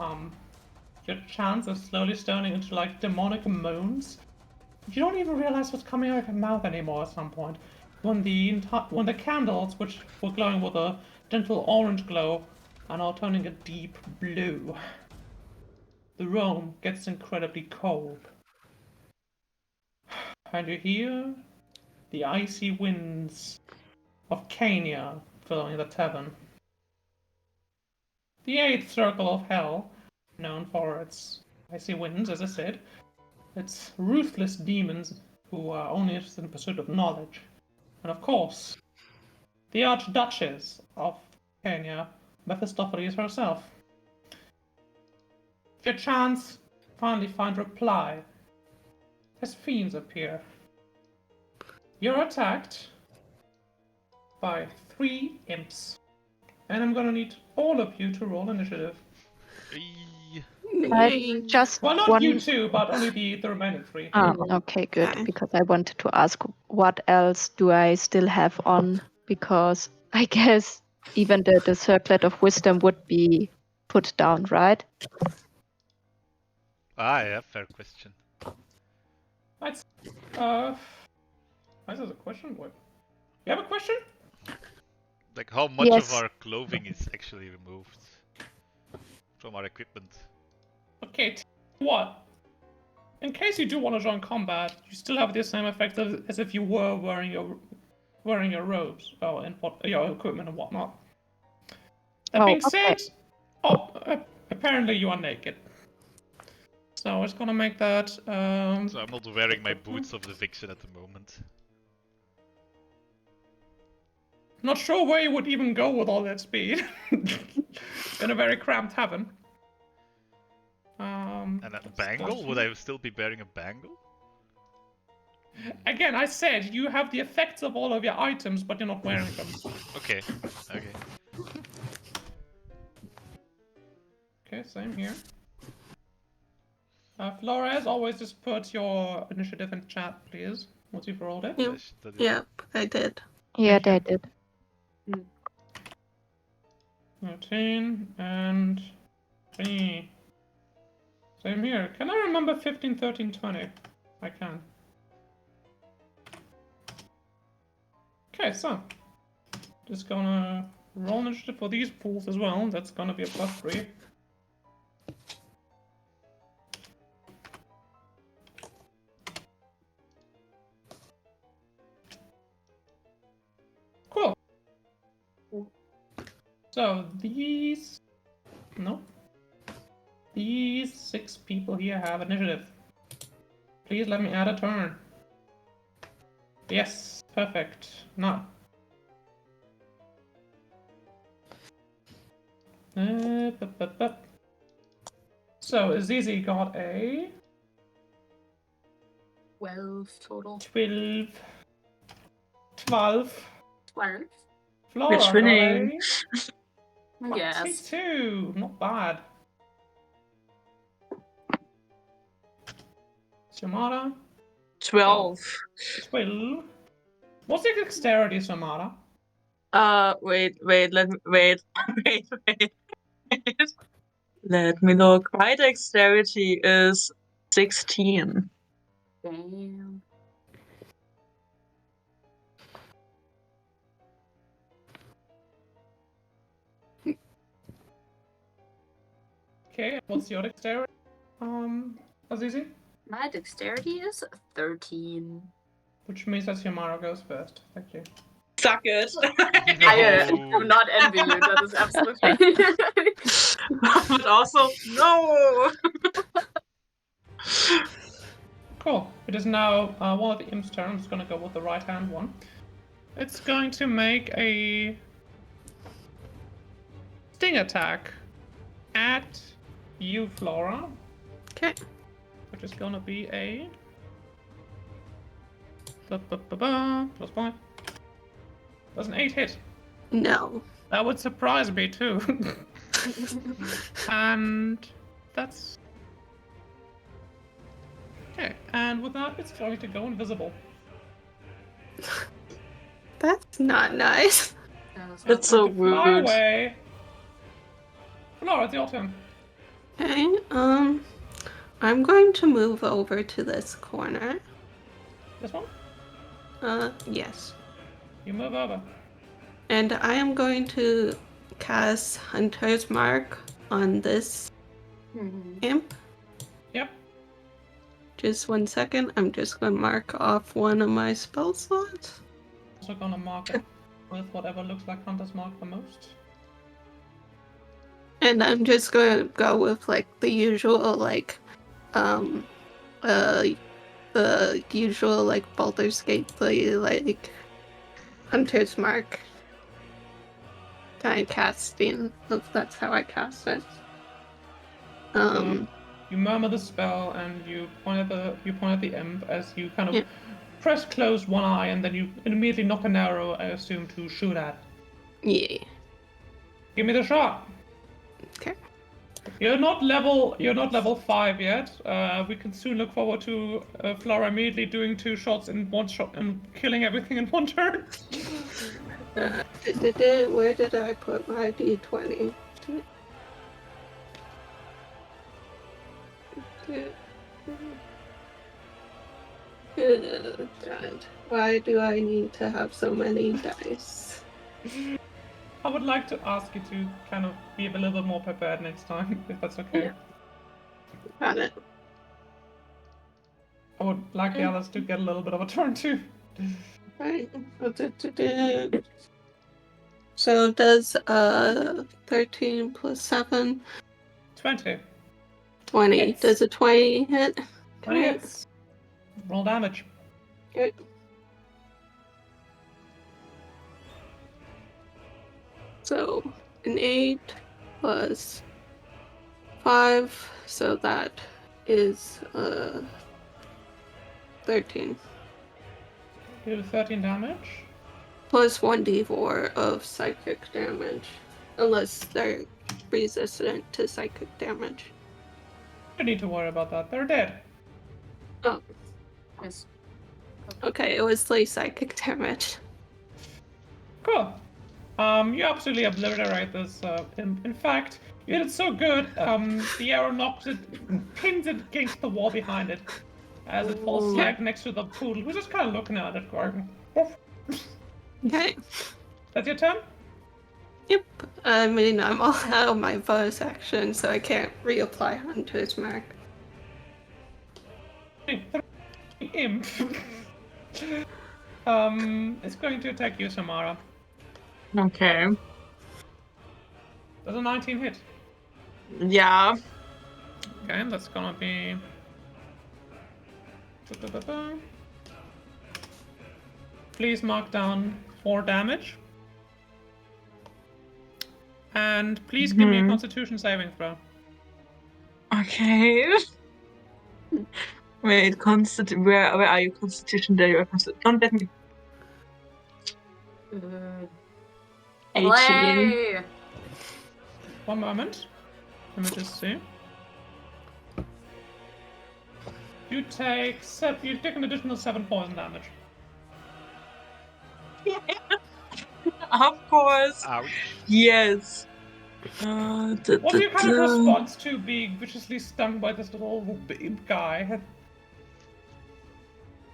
S3: chants are slowly turning into like demonic moans. You don't even realize what's coming out of your mouth anymore at some point. When the candles, which were glowing with a gentle orange glow, are now turning a deep blue. The room gets incredibly cold. And you hear the icy winds of Cania filling the tavern. The eighth circle of hell, known for its icy winds, as I said, its ruthless demons who are only interested in pursuit of knowledge. And of course, the Archduchess of Kenya, Mephistopheles herself. If your chance finally find reply, as fiends appear. You're attacked by 3 imps. And I'm gonna need all of you to roll initiative.
S1: Eee.
S4: I just
S3: Well, not
S4: one.
S3: you two, but only the remaining 3.
S4: Okay, good.
S5: Okay.
S4: Because I wanted to ask what else do I still have on? Because I guess even the circlet of wisdom would be put down, right?
S1: Ah, yeah, fair question.
S3: That's this is a question. What? You have a question?
S1: Like, how much of
S4: Yes.
S1: our clothing is actually removed from our equipment?
S3: Okay, what? In case you do want to join combat, you still have the same effect as if you were wearing your robes or your equipment and whatnot. That
S4: Oh,
S3: being
S4: okay.
S3: said, apparently you are naked. So it's gonna make that.
S1: So I'm not wearing my boots of the Vixen at the moment.
S3: Not sure where you would even go with all that speed. In a very cramped tavern.
S1: And a bangle? Would I still be wearing a bangle?
S3: Again, I said you have the effects of all of your items, but you're not wearing them.
S1: Okay, okay.
S3: Okay, same here. Flora, as always, just put your initiative in chat, please. Once you've rolled it.
S5: Yep.
S1: Yes, that is-
S5: Yep, I did.
S4: Yeah,
S3: Thank
S4: they
S3: you.
S4: did.
S3: 13 and 20. Same here. Can I remember 15, 13, 20? I can. Okay, so. Just gonna roll initiative for these pools as well. That's gonna be a +3. Cool. So these... No. These 6 people here have initiative. Please let me add a turn. Yes, perfect. Now. So Azizi got a
S2: 12 total.
S3: 12. 12.
S2: 12.
S3: Flora
S6: We're
S3: got
S6: twinning.
S3: a
S2: Yes.
S3: 22. Not bad. Samara,
S6: 12.
S3: 12. What's your dexterity, Samara?
S6: Wait, let me, wait. Let me look. My dexterity is 16.
S2: Damn.
S3: Okay, what's your dexterity, Azizi?
S2: My dexterity is 13.
S3: Which means that Samara goes first. Thank you.
S6: Suck it.
S2: I
S1: No.
S2: do not envy you. That is absolutely.
S6: But also, no!
S3: Cool. It is now one of the imp's turn. I'm just gonna go with the right hand one. It's going to make a sting attack at you, Flora.
S5: Okay.
S3: Which is gonna be a +5. Does an 8 hit?
S5: No.
S3: That would surprise me too. And that's okay. And with that, it's going to go invisible.
S5: That's not nice.
S6: It's so
S3: Going to fly
S6: rude.
S3: away. Flora, it's your turn.
S5: Okay, I'm going to move over to this corner.
S3: This one.
S5: Yes.
S3: You move over.
S5: And I am going to cast Hunter's Mark on this imp.
S3: Yep.
S5: Just 1 second. I'm just going to mark off one of my spell slots.
S3: Also gonna mark it with whatever looks like Hunter's Mark the most.
S5: And I'm just going to go with like the usual the usual like Baldur's Gate, the like Hunter's Mark kind of casting. That's how I cast it.
S3: You murmur the spell and you point at the imp as you kind of
S5: Yeah.
S3: press close one eye and then you immediately knock an arrow, I assume, to shoot at.
S5: Yeah.
S3: Give me the shot.
S5: Okay.
S3: You're not level 5 yet. We can soon look forward to Flora immediately doing 2 shots in one shot and killing everything in one turn.
S5: Where did I put my d20? God. Why do I need to have so many dice?
S3: I would like to ask you to kind of be a little bit more prepared next time, if that's okay.
S5: Yeah. Got it.
S3: I would like the others to get a little bit of a turn too.
S5: Right. So does 13 plus 7
S3: 20.
S5: 20.
S3: Hits.
S5: Does a 20 hit?
S3: 20 hits. Roll damage.
S5: Okay. So an 8 plus 5, so that is 13.
S3: You do 13 damage.
S5: Plus 1d4 of psychic damage. Unless they're resistant to psychic damage.
S3: You don't need to worry about that. They're dead.
S5: Oh,
S2: Yes.
S5: okay, it was like psychic damage.
S3: Cool. You absolutely obliterate this. In fact, you did so good. The arrow knocks it, pins it against the wall behind it, as it falls slack next to the poodle, who's just kind of looking at it, going, "Woof."
S5: Okay.
S3: That's your turn.
S5: Yep. I mean, I'm all out of my bonus action, so I can't reapply Hunter's Mark.
S3: Imp. It's going to attack you, Samara.
S6: Okay.
S3: Does a 19 hit?
S6: Yeah.
S3: Okay, that's gonna be. Please mark down 4 damage. And please give me a Constitution saving throw.
S6: Okay. Wait, where are you? Constitution Day or Don't let me. 18.
S2: Play!
S3: One moment. Let me just see. You take an additional 7 poison damage.
S6: Of course.
S1: Ouch.
S6: Yes.
S3: What's your kind of response to being viciously stung by this little imp guy?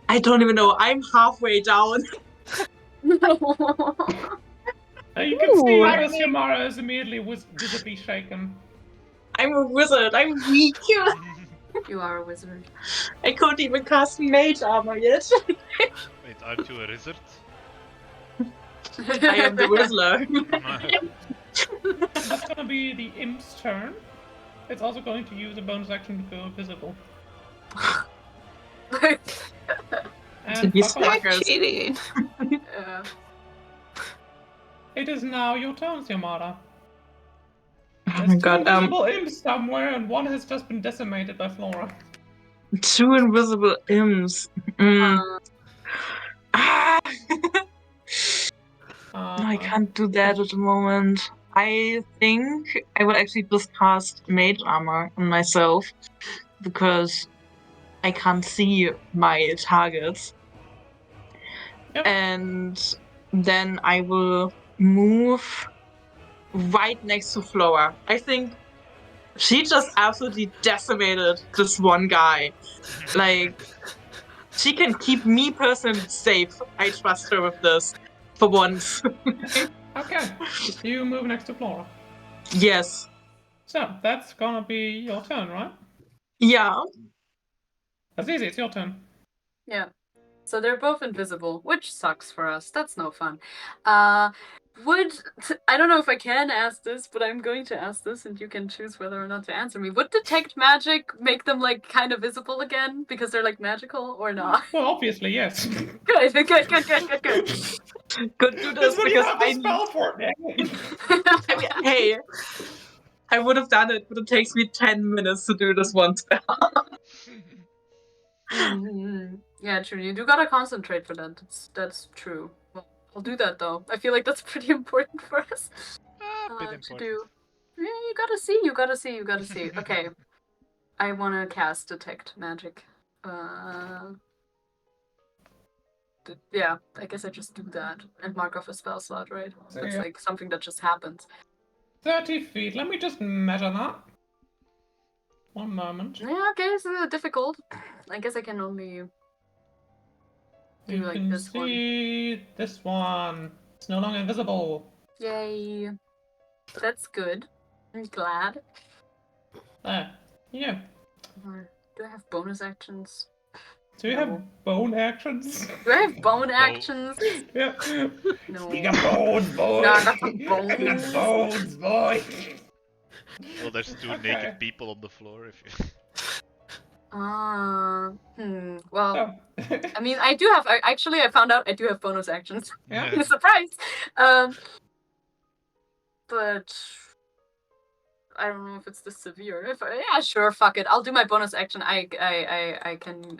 S6: I don't even know. I'm halfway down.
S3: You can see that Yamara is immediately visibly shaken.
S6: I'm a wizard. I'm weak.
S2: You are a wizard.
S6: I can't even cast mage armor yet.
S1: Wait, aren't you a wizard?
S6: I am the Whistler.
S3: That's gonna be the imp's turn. It's also going to use a bonus action to go visible. And
S6: These
S3: fuck off.
S6: fuckers.
S5: Cheating.
S2: Yeah.
S3: It is now your turn, Yamada.
S6: Oh
S3: There's
S6: my
S3: 2
S6: god.
S3: invisible imps somewhere, and one has just been decimated by Flora.
S6: 2 invisible imps. Ah! No, I can't do that at the moment. I think I will actually just cast mage armor on myself because I can't see my targets.
S3: Yep.
S6: And then I will move right next to Flora. I think she just absolutely decimated this one guy. Like, she can keep me personally safe. I trust her with this for once.
S3: Okay, you move next to Flora.
S6: Yes.
S3: So, that's gonna be your turn, right?
S6: Yeah.
S3: That's easy, it's your turn.
S2: Yeah. So they're both invisible, which sucks for us. That's no fun. I don't know if I can ask this, but I'm going to ask this, and you can choose whether or not to answer me. Would detect magic make them like kind of visible again because they're like magical or not?
S3: Well, obviously, yes.
S2: Good.
S6: Could do
S3: That's
S6: this
S3: what you
S6: because
S3: have the spell for, man.
S6: I mean, hey, I would have done it, but it takes me 10 minutes to do this one spell.
S2: Yeah, true. You do gotta concentrate for that. That's true. Well, I'll do that though. I feel like that's pretty important for us
S1: Bit
S2: to
S1: important.
S2: do. Yeah, you gotta see. You gotta see. You gotta see. Okay, I wanna cast detect magic. Yeah, I guess I just do that and mark off a spell slot, right?
S3: So,
S2: That's
S3: yeah.
S2: like something that just happens.
S3: 30 feet. Let me just measure that. One moment.
S2: Yeah, okay, it's difficult. I guess I can only do
S3: You
S2: like
S3: can
S2: this one.
S3: see this one. It's no longer invisible.
S2: Yay. That's good. I'm glad.
S3: There. Yeah.
S2: Do I have bonus actions?
S3: Do you
S2: No.
S3: have bone actions?
S2: Do I have bone actions?
S3: Yeah.
S2: No.
S3: You got bones, boy.
S2: No, I got some
S3: You
S2: bones.
S3: got bones, boy.
S1: Well, there's two
S3: Okay.
S1: naked people on the floor. If you.
S2: Well,
S3: Oh.
S2: I mean, I do have. Actually, I found out I do have bonus actions.
S3: Yeah.
S2: Surprise. But I don't know if it's this severe. Yeah, sure, fuck it. I'll do my bonus action. I can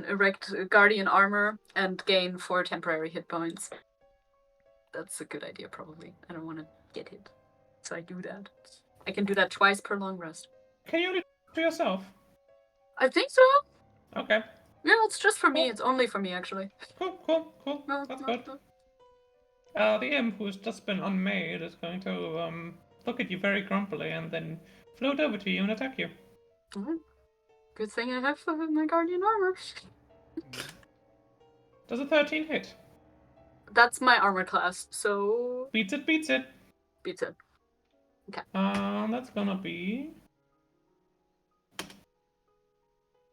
S2: erect guardian armor and gain 4 temporary hit points. That's a good idea, probably. I don't want to get hit, so I do that. I can do that twice per long rest.
S3: Can you only to yourself?
S2: I think so.
S3: Okay.
S2: Yeah, it's just for me. It's only for me, actually.
S3: Cool.
S2: No,
S3: That's
S2: no,
S3: good.
S2: no.
S3: The imp who's just been unmade is going to look at you very grumpily and then float over to you and attack you.
S2: Good thing I have my guardian armor.
S3: Does a 13 hit?
S2: That's my armor class, so
S3: Beats it.
S2: beats it.
S3: That's gonna be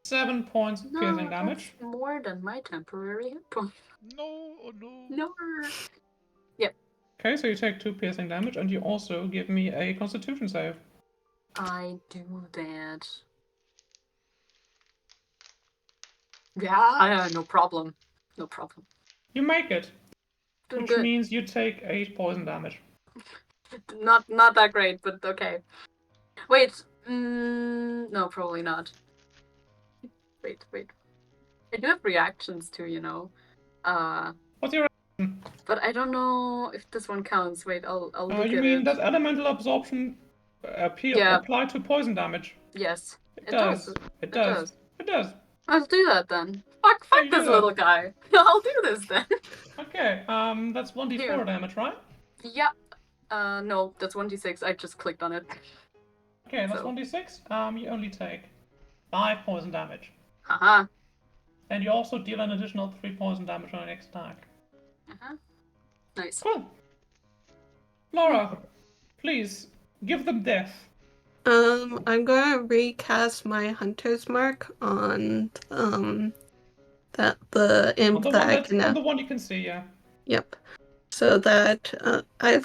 S3: 7 points of piercing damage.
S2: That's more than my temporary hit point.
S1: No, oh no.
S2: No.
S3: Okay, so you take 2 piercing damage, and you also give me a Constitution save.
S2: I do that. Yeah, no problem. No problem.
S3: You make it,
S2: Doing
S3: which
S2: good.
S3: means you take 8 poison damage.
S2: Not that great, but okay. Wait. No, probably not. Wait. I do have reactions too, you know.
S3: What's your?
S2: But I don't know if this one counts. Wait, I'll look
S3: You
S2: at
S3: mean
S2: it.
S3: does elemental absorption apply to poison damage?
S2: Yes.
S3: It does. It does.
S2: I'll do that then. Fuck
S3: you
S2: this
S3: do
S2: little
S3: that.
S2: guy. I'll do this then.
S3: Okay. That's 1d4
S2: Here.
S3: damage, right?
S2: Yep. No, that's 1d6. I just clicked on it.
S3: Okay, that's
S2: So.
S3: 1d6. You only take 5 poison damage.
S2: Haha.
S3: And you also deal an additional 3 poison damage on your next attack.
S2: Nice.
S3: Cool. Laura, please give them death.
S5: I'm gonna recast my hunter's mark on that the imp
S3: On the
S5: that
S3: one
S5: I
S3: that's
S5: can
S3: on the one you can see, yeah.
S5: Yep. So that I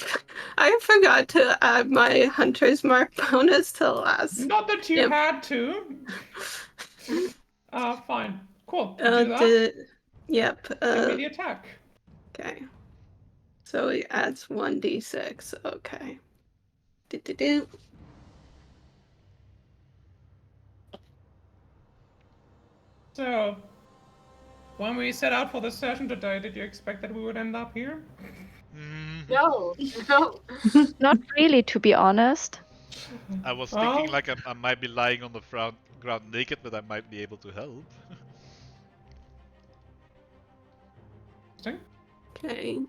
S5: forgot to add my hunter's mark bonus to last.
S3: Not that you had to. Fine. Cool. You do that.
S5: Yep.
S3: Give me the attack.
S5: Okay. So it adds 1d6. Okay. Do.
S3: So, when we set out for this session today, did you expect that we would end up here?
S2: No.
S4: Not really, to be honest.
S1: I was thinking like I might be lying on the ground naked, but I might be able to help.
S5: Okay.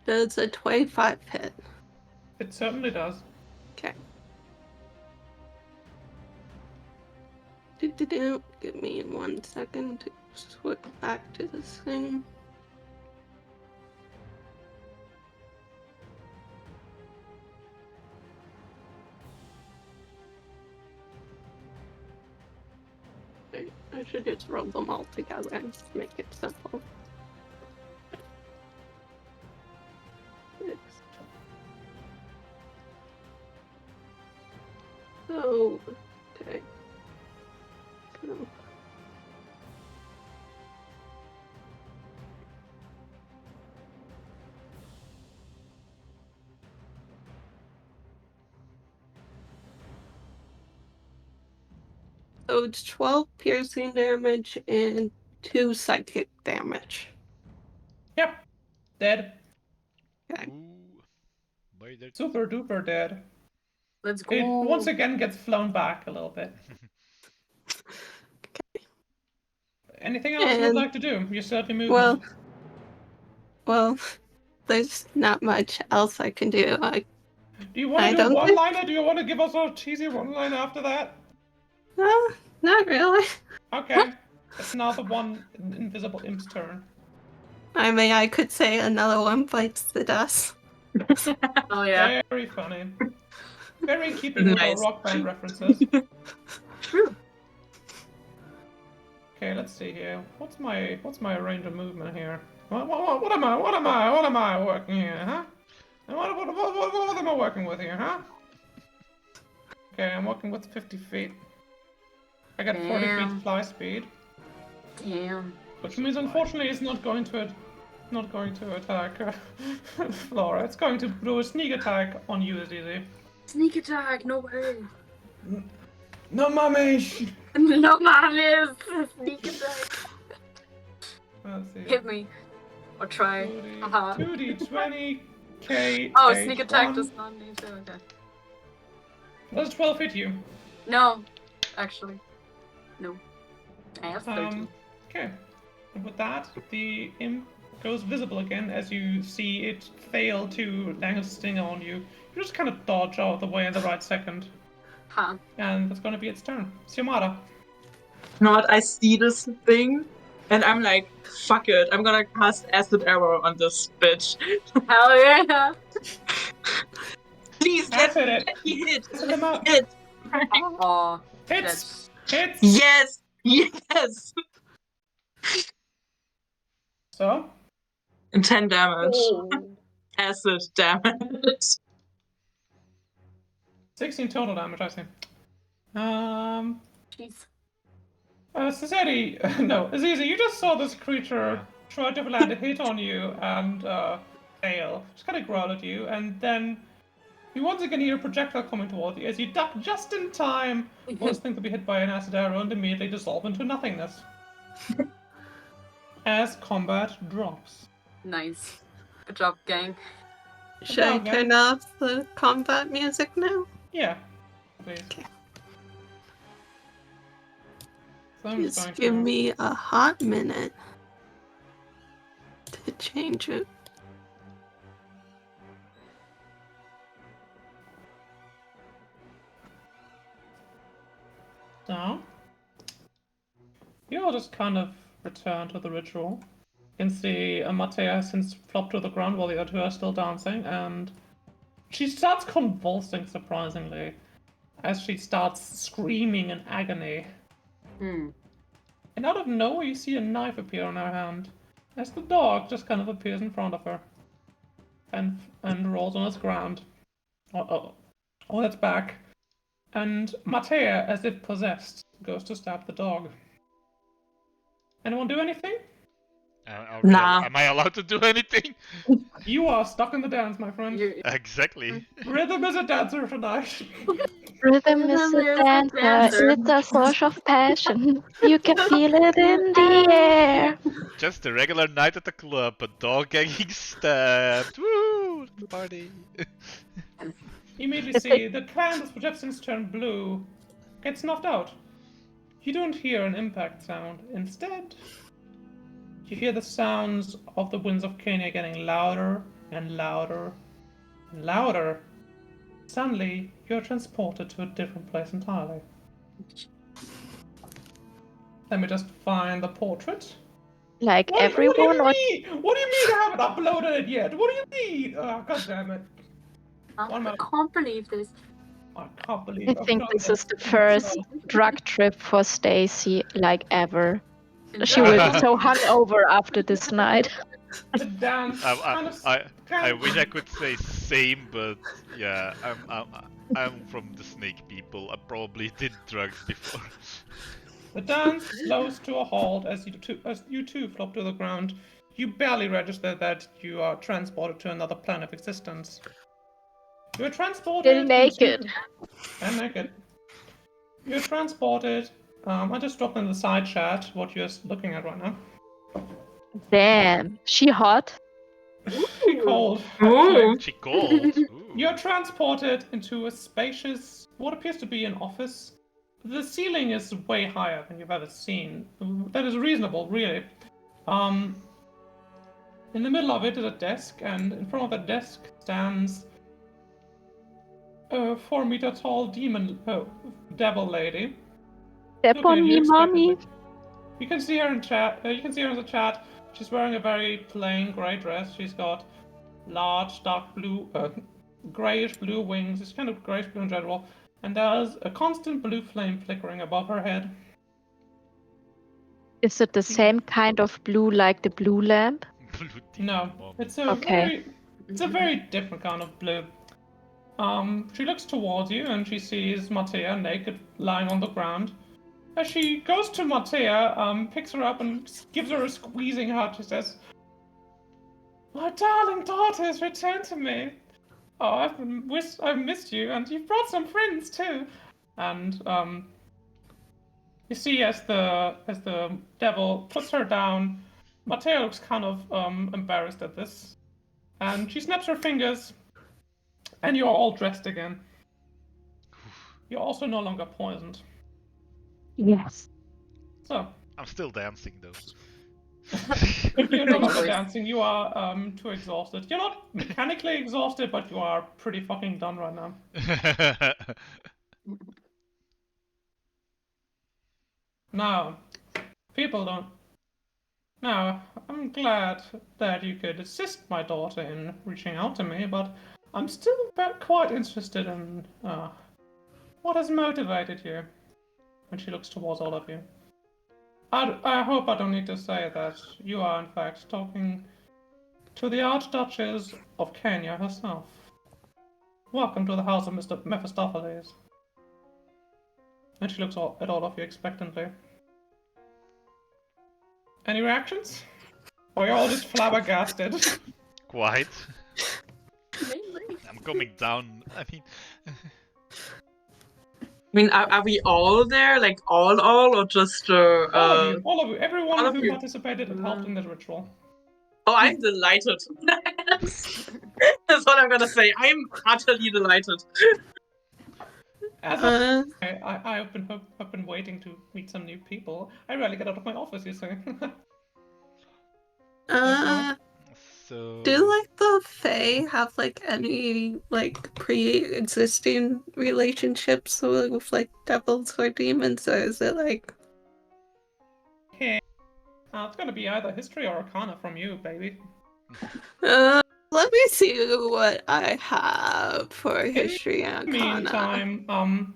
S5: Does a 25 hit?
S3: It certainly does.
S5: Okay. Do. Give me 1 second to switch back to this thing. I should just roll them all together and just make it simple. 6. So, okay. So, So it's 12 piercing damage and 2 psychic damage.
S3: Yep. Dead.
S5: Okay.
S1: Ooh. Boy, they're
S3: Super duper dead.
S2: Let's
S3: It
S2: go.
S3: once again gets flown back a little bit. Anything else you'd
S5: And-
S3: like to do? You're certainly moving.
S5: Well, there's not much else I can do.
S3: Do you want
S5: I
S3: to do a
S5: don't think-
S3: one-liner? Do you want to give us a cheesy one-liner after that?
S5: Not really.
S3: Okay. It's now the one invisible imp's turn.
S5: I mean, I could say another one bites the dust.
S2: Oh yeah.
S3: Very funny. Very in keeping with our
S6: Nice.
S3: rock band references.
S2: True.
S3: Okay, let's see here. What's my range of movement here? What am I working here, huh? What am I working with here, huh? Okay, I'm working with 50 feet. I got 40
S2: Damn.
S3: feet fly speed,
S2: Damn.
S3: which means unfortunately it's not going to attack Flora. It's going to do a sneak attack on you, Azizi.
S2: Sneak attack. No way.
S7: No, mummy!
S2: No mames. Sneak attack.
S3: Let's see.
S2: Hit me. Or try.
S3: 2D,
S2: Haha.
S3: 2d20 K.
S2: Oh, sneak attack
S3: H1.
S2: does not need to. Okay.
S3: Does 12 hit you?
S2: No. Actually. No. I have 13.
S3: Okay. And with that, the imp goes visible again as you see it fail to land a stinger on you. You just kind of dodge out of the way in the right second.
S2: Huh.
S3: And that's gonna be its turn. Xiomara.
S6: You know what? I see this thing, and I'm like, fuck it. I'm gonna cast Acid Arrow on this bitch.
S2: Hell yeah.
S6: Please let
S3: Acid it.
S6: me hit.
S3: Acid him up.
S6: Hit.
S2: Oh.
S3: Hits!
S2: That's...
S3: Hits!
S6: Yes. Yes.
S3: So?
S6: 10 damage.
S2: Oh.
S6: Acid damage.
S3: 16 total damage, I see.
S2: Jeez.
S3: Cesari, no, Aziza, you just saw this creature try to land a hit on you and fail. Just kind of growl at you, and then you once again hear a projectile coming toward you as you duck just in time for this thing to be hit by an acid arrow and immediately dissolve into nothingness. As combat drops.
S2: Nice. Good job, gang.
S5: Should I
S3: Okay.
S5: turn off the combat music now?
S3: Yeah, please.
S5: Okay.
S3: So I'm just
S5: Just
S3: going
S5: give
S3: to-
S5: me a hot minute to change it.
S3: So, you all just kind of return to the ritual. You can see Amatea has since flopped to the ground while the other two are still dancing, and she starts convulsing surprisingly as she starts screaming in agony.
S2: Hmm.
S3: And out of nowhere, you see a knife appear on her hand as the dog just kind of appears in front of her and rolls on its ground. On its back. And Matea, as if possessed, goes to stab the dog. Anyone do anything?
S6: Nah.
S1: Am I allowed to do anything?
S3: You are stuck in the dance, my friend.
S2: You...
S1: Exactly.
S3: Rhythm is a dancer tonight.
S4: Rhythm is
S2: Rhythm
S4: a
S2: is a
S4: dancer,
S2: dancer.
S4: it's a source of passion. You can feel it in the air.
S1: Just a regular night at the club, a dog getting stabbed. Woo! Party.
S3: You immediately see the candles which have since turned blue get snuffed out. You don't hear an impact sound. Instead, you hear the sounds of the winds of Kenya getting louder and louder and louder. Suddenly, you're transported to a different place entirely. Let me just find the portrait.
S4: Like
S3: What do
S4: everyone,
S3: you
S4: or
S3: mean? What do you mean I haven't uploaded it yet? What do you mean? Oh, God damn it.
S2: I
S3: One minute.
S2: can't believe this.
S3: I can't believe
S4: I
S3: I've
S4: think
S3: done
S4: this is the first drug trip for Stacy, like ever. She will be so hungover after this night.
S3: The dance kind of
S1: I wish I could say same, but yeah, I'm from the snake people. I probably did drugs before.
S3: The dance slows to a halt as you two flop to the ground. You barely register that you are transported to another plane of existence. You're transported
S4: Still naked.
S3: and naked. You're transported I just dropped in the side chat what you're looking at right now.
S4: Damn. She hot?
S3: She cold,
S6: Ooh.
S3: actually.
S1: She called. Ooh.
S3: You're transported into a spacious, what appears to be an office. The ceiling is way higher than you've ever seen. That is reasonable, really. In the middle of it is a desk, and in front of the desk stands a 4-meter tall devil lady.
S4: Step
S3: Looking at
S4: on
S3: you
S4: me, mommy.
S3: expectantly. You can see her in chat. You can see her in the chat. She's wearing a very plain grey dress. She's got large, dark blue, greyish blue wings. It's kind of greyish blue in general. And there's a constant blue flame flickering above her head.
S4: Is it the same kind of blue like the blue lamp?
S1: Blue demon
S3: No,
S1: mom.
S3: it's a very different kind of blue. She looks towards you and she sees Mattea naked, lying on the ground. As she goes to Mattea, picks her up and gives her a squeezing hug, she says, "My darling daughter has returned to me. Oh, I've missed you, and you've brought some friends too." And you see as the devil puts her down, Mattea looks kind of embarrassed at this, and she snaps her fingers, and you're all dressed again. You're also no longer poisoned.
S4: Yes.
S3: So,
S1: I'm still dancing though.
S3: you're no
S2: Of
S3: longer
S2: course.
S3: dancing. You are too exhausted. You're not mechanically exhausted, but you are pretty fucking done right now. Now, people don't. Now, I'm glad that you could assist my daughter in reaching out to me, but I'm still quite interested in what has motivated you. And she looks towards all of you. I hope I don't need to say that you are, in fact, talking to the Archduchess of Kenya herself. Welcome to the house of Mr. Mephistopheles. And she looks at all of you expectantly. Any reactions? Or you're all just flabbergasted?
S1: Quite.
S2: Mainly.
S1: I'm coming down. I mean,
S6: I mean, are we all there? Like all, or just
S3: All of you, everyone
S6: all of
S3: who
S6: you.
S3: participated and helped in this ritual.
S6: Oh, I'm delighted. That's what I'm gonna say. I'm utterly delighted.
S3: As
S5: Uh,
S3: I've been waiting to meet some new people. I rarely get out of my office, you see.
S5: uh,
S1: so.
S5: do like the Fae have like any like pre-existing relationships with like devils or demons, or is it like
S3: Hey, it's gonna be either history or arcana from you, baby.
S5: let me see what I have for history and arcana.
S3: Meantime,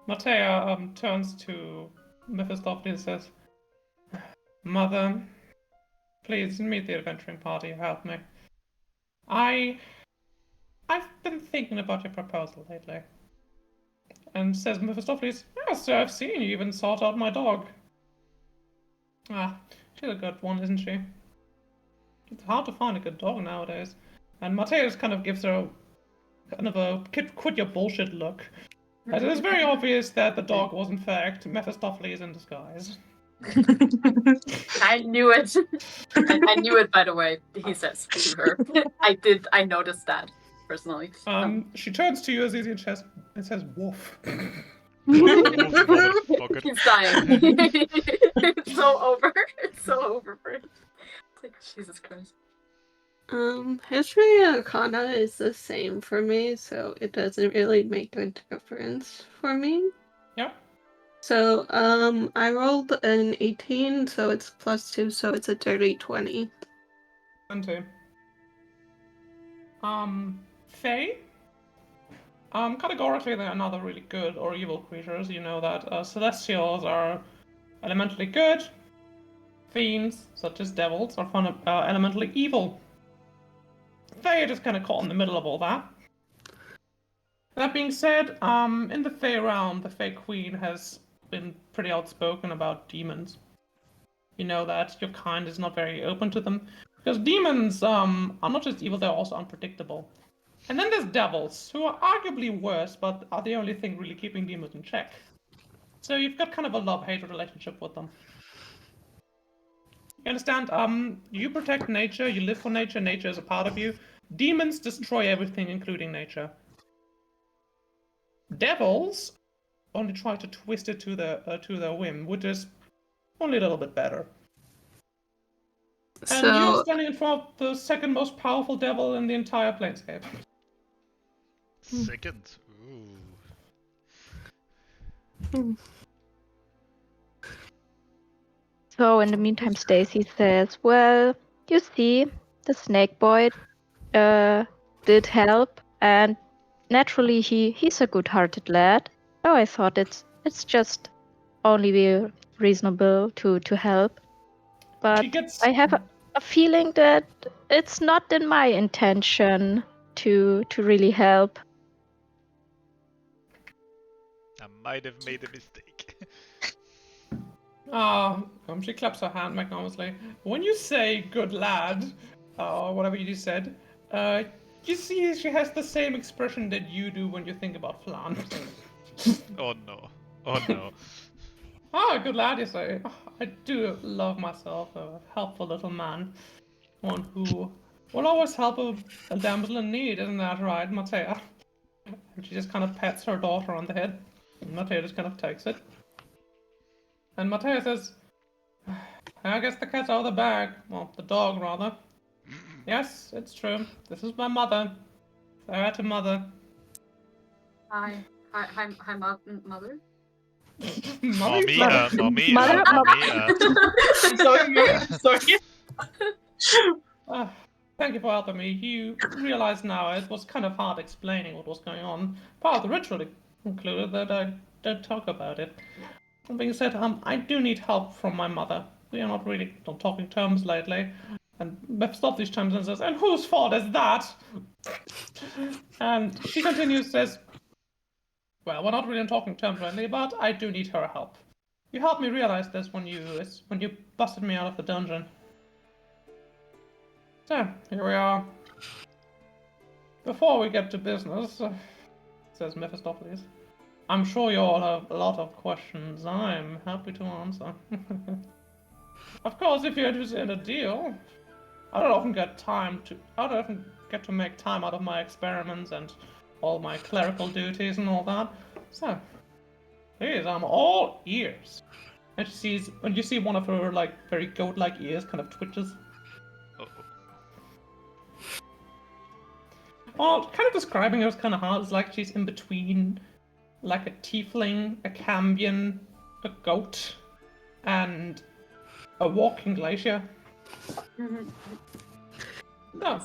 S3: Mattea turns to Mephistopheles and says, "Mother, please meet the adventuring party. Help me. I've been thinking about your proposal lately." And says Mephistopheles, "Yes, sir, I've seen you even sought out my dog." Ah, she's a good one, isn't she? It's hard to find a good dog nowadays. And Mateus kind of gives her kind of a quit your bullshit look. As it is very obvious that the dog was in fact Mephistopheles in disguise.
S2: I knew it. I knew it, by the way, he says to her. I noticed that, personally.
S3: She turns to you, Azizi, and says, "Woof."
S1: Motherfucker.
S2: He's dying. It's so over. It's so over for him. It's like, Jesus Christ.
S5: History and arcana is the same for me, so it doesn't really make a difference for me.
S3: Yeah.
S5: So, I rolled an 18, so it's +2, so it's a dirty 20.
S3: And two. Fae? Categorically, they are neither really good or evil creatures. You know that Celestials are elementally good. Fiends, such as devils, are elementally evil. Fae are just kind of caught in the middle of all that. That being said, in the Fae realm, the Fae Queen has been pretty outspoken about demons. You know that your kind is not very open to them. Because demons are not just evil, they're also unpredictable. And then there's devils, who are arguably worse, but are the only thing really keeping demons in check. So you've got kind of a love-hate relationship with them. You understand? You protect nature, you live for nature, nature is a part of you. Demons destroy everything, including nature. Devils only try to twist it to their whim, which is only a little bit better. And you're
S5: So,
S3: standing in front of the second most powerful devil in the entire planescape.
S1: Second. Ooh.
S4: So in the meantime, Stacy says, "Well, you see, the snake boy did help, and naturally he's a good-hearted lad. So I thought it's just only be reasonable to help. But
S3: She gets
S4: I have a feeling that it's not in my intention to really help."
S1: I might have made a mistake.
S3: she claps her hand magnanimously. When you say good lad, or whatever you just said, you see she has the same expression that you do when you think about Flan.
S1: Oh no. Oh no.
S3: Good lad, you say. I do love myself a helpful little man. One who will always help a damsel in need, isn't that right, Matea? And she just kind of pats her daughter on the head. And Matea just kind of takes it. And Matea says, I guess the cat's out of the bag. Well, the dog, rather. Yes, it's true. This is my mother. Sarah to mother.
S2: Hi, mother.
S1: Mommy,
S3: Mother.
S1: mommy,
S4: Mother,
S6: Sorry.
S3: Thank you for helping me. You realize now it was kind of hard explaining what was going on. Part of the ritual included that I don't talk about it. That being said, I do need help from my mother. We are not really on talking terms lately. And Mephistopheles chimes in and says, and whose fault is that? And she continues, says, well, we're not really on talking terms lately, but I do need her help. You helped me realize this when you busted me out of the dungeon. So, here we are. Before we get to business, says Mephistopheles, I'm sure you all have a lot of questions. I'm happy to answer. Of course, if you're interested in a deal, I don't often get to make time out of my experiments and all my clerical duties and all that. So, please, I'm all ears. And when you see one of her very goat-like ears kind of twitches.
S1: Uh-oh.
S3: Well, kind of describing her is kind of hard. It's like she's in between, like a tiefling, a cambion, a goat, and a walking glacier. No,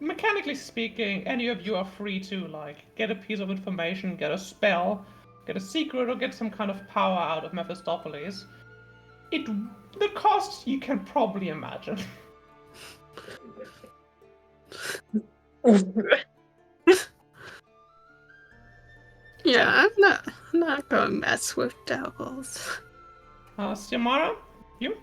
S3: mechanically speaking, any of you are free to get a piece of information, get a spell, get a secret, or get some kind of power out of Mephistopheles. The cost you can probably imagine.
S5: yeah, I'm not gonna mess with devils.
S3: Siamara, you?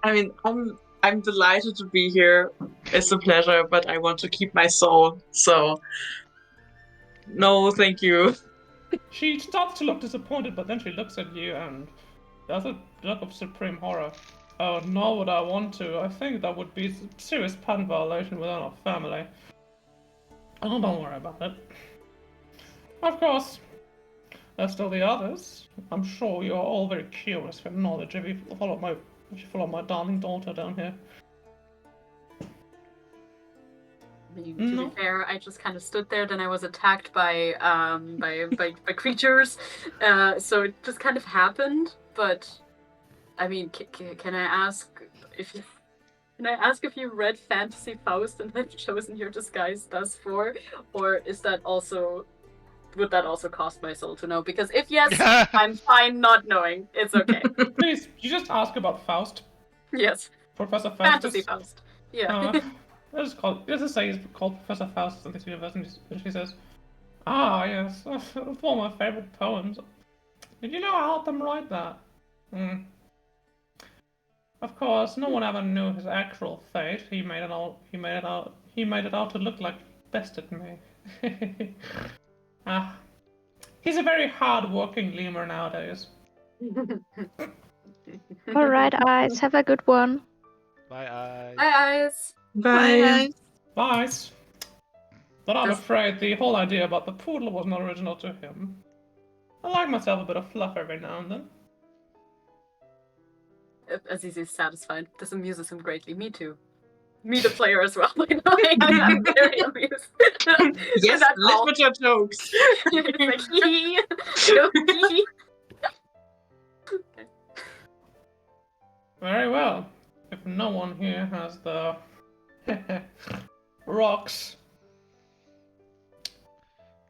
S6: I mean, I'm delighted to be here. It's a pleasure, but I want to keep my soul. So, no, thank you.
S3: She starts to look disappointed, but then she looks at you and does a look of supreme horror. Oh, nor would I want to. I think that would be a serious patent violation within our family. Oh, don't worry about it. Of course, there's still the others. I'm sure you're all very curious for knowledge if you follow my darling daughter down here.
S2: To
S3: No.
S2: be fair, I just kind of stood there. Then I was attacked by creatures, so it just kind of happened. But I mean, can I ask if you read Fantasy Faust and have chosen your disguise thus far, or would that also cost my soul to know? Because if yes, I'm fine not knowing. It's okay.
S3: Please, you just ask about Faust.
S2: Yes.
S3: Professor Faustus.
S2: Fantasy Faust. Yeah.
S3: Let's just say he's called Professor Faustus in this universe, and she says, ah, yes, it's one of my favorite poems. Did you know I helped him write that? Of course, no one ever knew his actual fate. He made it out to look like he bested me. He's a very hard-working lemur nowadays.
S4: All right, eyes. Have a good one.
S1: Bye, eyes.
S2: Bye, eyes.
S6: Bye.
S3: Bye. But I'm
S2: Does-
S3: afraid the whole idea about the poodle was not original to him. I like myself a bit of fluff every now and then.
S2: Aziz is satisfied. This amuses him greatly. Me too. Me, the player, as well. I'm very amused.
S6: Yes,
S2: That's all.
S6: literature jokes.
S2: It's like, hee hee.
S3: Very well. If no one here has the rocks.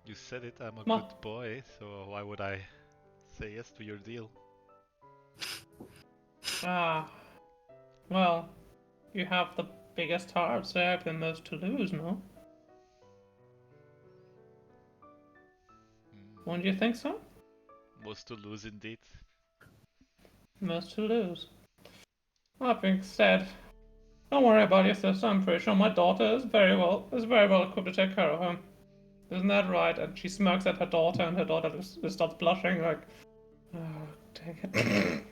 S1: You said it, I'm a
S3: Ma-
S1: good boy, so why would I say yes to your deal?
S3: Ah. Well, you have the biggest heart, so you have the most to lose, no? Wouldn't you think so?
S1: Most to lose indeed.
S3: Most to lose. That being said, don't worry about your sister. I'm pretty sure my daughter is very well equipped to take care of her. Isn't that right? And she smirks at her daughter, and her daughter just starts blushing like, oh, dang it.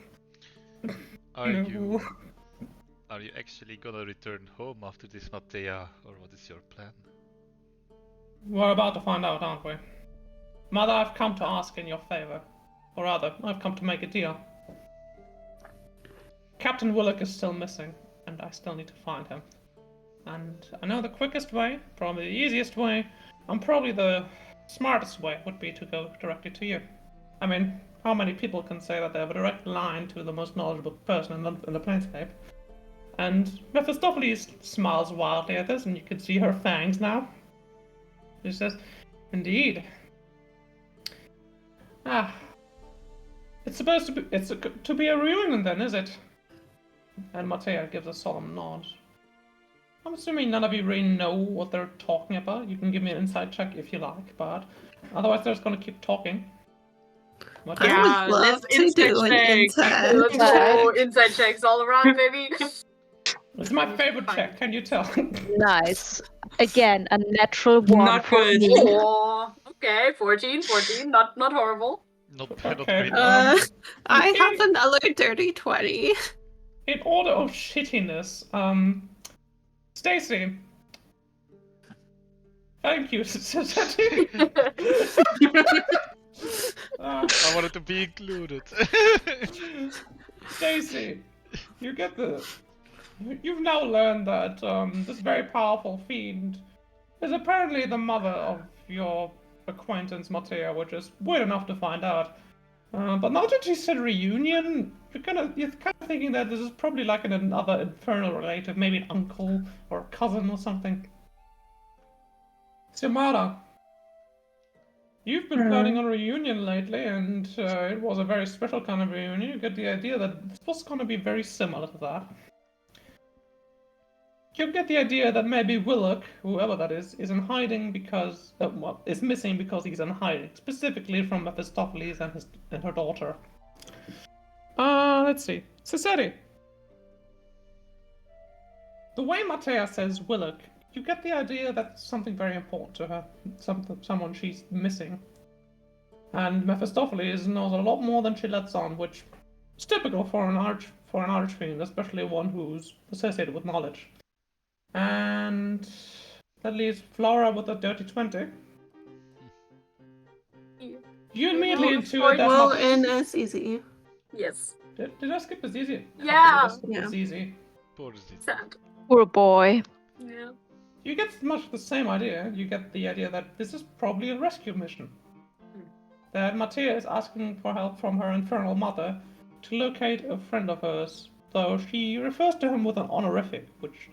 S3: No.
S1: Are you actually gonna return home after this, Mattea, or what is your plan?
S3: We're about to find out, aren't we? Mother, I've come to ask in your favor. Or rather, I've come to make a deal. Captain Willock is still missing, and I still need to find him. And I know the quickest way, probably the easiest way, and probably the smartest way would be to go directly to you. I mean, how many people can say that they have a direct line to the most knowledgeable person in the planescape? And Mephistopheles smiles wildly at this, and you can see her fangs now. She says, "Indeed. Ah, it's supposed to be a reunion then, is it?" And Mattea gives a solemn nod. I'm assuming none of you really know what they're talking about. You can give me an insight check if you like, but otherwise they're just gonna keep talking. Mattea?
S6: Yeah,
S5: I would love
S6: let's
S5: to do an
S6: inside
S5: inside.
S2: Let's go. Inside checks all around, baby.
S3: It's my favorite
S2: Fine.
S3: check, can you tell?
S4: Nice. Again, a natural one
S6: Not
S4: for
S6: good.
S4: me.
S2: Oh, okay. 14. Not horrible.
S1: Not
S3: Okay,
S1: great.
S5: I have another dirty 20.
S3: In order of shittiness, Stacy. Thank you, Sati.
S1: I wanted to be included.
S3: Stacy, you've now learned that this very powerful fiend is apparently the mother of your acquaintance Mattea, which is weird enough to find out. But now that she said reunion, you're kind of thinking that this is probably like another infernal relative, maybe an uncle or a cousin or something. Xiomara, you've been planning on a reunion lately, and it was a very special kind of reunion. You get the idea that this was going to be very similar to that. You get the idea that maybe Willock, whoever that is in hiding because, is missing because he's in hiding, specifically from Mephistopheles and her daughter. Let's see. Ciceri. The way Mattea says Willock, you get the idea that's something very important to her, someone she's missing. And Mephistopheles knows a lot more than she lets on, which is typical for an archfiend, especially one who's associated with knowledge. And that leaves Flora with a dirty 20. You immediately intuit that.
S5: Well, and it's easy.
S2: Yes.
S3: Did I skip Azizi?
S2: Yeah.
S5: Yeah.
S3: Azizi.
S1: Poor Zit.
S2: Sad.
S4: Poor boy.
S2: Yeah.
S3: You get much the same idea. You get the idea that this is probably a rescue mission. That Mattea is asking for help from her infernal mother to locate a friend of hers, though she refers to him with an honorific, which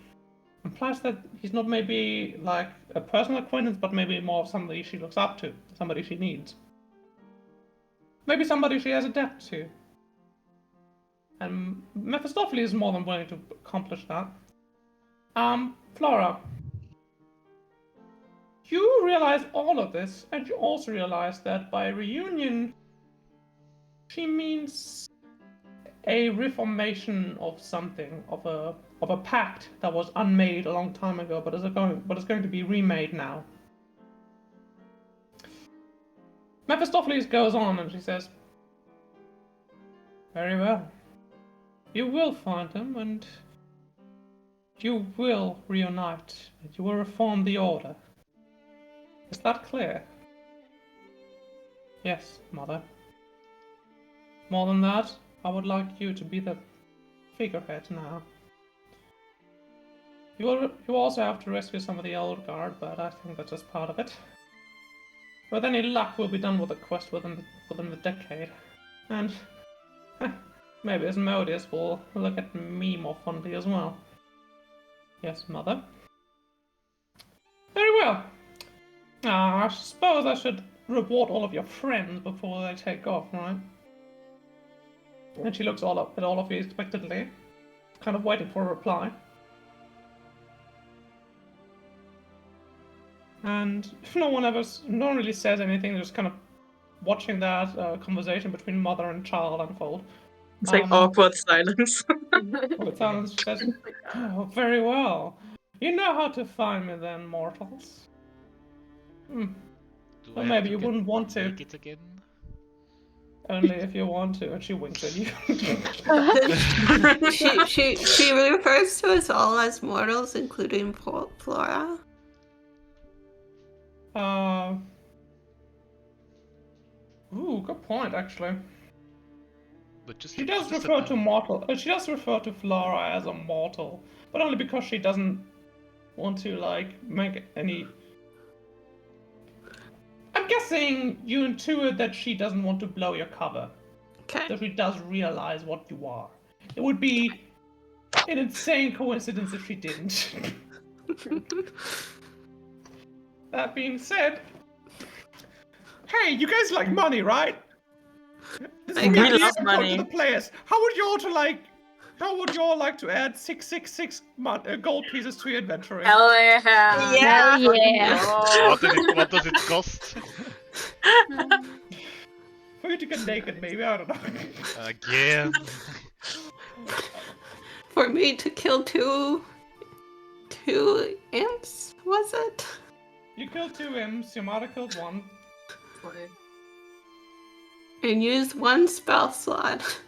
S3: implies that he's not maybe like a personal acquaintance, but maybe more of somebody she looks up to, somebody she needs. Maybe somebody she has a debt to. And Mephistopheles is more than willing to accomplish that. Flora. You realize all of this, and you also realize that by reunion, she means a reformation of something, of a pact that was unmade a long time ago, but is going to be remade now. Mephistopheles goes on and she says, "Very well. You will find him, and you will reunite, and you will reform the order. Is that clear?" "Yes, Mother. More than that, I would like you to be the figurehead now. You also have to rescue some of the old guard, but I think that's just part of it. With any luck, we'll be done with the quest within the decade. And maybe Asmodeus will look at me more fondly as well." "Yes, Mother." "Very well. I suppose I should reward all of your friends before they take off, right?" And she looks all up at all of you expectantly, kind of waiting for a reply. And if no one really says anything, just kind of watching that conversation between mother and child unfold.
S6: It's like awkward silence.
S3: Awkward silence. She says, "Oh, very well. You know how to find me then, mortals."
S1: Do
S3: Well,
S1: I have
S3: maybe
S1: to
S3: you wouldn't want to.
S1: make it again?
S3: Only if you want to. And she winks at you.
S5: she refers to us all as mortals, including Flora.
S3: Ooh, good point, actually.
S1: But just
S3: She does refer to mortal. She does refer to Flora as a mortal, but only because she doesn't want to make any. I'm guessing you intuit that she doesn't want to blow your cover.
S5: Okay.
S3: That she does realize what you are. It would be an insane coincidence if she didn't. That being said, hey, you guys like money, right? This is
S5: We
S3: gonna be
S6: love
S3: important
S6: money.
S3: to the players. How would you all like to add 666 gold pieces to your inventory?
S2: Hell yeah.
S6: Yeah.
S4: Hell yeah.
S1: What does it cost?
S3: For you to get naked, maybe, I don't know.
S1: Again.
S5: For me to kill two imps, was it?
S3: You killed 2 imps, Yamada killed 1.
S5: And use 1 spell slot.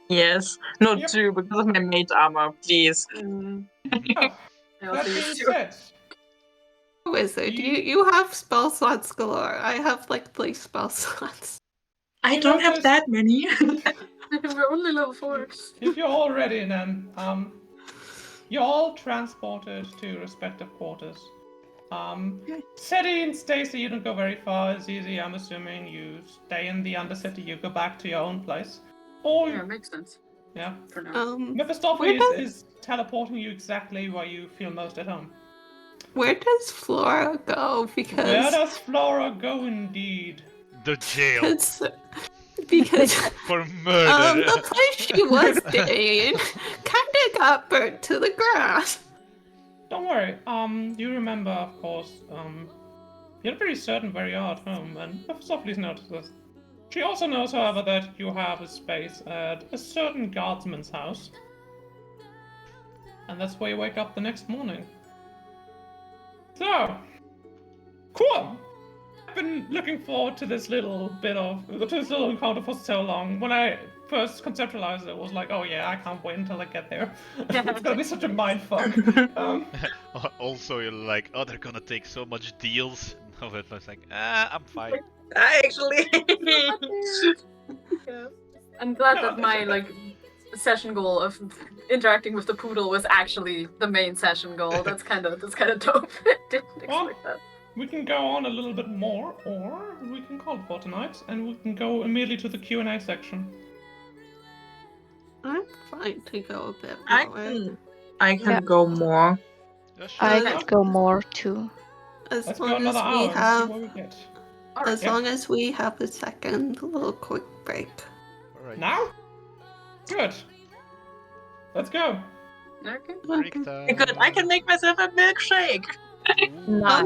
S6: Yes. No,
S3: Yep.
S6: 2 because of my mage armor, please.
S3: Oh,
S2: I
S3: that
S2: also
S3: being
S2: used to.
S3: said,
S5: Wizard,
S3: You-
S5: you have spell slots galore. I have like 3 spell slots.
S6: I
S3: You
S6: don't have
S3: notice-
S6: that many.
S2: We're only level 4.
S3: if you're all ready, then you're all transported to respective quarters. Seti and Stacy, you don't go very far. It's easy. I'm assuming you stay in the Undercity. You go back to your own place. Or
S2: Yeah, makes sense
S3: yeah,
S2: for now.
S3: Mephistopheles
S5: where
S3: is teleporting you exactly where you feel most at home.
S5: Where does Flora go?
S3: Where
S5: Because
S3: does Flora go, indeed?
S1: The jail
S5: because
S1: for murder.
S5: the place she was staying kinda got burnt to the ground.
S3: Don't worry. You remember, of course. You're pretty certain where you are at home, and Mephistopheles notices this. She also knows, however, that you have a space at a certain guardsman's house. And that's where you wake up the next morning. So, cool! I've been looking forward to this little encounter for so long. When I first conceptualized it, it was like, oh yeah, I can't wait until I get there. It's gonna be such a mindfuck.
S1: Also, you're like, oh, they're gonna take so much deals. No, but I was like, I'm fine.
S6: Actually.
S2: Yeah. I'm glad
S3: No,
S2: that my session goal of interacting with the poodle was actually the main session goal. That's kind of dope. Didn't expect that.
S3: We can go on a little bit more, or we can call it for tonight, and we can go immediately to the Q&A section.
S5: I'm fine to go a bit
S6: I
S5: more.
S6: can
S4: Yeah.
S6: go more.
S1: Yeah, sure.
S4: I
S5: Okay.
S4: could go more too.
S5: As
S3: Let's go
S5: long as
S3: another
S5: we
S3: hour and see
S5: have
S3: what we get.
S2: Alright.
S5: as
S3: Yeah.
S5: long as we have a second little quick break.
S1: Alright.
S3: Now? Good. Let's go.
S2: Okay.
S1: Break
S6: Good.
S1: time.
S6: I can make myself a milkshake.
S5: A
S4: Nice.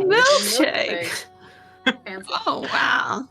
S5: milkshake.
S2: Fancy.
S5: Oh wow.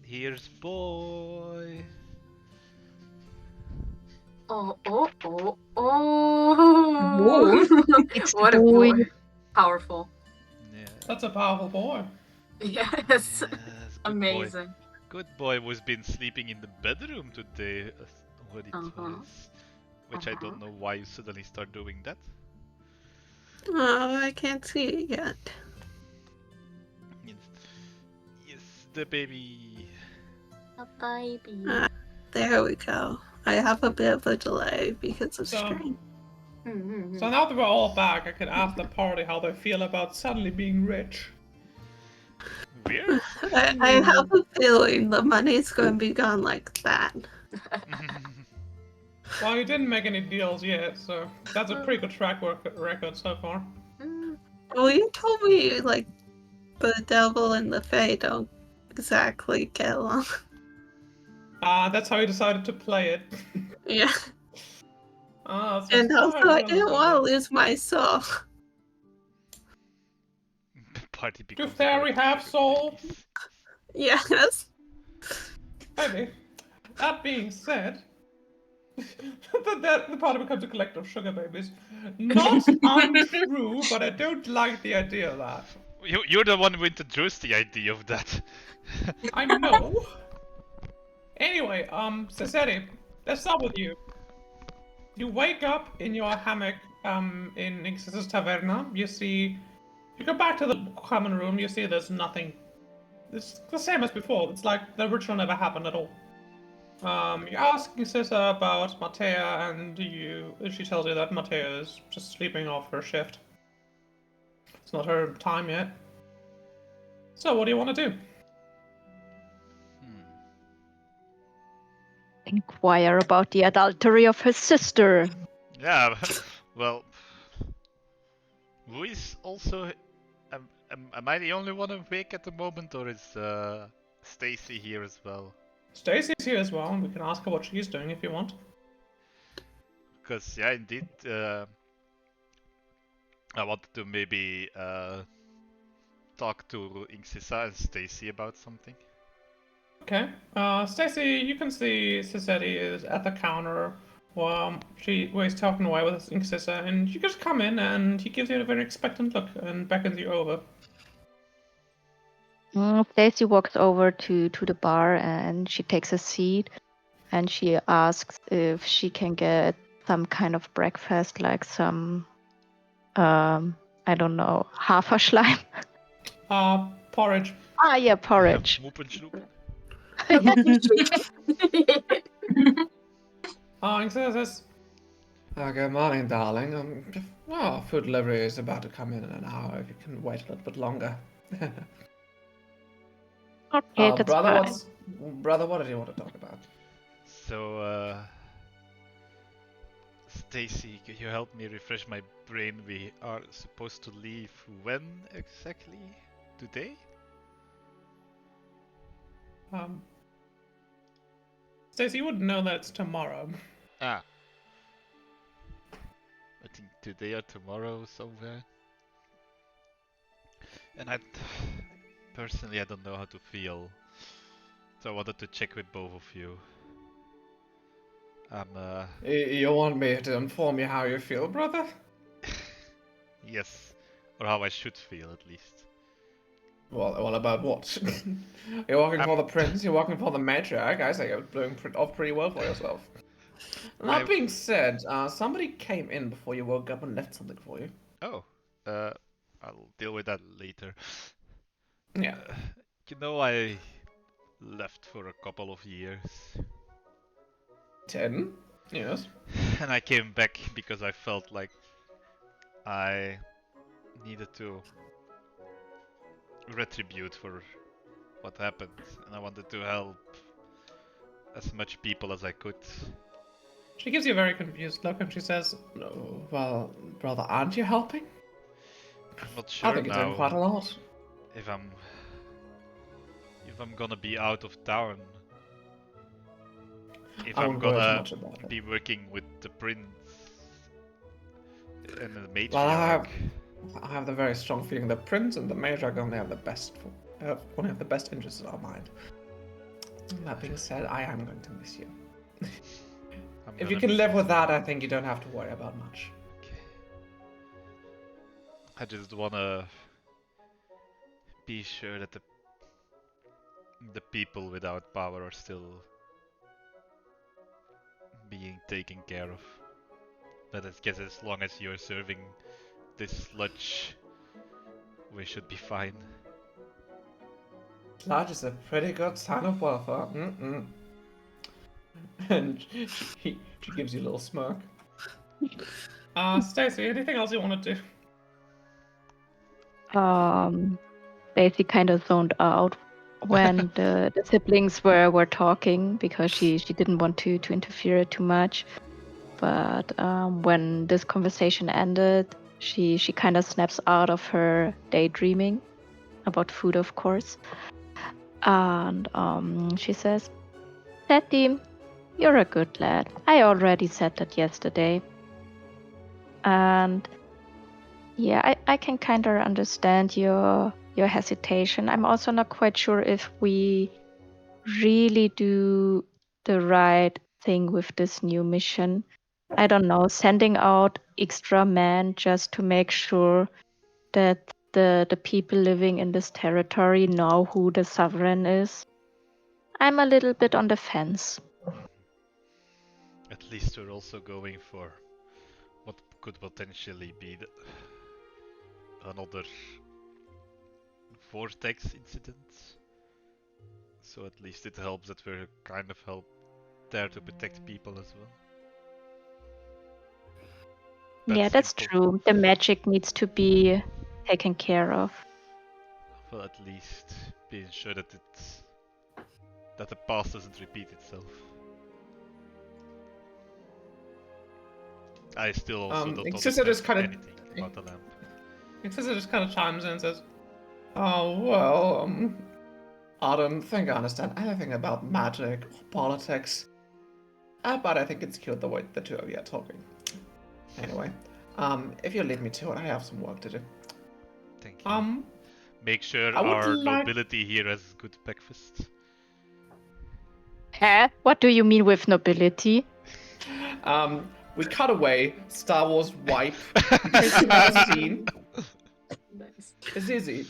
S1: Here's boy.
S2: Oh, oh, oh, oh.
S4: It's the
S2: What a
S4: boy.
S2: boy. Powerful.
S1: Yeah.
S3: That's a powerful boy.
S2: Yes.
S1: Yes, good boy.
S2: Amazing.
S1: Good boy was been sleeping in the bedroom today, what it
S2: Uh-huh.
S1: was. Which I don't know why you suddenly start doing that.
S5: Oh, I can't see it yet.
S1: Yes, yes, the baby.
S2: A baby.
S5: There we go. I have a bit of a delay because of
S3: So,
S5: stream.
S3: so now that we're all back, I could ask the party how they feel about suddenly being rich.
S1: Weird.
S5: I have a feeling the money's going to be gone like that.
S3: Well, you didn't make any deals yet, so that's a pretty good track record so far.
S5: Well, you told me, like, the devil and the fae don't exactly get along.
S3: That's how you decided to play it.
S5: Yeah.
S3: So
S5: And also, I didn't want to
S3: lose.
S5: lose my soul.
S1: Party
S3: Do
S1: becomes
S3: fairy
S1: about
S3: have
S1: sugar
S3: soul?
S1: babies.
S5: Yes.
S3: Maybe. That being said, the party becomes a collector of sugar babies. Not untrue, but I don't like the idea of that.
S1: You're the one who introduced the idea of that.
S3: I know. Anyway, Cesare, let's start with you. You wake up in your hammock, in Ixis's Taverna. You go back to the common room. You see there's nothing. It's the same as before. It's like the ritual never happened at all. You ask Ixisa about Matea, and she tells you that Matea is just sleeping off her shift. It's not her time yet. So, what do you want to do?
S4: Inquire about the adultery of his sister.
S1: Yeah, well, who is also? Am I the only one awake at the moment, or is Stacy here as well?
S3: Stacy's here as well, and we can ask her what she's doing if you want.
S1: Because yeah, indeed, I wanted to maybe talk to Inxisa and Stacy about something.
S3: Okay. Stacy, you can see Cisetti is at the counter while he's talking away with Inxisa, and you just come in and he gives you a very expectant look and beckons you over.
S4: Stacy walks over to the bar and she takes a seat and she asks if she can get some kind of breakfast, like some, I don't know, Haferschleim.
S3: Porridge.
S4: Ah, yeah, porridge.
S1: Moepenschroep.
S3: Inxisa says, good morning, darling. Food delivery is about to come in an hour. If you can wait a little bit longer.
S4: Okay, that's
S3: brother,
S4: fine.
S3: brother, what did you want to talk about?
S1: So, Stacy, could you help me refresh my brain? We are supposed to leave when exactly? Today?
S3: Stacy, you wouldn't know that it's tomorrow.
S1: Ah. I think today or tomorrow somewhere. And personally, I don't know how to feel. So I wanted to check with both of you.
S3: You want me to inform you how you feel, brother?
S1: Yes, or how I should feel at least.
S3: Well, about what? You're working for the prince, you're working for the matriarch. I say you're doing off pretty well for yourself. That being said, somebody came in before you woke up and left something for you.
S1: Oh, I'll deal with that later.
S3: Yeah.
S1: You know, I left for a couple of years.
S3: 10? Yes.
S1: And I came back because I felt like I needed to retribute for what happened, and I wanted to help as much people as I could.
S3: She gives you a very confused look and she says, "No, well, brother, aren't you helping?"
S1: I'm not
S3: I
S1: sure
S3: think you're doing
S1: now
S3: quite a lot.
S1: if I'm gonna be out of town. If
S3: I
S1: I'm
S3: won't worry too
S1: gonna
S3: much about it.
S1: be working with the prince and the
S3: Well,
S1: matriarch.
S3: I have the very strong feeling the prince and the matriarch only have the best interests in our mind. That being said, I am going to miss you. If you can live with that, I think you don't have to worry about much.
S1: Okay. I just wanna be sure that the people without power are still being taken care of. But I guess as long as you're serving this sludge, we should be fine.
S3: Sludge is a pretty good sign of welfare. And she gives you a little smirk. Stacy, anything else you want to do?
S4: Stacy kind of zoned out when the siblings were talking because she didn't want to interfere too much. But when this conversation ended, she kind of snaps out of her daydreaming about food, of course. And she says, "Daddy, you're a good lad. I already said that yesterday." And yeah, I can kind of understand your hesitation. I'm also not quite sure if we really do the right thing with this new mission. I don't know, sending out extra men just to make sure that the people living in this territory know who the sovereign is. I'm a little bit on the fence.
S1: At least we're also going for what could potentially be another vortex incident. So at least it helps that we're kind of there to protect people as well. But
S4: Yeah, that's true. The magic needs to be taken care of.
S1: Well, at least being sure that the past doesn't repeat itself. I still also don't understand anything about the lamp.
S3: Inxisa just kind of chimes in and says, "Oh, well, I don't think I understand anything about magic or politics. But I think it's cute the way the two of you are talking. Anyway, if you leave me to it, I have some work to do."
S1: Thank you. make sure
S3: I would
S1: our
S3: like-
S1: nobility here has good breakfast.
S4: Huh? What do you mean with nobility?
S3: We cut away. Star Wars wipe. In case you've never seen.
S2: Nice.
S3: Zizi,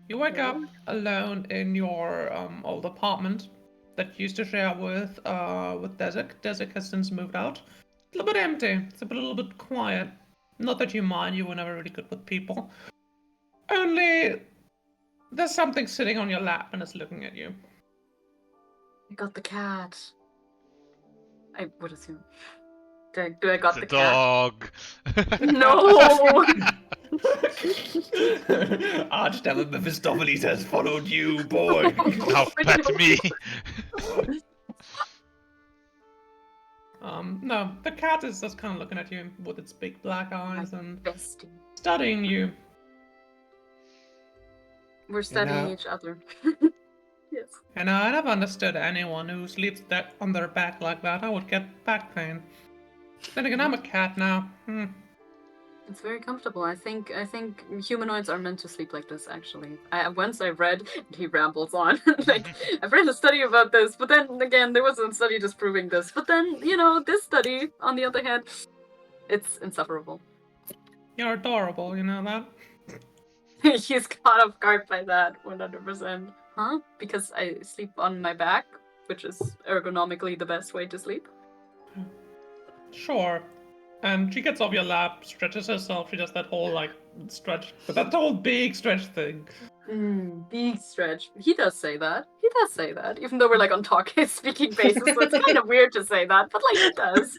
S3: you wake up alone in your old apartment that you used to share with Desik. Desik has since moved out. It's a little bit empty. It's a little bit quiet. Not that you mind. You were never really good with people. Only there's something sitting on your lap and it's looking at you.
S2: I got the cat. I would assume. Do I got
S1: The
S2: the cat?
S1: dog.
S2: No!
S3: Archdevil Mephistopheles has followed you, boy.
S1: Now pet me.
S3: No, the cat is just kind of looking at you with its big black eyes and
S2: Bestie.
S3: studying you.
S2: We're studying
S3: know-
S2: each other. Yes.
S3: And I never understood anyone who sleeps on their back like that. I would get back pain. Then again, I'm a cat now.
S2: It's very comfortable. I think humanoids are meant to sleep like this. Actually, once I read, and he rambles on. Like I've read a study about this, but then again, there was a study disproving this. But then this study, on the other hand, it's insufferable.
S3: You're adorable, you know that?
S2: He's caught off guard by that 100%. Huh? Because I sleep on my back, which is ergonomically the best way to sleep.
S3: Sure. And she gets off your lap, stretches herself. She does that whole stretch, but that whole big stretch thing.
S2: Big stretch. He does say that. Even though we're on speaking basis, so it's kind of weird to say that, but he does.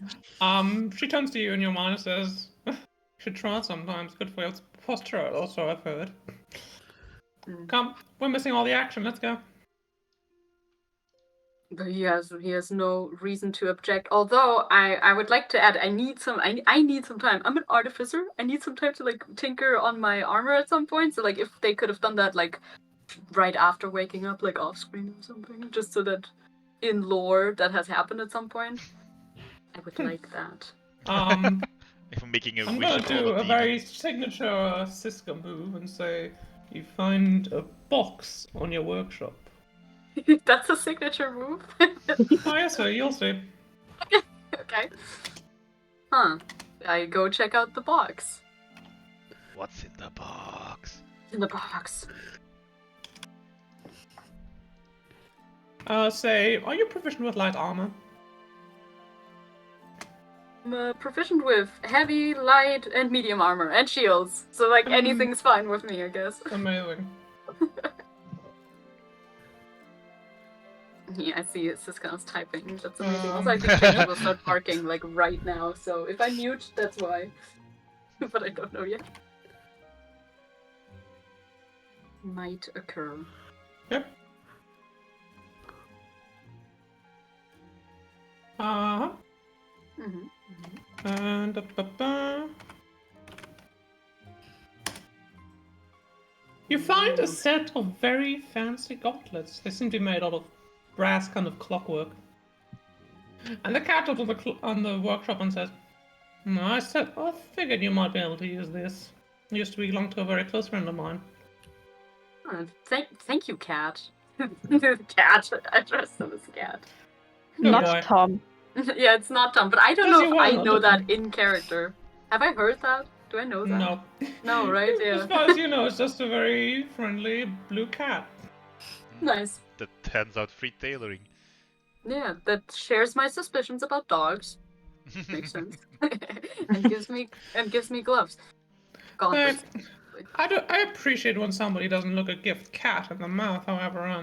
S3: She turns to you in your mind and says, "You should try sometimes. Good for your posture, also I've heard. Come, we're missing all the action. Let's go."
S2: But he has no reason to object. Although I would like to add, I need some time. I'm an artificer. I need some time to tinker on my armor at some point. So if they could have done that right after waking up, off screen or something, just so that in lore that has happened at some point. I would like that.
S1: If I'm making a
S3: I'm
S1: wish
S3: gonna
S1: upon
S3: do
S1: a
S3: a very
S1: demon.
S3: signature Siska move and say you find a box on your workshop.
S2: That's a signature move.
S3: Oh yes, sir, you'll see.
S2: Okay. Huh. I go check out the box.
S1: What's in the box?
S2: In the box.
S3: Say, are you proficient with light armor?
S2: I'm proficient with heavy, light, and medium armor, and shields. So anything's fine with me, I guess.
S3: Amazing.
S2: Yeah, I see Siska's typing. That's amazing. Also, I think Jacob will start barking right now. So if I mute, that's why. But I don't know yet. Might occur.
S3: Yep. Uh-huh. And you find a set of very fancy gauntlets. They seem to be made out of brass kind of clockwork. And the cat looks on the workshop and says, "No, I figured you might be able to use this. It used to belong to a very close friend of mine."
S2: Thank you, Cat. Cat. I addressed him as Cat.
S3: Good
S4: Not
S3: boy.
S4: Tom.
S2: Yeah, it's not Tom, but I don't
S3: Does
S2: know
S3: he
S2: if I
S3: want
S2: know
S3: it?
S2: that in character. Have I heard that? Do I know that?
S3: No.
S2: No, right?
S3: As
S2: Yeah.
S3: far as you know, it's just a very friendly blue cat.
S2: Nice.
S1: That hands out free tailoring.
S2: Yeah, that shares my suspicions about dogs. Makes sense. and gives me gloves. Gauntlets.
S3: I appreciate when somebody doesn't look a gift cat in the mouth. However, I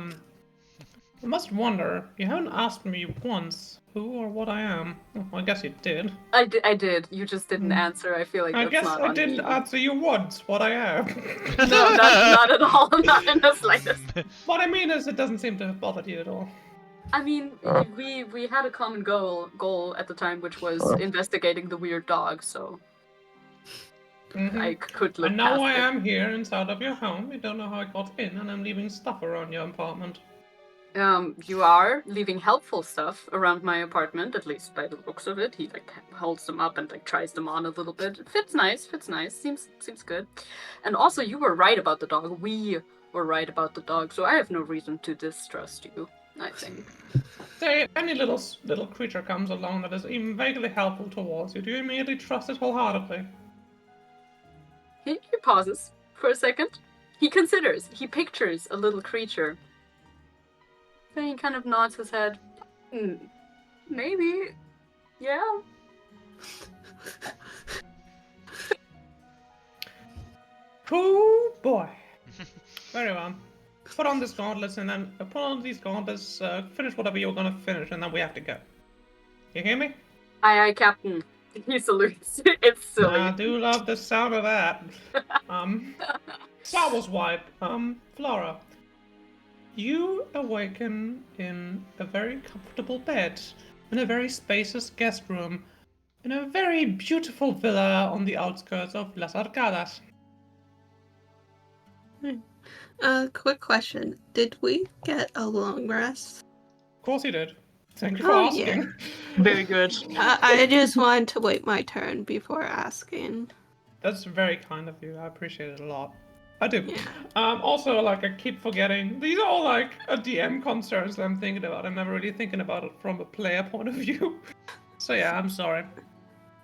S3: must wonder. You haven't asked me once who or what I am. Well, I guess you did.
S2: I did. You just didn't answer. I feel like
S3: I
S2: that's
S3: guess
S2: not
S3: I
S2: on
S3: didn't
S2: me.
S3: answer you once. What I am.
S2: No, not at all. Not in the slightest.
S3: What I mean is, it doesn't seem to have bothered you at all.
S2: I mean, we had a common goal at the time, which was investigating the weird dog. So I could look
S3: And now
S2: past
S3: I
S2: it.
S3: am here inside of your home. You don't know how I got in, and I'm leaving stuff around your apartment.
S2: You are leaving helpful stuff around my apartment, at least by the looks of it. He like holds them up and like tries them on a little bit. It fits nice. Seems good. And also, you were right about the dog. We were right about the dog, so I have no reason to distrust you. I think.
S3: Say, any little creature comes along that is even vaguely helpful towards you, do you immediately trust it wholeheartedly?
S2: He pauses for a second. He considers. He pictures a little creature. Then he kind of nods his head. Maybe. Yeah.
S3: Oh boy. Very well. Put on this gauntlets and then finish whatever you're gonna finish, and then we have to go. You hear me?
S2: Aye, Captain. He salutes. It's silly.
S3: I do love the sound of that. Star Wars wipe. Flora. You awaken in a very comfortable bed, in a very spacious guest room, in a very beautiful villa on the outskirts of Las Arcadas.
S5: Quick question. Did we get a long rest?
S3: Of course you did. Thank you for
S5: Oh,
S3: asking.
S5: yeah.
S6: Very good.
S5: I just wanted to wait my turn before asking.
S3: That's very kind of you. I appreciate it a lot. I do.
S5: Yeah.
S3: Also, like, I keep forgetting. These are all, like, a DM concerns that I'm thinking about. I'm never really thinking about it from a player point of view. So, yeah, I'm sorry.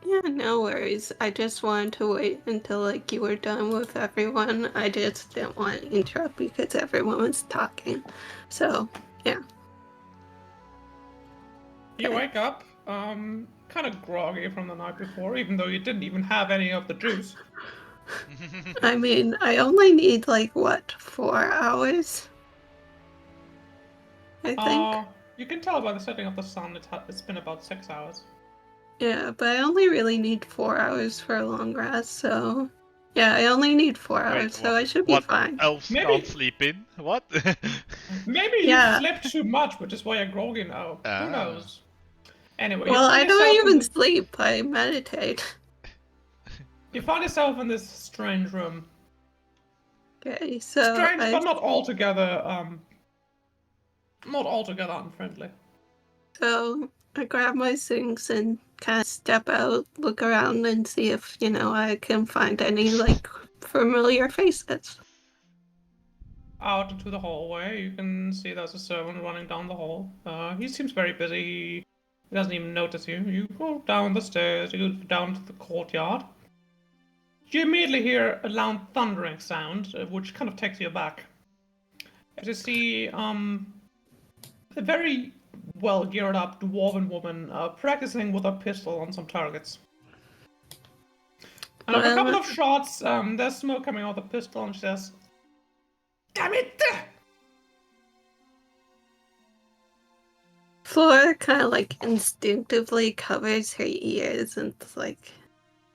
S5: Yeah, no worries. I just wanted to wait until, like, you were done with everyone. I just didn't want to interrupt because everyone was talking. So, yeah.
S3: You
S5: Okay.
S3: wake up, kind of groggy from the night before, even though you didn't even have any of the juice.
S5: I mean, I only need, like, what, 4 hours? I think.
S3: You can tell by the setting of the sun it's been about 6 hours.
S5: Yeah, but I only really need 4 hours for a long rest, so... Yeah, I only need 4 hours, so I should be fine.
S1: Elves
S3: Maybe-
S1: can't sleep in? What?
S3: Maybe you
S5: Yeah.
S3: slept too much, which is why you're groggy now.
S1: Ah.
S3: Who knows? Anyway,
S5: Well, I don't
S3: yourself in
S5: even
S3: this-
S5: sleep, I meditate.
S3: You find yourself in this strange room.
S5: Okay, so
S3: Strange,
S5: I...
S3: but not altogether unfriendly.
S5: So I grab my things and kind of step out, look around, and see if, you know, I can find any, like, familiar faces.
S3: Out into the hallway, you can see there's a servant running down the hall. He seems very busy. He doesn't even notice you. You go down the stairs, you go down to the courtyard. You immediately hear a loud thundering sound, which kind of takes you aback. As you see, a very well geared up dwarven woman practicing with a pistol on some targets. And after a couple of shots, there's smoke coming out of the pistol, and she says, "Damn it!"
S5: Flora kind of, like, instinctively covers her ears and, like,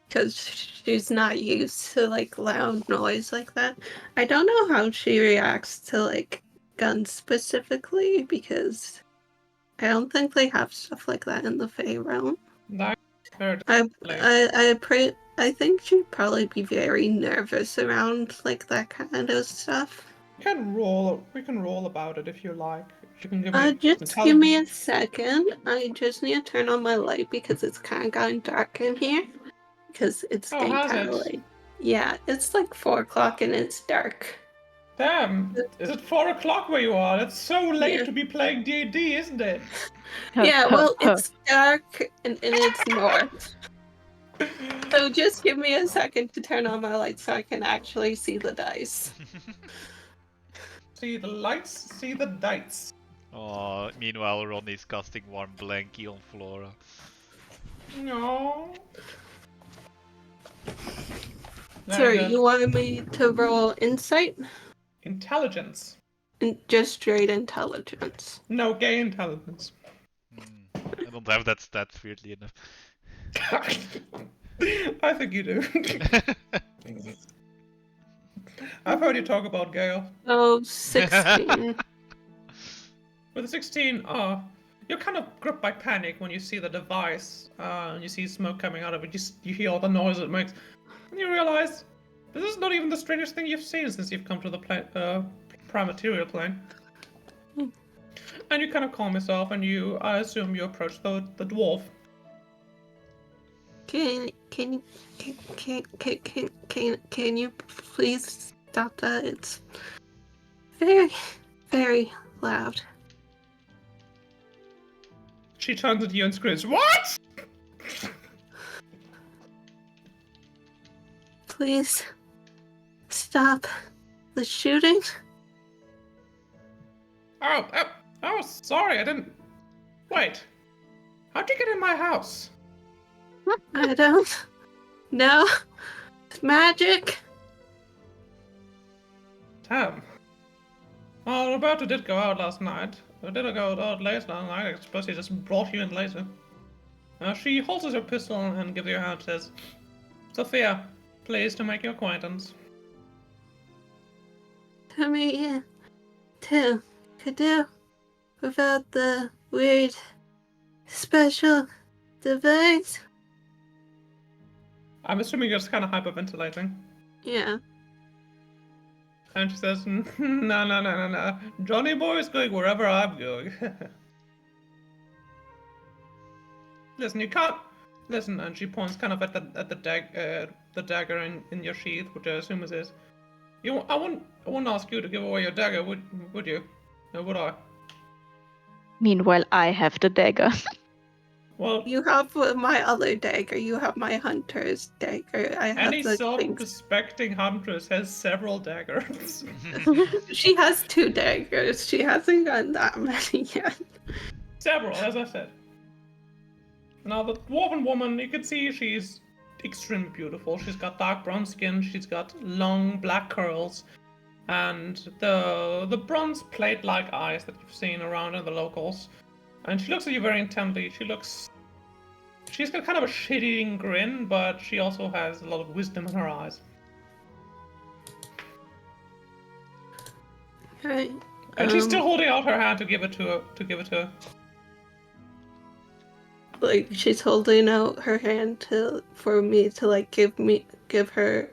S5: because she's not used to, like, loud noise like that. I don't know how she reacts to, like, guns specifically, because I don't think they have stuff like that in the Fae realm.
S3: That's fair.
S5: I think she'd probably be very nervous around, like, that kind of stuff.
S3: We can roll about it if you like. You can give me
S5: Just give me a second. I just need to turn on my light because it's kind of gotten dark in here. Because it's getting
S3: has
S5: kind of
S3: it?
S5: late. Yeah, it's like 4 o'clock and it's dark.
S3: Damn, is it 4 o'clock where you are? It's so late
S5: Yeah.
S3: to be playing D&D, isn't it?
S5: Yeah, well, it's dark and it's north. So just give me a second to turn on my light so I can actually see the dice.
S3: See the lights, see the dice.
S1: Oh, meanwhile, Ronnie's casting warm blankie on Flora.
S3: No.
S5: Sorry, you wanted me to roll insight?
S3: Intelligence.
S5: Just straight intelligence.
S3: No, gay intelligence.
S1: I don't have that stat, weirdly enough.
S3: I think you do. I've heard you talk about Gale.
S5: Oh, 16.
S3: With a 16, you're kind of gripped by panic when you see the device, and you see smoke coming out of it. You hear all the noise it makes, and you realize this is not even the strangest thing you've seen since you've come to the Prime Material plane. And you kind of calm yourself, and I assume you approach the dwarf.
S5: Can you please stop that? It's very, very loud.
S3: She turns at you and screams, "What?"
S5: Please stop the shooting.
S3: Oh, sorry, I didn't. Wait. How'd you get in my house?
S5: I don't know. It's magic.
S3: Damn. Well, Roberta did go out last night. Or did I go out late last night? I suppose he just brought you in later. She holds her pistol and gives you a hand and says, Sophia, pleased to make your acquaintance.
S5: To me, too. Could do without the weird special device.
S3: I'm assuming you're just kind of hyperventilating.
S5: Yeah.
S3: And she says, no. Johnny boy is going wherever I'm going. Listen, you can't. Listen, and she points kind of at the dagger in your sheath, which I assume is his. I wouldn't ask you to give away your dagger, would you? Or would I?
S4: Meanwhile, I have the dagger.
S3: Well,
S5: You have my other dagger. You have my hunter's dagger. I have
S3: any
S5: the things.
S3: self-respecting huntress has several daggers.
S5: She has 2 daggers. She hasn't gotten that many yet.
S3: Several, as I said. Now, the dwarven woman, you can see she's extremely beautiful. She's got dark brown skin, she's got long black curls, and the bronze plate-like eyes that you've seen around in the locals. And she looks at you very intently. She's got kind of a shit-eating grin, but she also has a lot of wisdom in her eyes.
S5: Right.
S3: And she's still holding out her hand to give it to her.
S5: Like she's holding out her hand for me to like give her.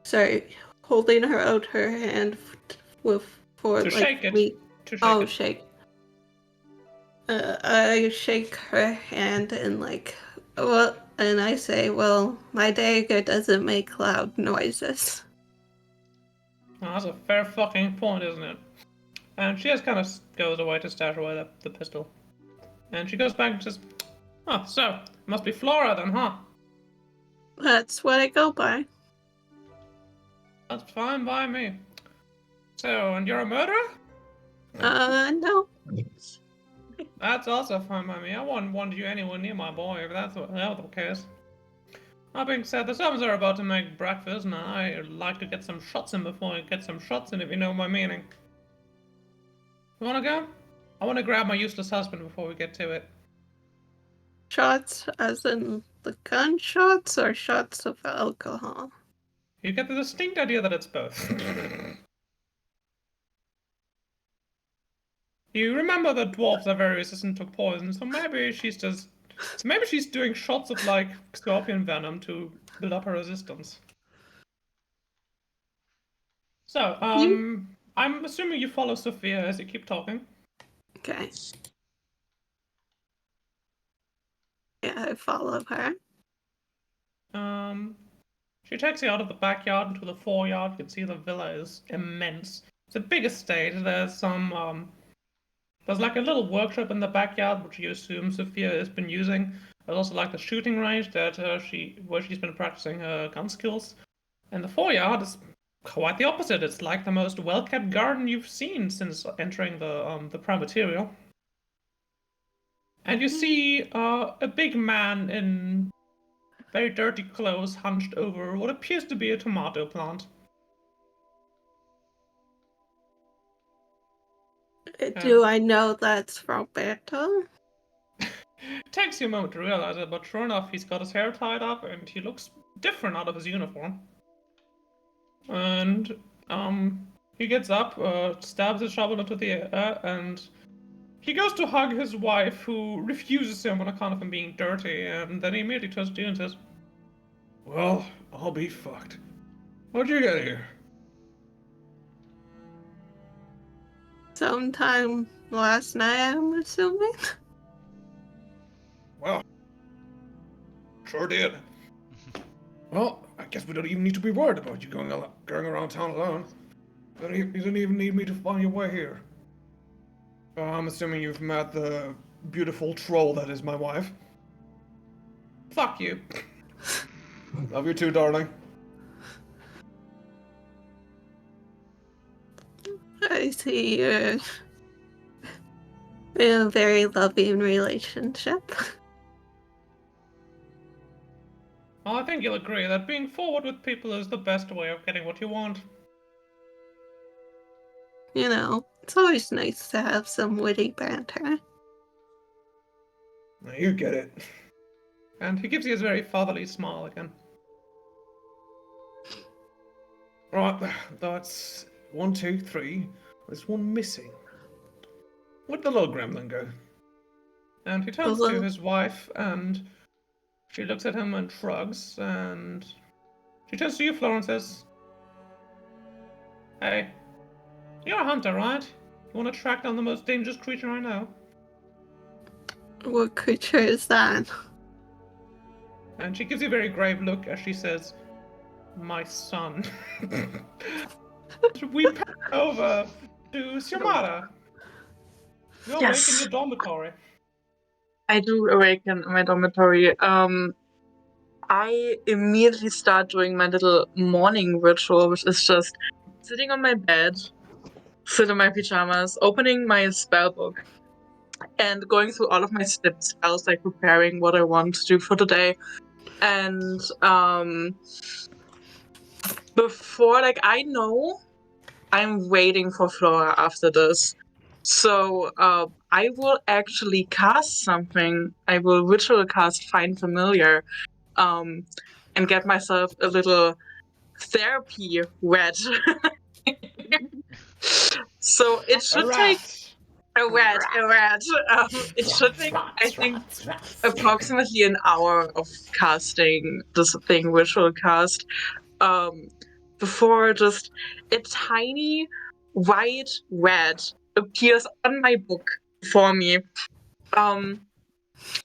S5: Sorry, holding her out her hand for
S3: To
S5: like
S3: shake it.
S5: me.
S3: To shake
S5: Oh,
S3: it.
S5: shake. I shake her hand and and I say, well, my dagger doesn't make loud noises.
S3: Oh, that's a fair fucking point, isn't it? And she just kind of goes away to stash away the pistol. And she goes back and says, oh, so, must be Flora then, huh?
S5: That's what I go by.
S3: That's fine by me. So, and you're a murderer?
S5: No.
S3: That's also fine by me. I wouldn't want you anywhere near my boy if that's the case. That being said, the servants are about to make breakfast, and I like to get some shots in before I get some shots in, if you know my meaning. You wanna go? I wanna grab my useless husband before we get to it.
S5: Shots as in the gunshots or shots of alcohol?
S3: You get the distinct idea that it's both. You remember that dwarves are very resistant to poison, so maybe she's doing shots of like scorpion venom to build up her resistance. So, I'm assuming you follow Sophia as you keep talking.
S5: Okay. Yeah, I follow her.
S3: She takes you out of the backyard into the foreyard. You can see the villa is immense. It's a big estate. There's like a little workshop in the backyard, which you assume Sophia has been using. There's also like the shooting range that where she's been practicing her gun skills. And the foreyard is quite the opposite. It's like the most well-kept garden you've seen since entering the prime material. And you see a big man in very dirty clothes hunched over what appears to be a tomato plant.
S5: Do I know that's Roberto?
S3: It takes you a moment to realize it, but sure enough, he's got his hair tied up and he looks different out of his uniform. And he gets up, stabs his shovel into the air, and he goes to hug his wife, who refuses him on account of him being dirty, and then he immediately turns to you and says, well, I'll be fucked. What'd you get here?
S5: sometime last night, I'm assuming.
S7: Well, sure did. Well, I guess we don't even need to be worried about you going around town alone. You don't even need me to find your way here. I'm assuming you've met the beautiful troll that is my wife.
S3: Fuck you.
S7: Love you too, darling.
S5: I see you're in a very loving relationship.
S3: Well, I think you'll agree that being forward with people is the best way of getting what you want.
S5: You know, it's always nice to have some witty banter.
S7: Now you get it.
S3: And he gives you his very fatherly smile again.
S7: Right, that's 1, 2, 3. There's one missing. Where'd the little gremlin go?
S3: And he turns
S5: Hello?
S3: to his wife, and she looks at him and shrugs, and she turns to you, Flora, and says, "Hey, you're a hunter, right? You want to track down the most dangerous creature I know?"
S5: What creature is that?
S3: And she gives you a very grave look as she says, "My son." We pass over to Xiomara. You're awake in
S6: Yes.
S3: your dormitory.
S6: I do awaken in my dormitory. I immediately start doing my little morning ritual, which is just sitting on my bed, sit in my pajamas, opening my spell book, and going through all of my spells, like preparing what I want to do for the day. And before, like, I know I'm waiting for Flora after this. So I will actually cast something. I will ritual cast Find Familiar, and get myself a little therapy wet. So it should take a rat. It should take, I think, approximately an hour of casting this thing, ritual cast, before just a tiny white rat appears on my book for me.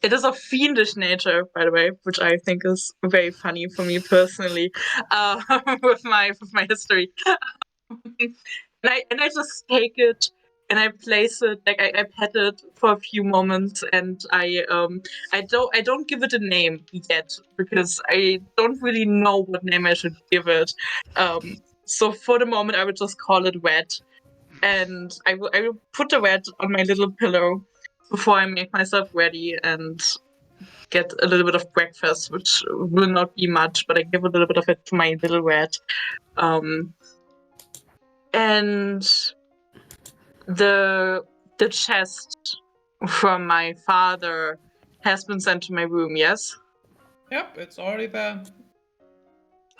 S6: It is of fiendish nature, by the way, which I think is very funny for me personally, with my history. And I just take it and I place it, like I pet it for a few moments, and I don't give it a name yet because I don't really know what name I should give it. So for the moment I would just call it Wet, and I will put the Wet on my little pillow before I make myself ready and get a little bit of breakfast, which will not be much, but I give a little bit of it to my little Wet. And the chest from my father has been sent to my room, yes?
S3: Yep, it's already there.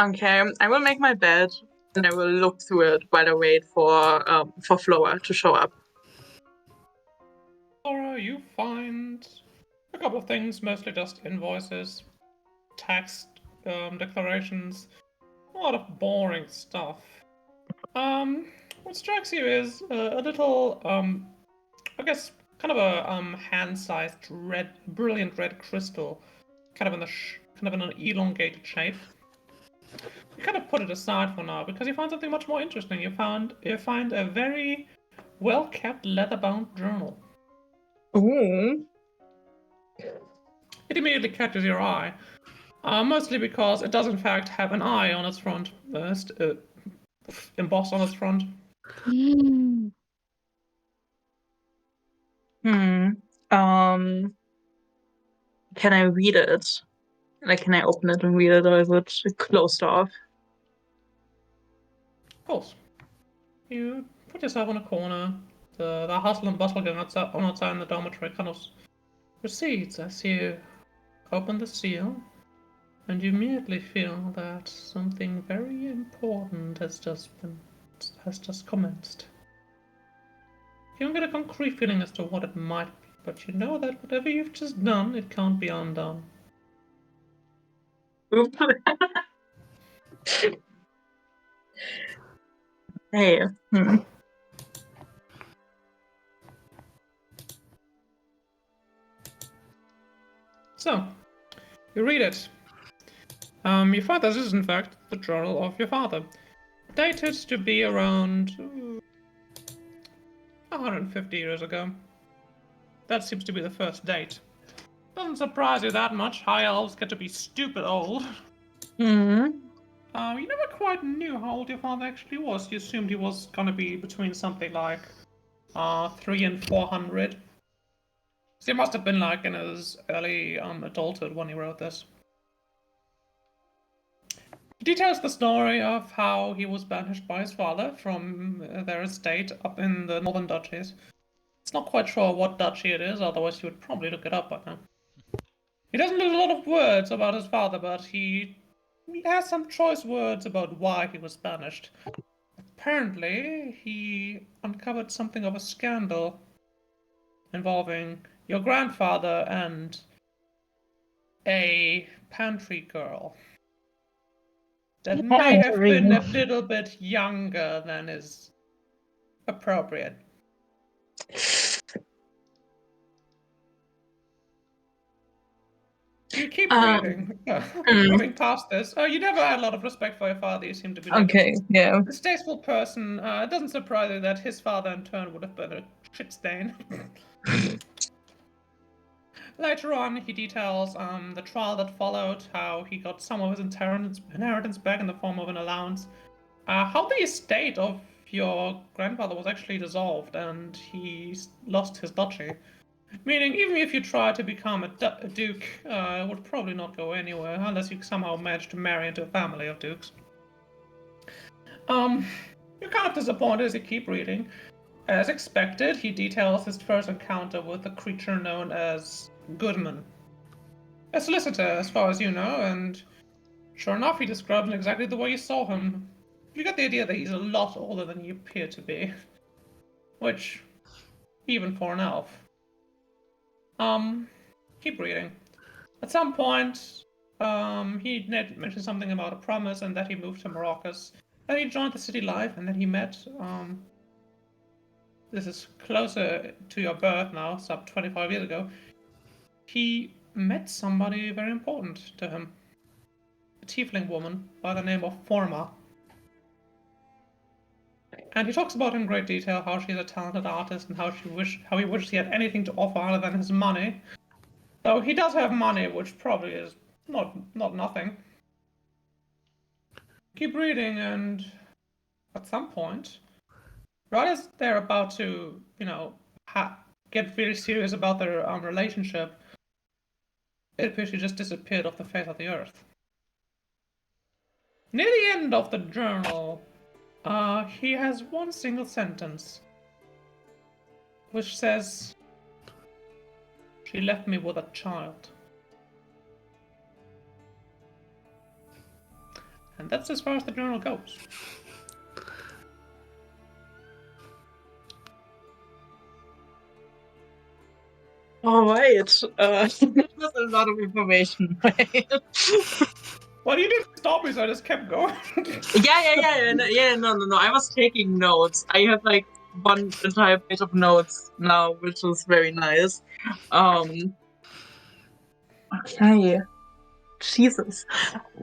S6: Okay, I will make my bed and I will look through it while I wait for Flora to show up.
S3: Flora, you find a couple of things, mostly just invoices, tax declarations, a lot of boring stuff. What strikes you is a little, I guess, kind of a hand-sized brilliant red crystal, kind of in an elongated shape. You kind of put it aside for now because you find something much more interesting. You find a very well-kept leather-bound journal.
S6: Ooh.
S3: It immediately catches your eye, mostly because it does in fact have an eye on its front, embossed on its front.
S4: Mm.
S6: Can I read it? Like, can I open it and read it, or is it closed off?
S3: Of course. You put yourself in a corner. The hustle and bustle going on outside in the dormitory kind of recedes as you open the seal, and you immediately feel that something very important has just commenced. You don't get a concrete feeling as to what it might be, but you know that whatever you've just done, it can't be undone.
S6: Hey.
S3: So, you read it. You find this is in fact the journal of your father, dated to be around 150 years ago. That seems to be the first date. Doesn't surprise you that much. High elves get to be stupid old.
S6: Hmm.
S3: You never quite knew how old your father actually was. You assumed he was gonna be between something like 300 and 400. So he must have been like in his early adulthood when he wrote this. He details the story of how he was banished by his father from their estate up in the northern duchies. It's not quite sure what duchy it is, otherwise he would probably look it up by now. He doesn't use a lot of words about his father, but he has some choice words about why he was banished. Apparently, he uncovered something of a scandal involving your grandfather and a pantry girl that may have been a little bit younger than is appropriate. You keep reading. Moving past this. You never had a lot of respect for your father. You seem to be like
S6: Okay, yeah.
S3: a distasteful person. It doesn't surprise you that his father in turn would have been a shit stain. Later on, he details the trial that followed, how he got some of his inheritance back in the form of an allowance, how the estate of your grandfather was actually dissolved and he lost his duchy. Meaning, even if you try to become a duke, it would probably not go anywhere unless you somehow manage to marry into a family of dukes. You're kind of disappointed as you keep reading. As expected, he details his first encounter with a creature known as Goodman. A solicitor, as far as you know, and sure enough, he describes him exactly the way you saw him. You get the idea that he's a lot older than he appeared to be. Which, even for an elf. Keep reading. At some point, he mentioned something about a promise and that he moved to Maracas. Then he joined the city life and then he met, this is closer to your birth now, some 25 years ago. He met somebody very important to him. A tiefling woman by the name of Forma. And he talks about in great detail how she's a talented artist and how he wished he had anything to offer other than his money. Though he does have money, which probably is not nothing. Keep reading, and at some point, right as they're about to, get very serious about their relationship, it appears she just disappeared off the face of the earth. Near the end of the journal, he has one single sentence, which says, "She left me with a child." And that's as far as the journal goes.
S6: All right. That's a lot of information, right?
S3: Well, you didn't stop me, so I just kept going.
S6: No. I was taking notes. I have like one entire page of notes now, which is very nice. Okay. Jesus.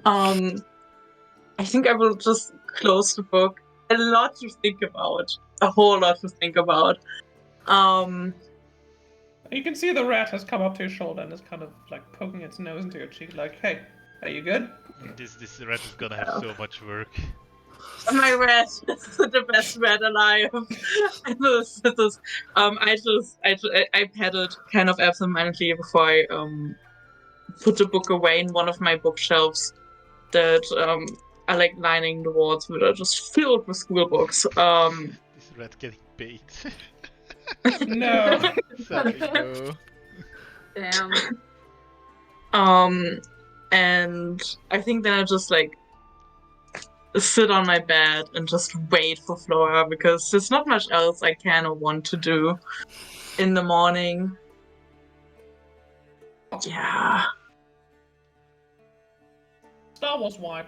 S6: I think I will just close the book. A lot to think about. A whole lot to think about.
S3: You can see the rat has come up to your shoulder and is kind of like poking its nose into your cheek, like, "Hey, are you good?"
S1: This rat is gonna have so much work.
S6: My rat is the best rat alive. I pet it kind of absentmindedly before I put the book away in one of my bookshelves that are like lining the walls that are just filled with school books.
S1: This rat getting bait.
S3: No.
S1: Sadly, no.
S2: Damn.
S6: And I think then I just like sit on my bed and just wait for Flora because there's not much else I can or want to do in the morning. Yeah.
S3: Star Wars wipe.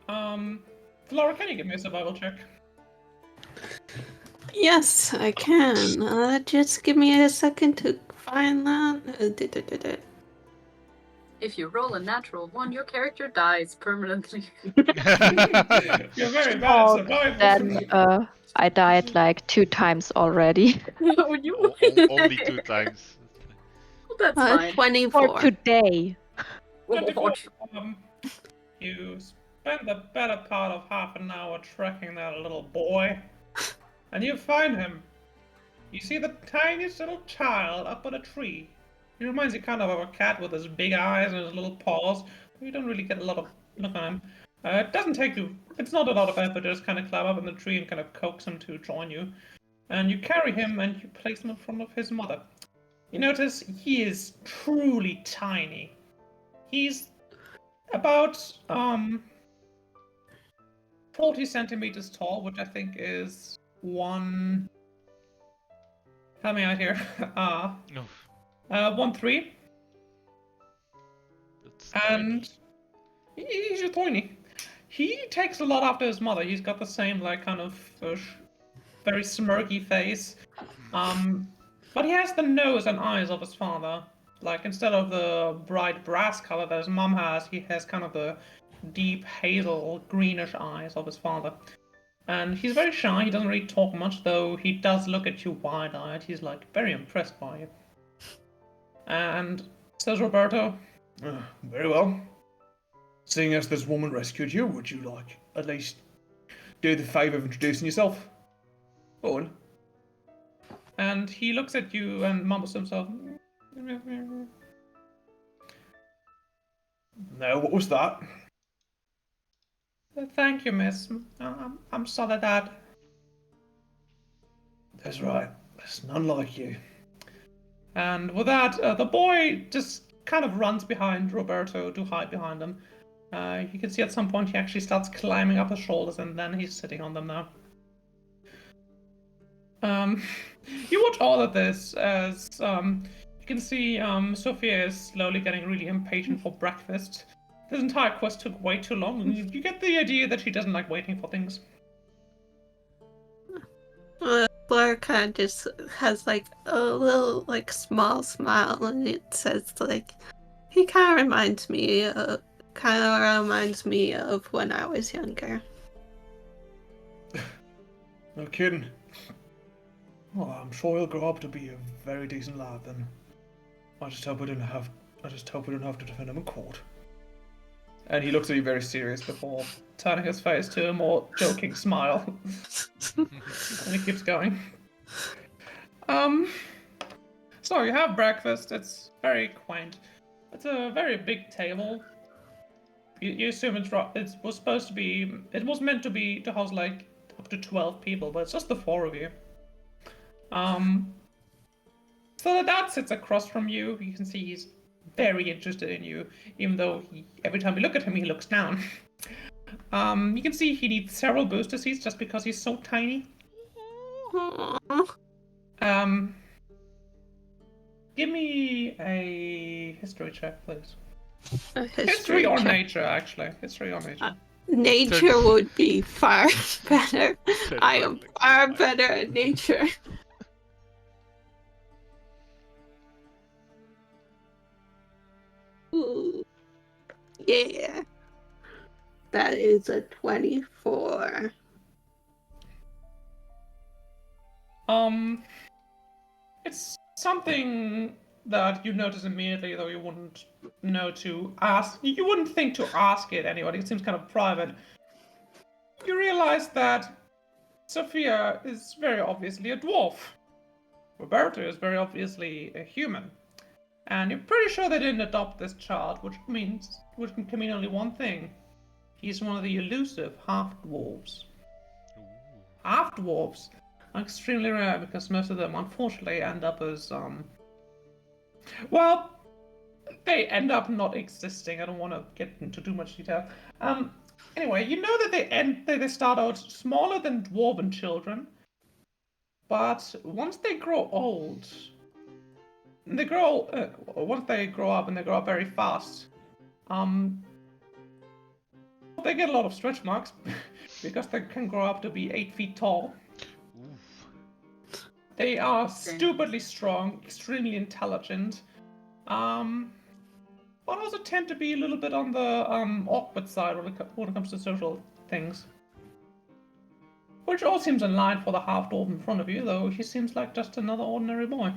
S3: Flora, can you give me a survival check?
S5: Yes, I can. Just give me a second to find that.
S2: If you roll a natural 1, your character dies permanently.
S3: You're very bad at
S4: Oh,
S3: survival.
S4: then I died like 2 times already.
S1: Only 2 times.
S2: That's fine.
S5: 24.
S4: For today.
S3: 24. You spend the better part of half an hour tracking that little boy, and you find him. You see the tiniest little child up on a tree. He reminds you kind of a cat with his big eyes and his little paws. You don't really get a lot of look on him. It doesn't take you. It's not a lot of effort to just kind of climb up in the tree and kind of coax him to join you. And you carry him and you place him in front of his mother. You notice he is truly tiny. He's about 40 centimeters tall, which I think is one. Help me out here.
S1: Oof,
S3: 1'3",
S1: that's
S3: and he's just tiny. He takes a lot after his mother. He's got the same like kind of very smirky face, but he has the nose and eyes of his father. Like instead of the bright brass color that his mom has, he has kind of the deep hazel greenish eyes of his father. And he's very shy. He doesn't really talk much, though he does look at you wide-eyed. He's like very impressed by you. And says Roberto,
S7: Very well. Seeing as this woman rescued you, would you like at least do the favour of introducing yourself? Owen.
S3: and he looks at you and mumbles to himself.
S7: Now, what was that?
S3: Thank you, miss. I'm sorry, Dad.
S7: That's right. There's none like you.
S3: And with that, the boy just kind of runs behind Roberto to hide behind him. You can see at some point he actually starts climbing up his shoulders, and then he's sitting on them now. You watch all of this as you can see Sophia is slowly getting really impatient for breakfast. This entire quest took way too long, and you get the idea that she doesn't like waiting for things.
S5: Flora kind of just has like a little like small smile, and it says like, he kind of reminds me of when I was younger.
S7: No kidding. Well, I'm sure he'll grow up to be a very decent lad then. I just hope we don't have to defend him in court.
S3: And he looks at you very serious before turning his face to a more joking smile. And he keeps going. So you have breakfast. It's very quaint. It's a very big table. You assume it was meant to be to house like up to 12 people, but it's just the 4 of you. So the dad sits across from you. You can see he's very interested in you, even though every time you look at him, he looks down. You can see he needs several booster seats just because he's so tiny.
S5: Aww.
S3: Give me a history check, please.
S5: A
S3: History or
S5: check.
S3: nature, actually. History or nature.
S5: Nature would be far better. I am
S1: perfect.
S5: far better at nature. Ooh. Yeah. That is a 24.
S3: It's something that you notice immediately, though you wouldn't know to ask. You wouldn't think to ask it anyway. It seems kind of private. You realize that Sophia is very obviously a dwarf. Roberto is very obviously a human. And you're pretty sure they didn't adopt this child, which can mean only one thing. He's one of the elusive half-dwarves. Half-dwarves are extremely rare because most of them, unfortunately, end up as, well, they end up not existing. I don't want to get into too much detail. Anyway, you know that they start out smaller than dwarven children, but once they grow old, once they grow up and they grow up very fast, they get a lot of stretch marks because they can grow up to be 8 feet tall.
S1: Oof.
S3: They are stupidly strong, extremely intelligent. but also tend to be a little bit on the awkward side when it comes to social things. Which all seems in line for the half-dwarf in front of you, though he seems like just another ordinary boy.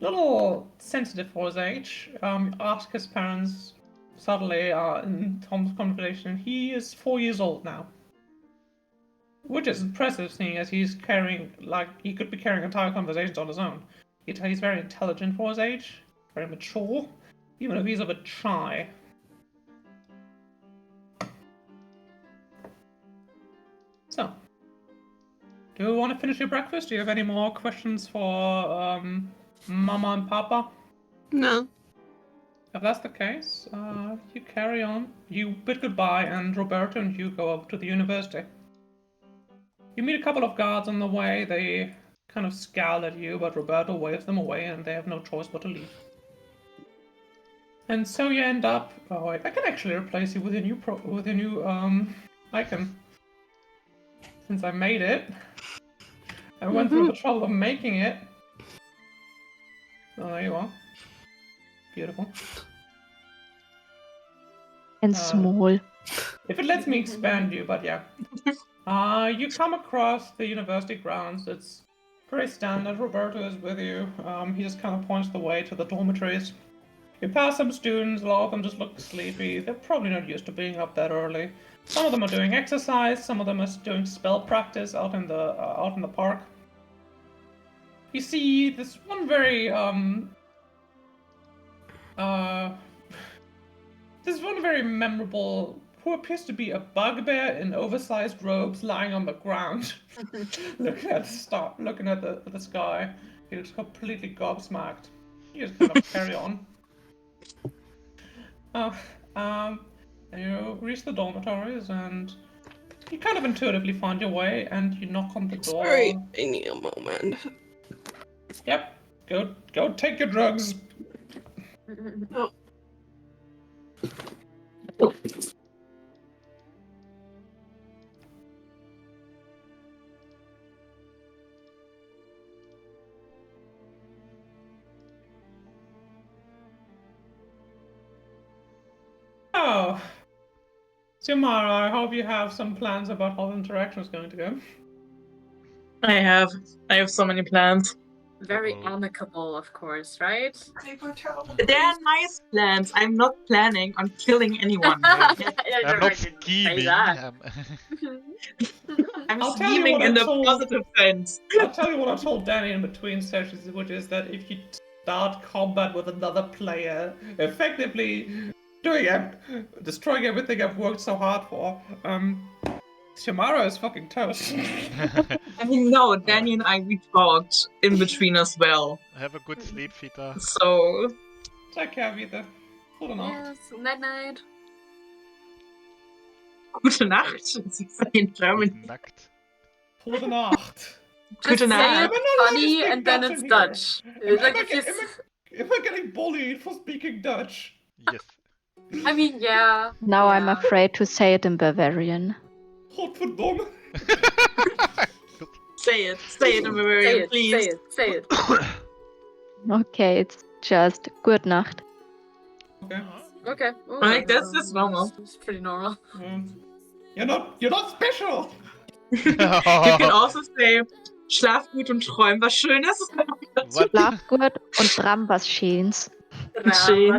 S3: Little sensitive for his age. Ask his parents subtly in Tom's conversation. He is 4 years old now. Which is impressive, seeing as he's carrying, he could be carrying entire conversations on his own. He's very intelligent for his age, very mature, even if he's a bit shy. So, do you want to finish your breakfast? Do you have any more questions for Mama and Papa?
S5: No.
S3: If that's the case, you carry on. You bid goodbye, and Roberto and you go up to the university. You meet a couple of guards on the way. They kind of scowl at you, but Roberto waves them away, and they have no choice but to leave. And so you end up. Oh wait, I can actually replace you with a new icon. Since I made it, I went through the trouble of making it. Oh, there you are. Beautiful.
S4: And small.
S3: If it lets me expand you, but yeah. You come across the university grounds. It's pretty standard. Roberto is with you. He just kind of points the way to the dormitories. You pass some students. A lot of them just look sleepy. They're probably not used to being up that early. Some of them are doing exercise. Some of them are doing spell practice out in the park. You see this one very memorable, who appears to be a bugbear in oversized robes lying on the ground, looking at the sky. He looks completely gobsmacked. You just kind of carry on. And you reach the dormitories, and you kind of intuitively find your way, and you knock on the door.
S5: Sorry, I need a moment.
S3: Yep. Go take your drugs.
S5: Oh.
S3: Oh. Xiomara, I hope you have some plans about how the interaction is going to go.
S6: I have so many plans.
S2: Very
S1: Uh-oh.
S2: amicable, of course, right?
S6: They're nice plans. I'm not planning on killing anyone.
S1: I'm
S2: I'm
S1: not scheming.
S6: I'm
S3: I'll tell you
S6: scheming
S3: what
S6: in
S3: I
S6: the
S3: told-
S6: positive sense.
S3: I'll tell you what I told Danny in between sessions, which is that if you start combat with another player, effectively destroying everything I've worked so hard for, Xiomara is fucking toast.
S6: I mean, no, Danny and we talked in between as well.
S1: Have a good sleep, Vita.
S6: So,
S3: Take care, Vita. Gute Nacht.
S2: Yes, night night.
S6: gute Nacht, as you say in German.
S1: Gute Nacht.
S3: Gute Nacht.
S2: Just
S6: Gute
S2: say
S6: Nacht.
S2: it
S3: Am I not allowed to
S2: funny
S3: speak
S2: and then
S3: Dutch
S2: it's
S3: in here?
S2: Dutch. Like if you,
S3: Am I getting bullied for speaking Dutch?
S1: Yes.
S2: I mean, yeah.
S4: Now I'm
S2: yeah.
S4: afraid to say it in Bavarian.
S3: Godverdomme.
S6: Say it in Bavarian, please.
S2: Say it.
S4: Okay, it's just good Nacht.
S3: Okay.
S2: Okay. Ooh,
S6: Like, that's normal.
S2: It's pretty normal.
S3: You're not special.
S6: You can also say, schlaf gut und träum was Schönes.
S1: What?
S4: Schlaf gut und tram was Schönes.
S6: Schön.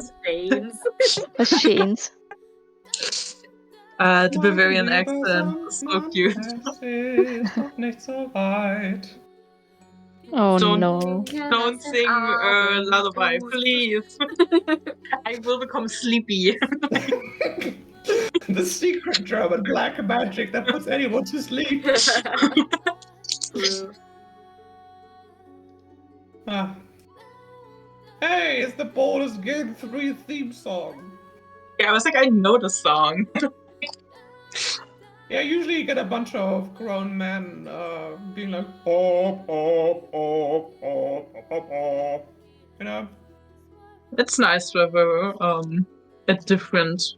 S4: Was Schönes.
S6: The Bavarian accent is so cute.
S3: Es ist noch nicht so weit.
S4: Oh
S6: Don't-
S4: no.
S6: Don't sing lullaby, please. I will become sleepy.
S3: The secret German black magic that puts anyone to sleep. Ah. Hey, it's the Baldur's Gate 3 theme song.
S6: Yeah, I was like, I know the song.
S3: Yeah, usually you get a bunch of grown men being like, oh, oh, oh, oh, oh, oh, oh. You know?
S6: It's nice to have a different.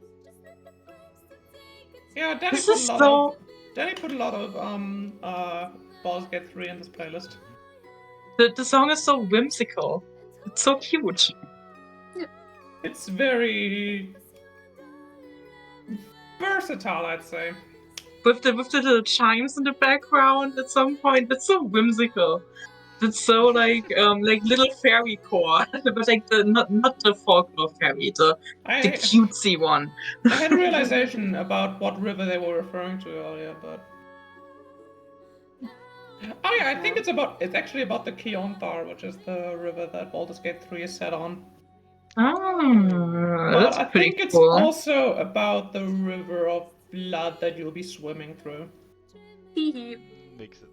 S3: Yeah, Danny
S6: This
S3: put,
S6: is
S3: a lot
S6: so-
S3: of, Danny put a lot of Baldur's Gate 3 in this playlist.
S6: The song is so whimsical. It's so cute.
S3: It's very versatile, I'd say.
S6: With the little chimes in the background at some point, it's so whimsical. It's so like little fairy core, but like the not the folklore fairy, the
S3: I
S6: cutesy one.
S3: I had a realization about what river they were referring to earlier, but oh yeah, I think it's actually about the Kionthar, which is the river that Baldur's Gate 3 is set on.
S6: Oh,
S3: But
S6: that's
S3: I
S6: pretty
S3: think it's
S6: cool.
S3: also about the river of blood that you'll be swimming through.
S1: Makes sense.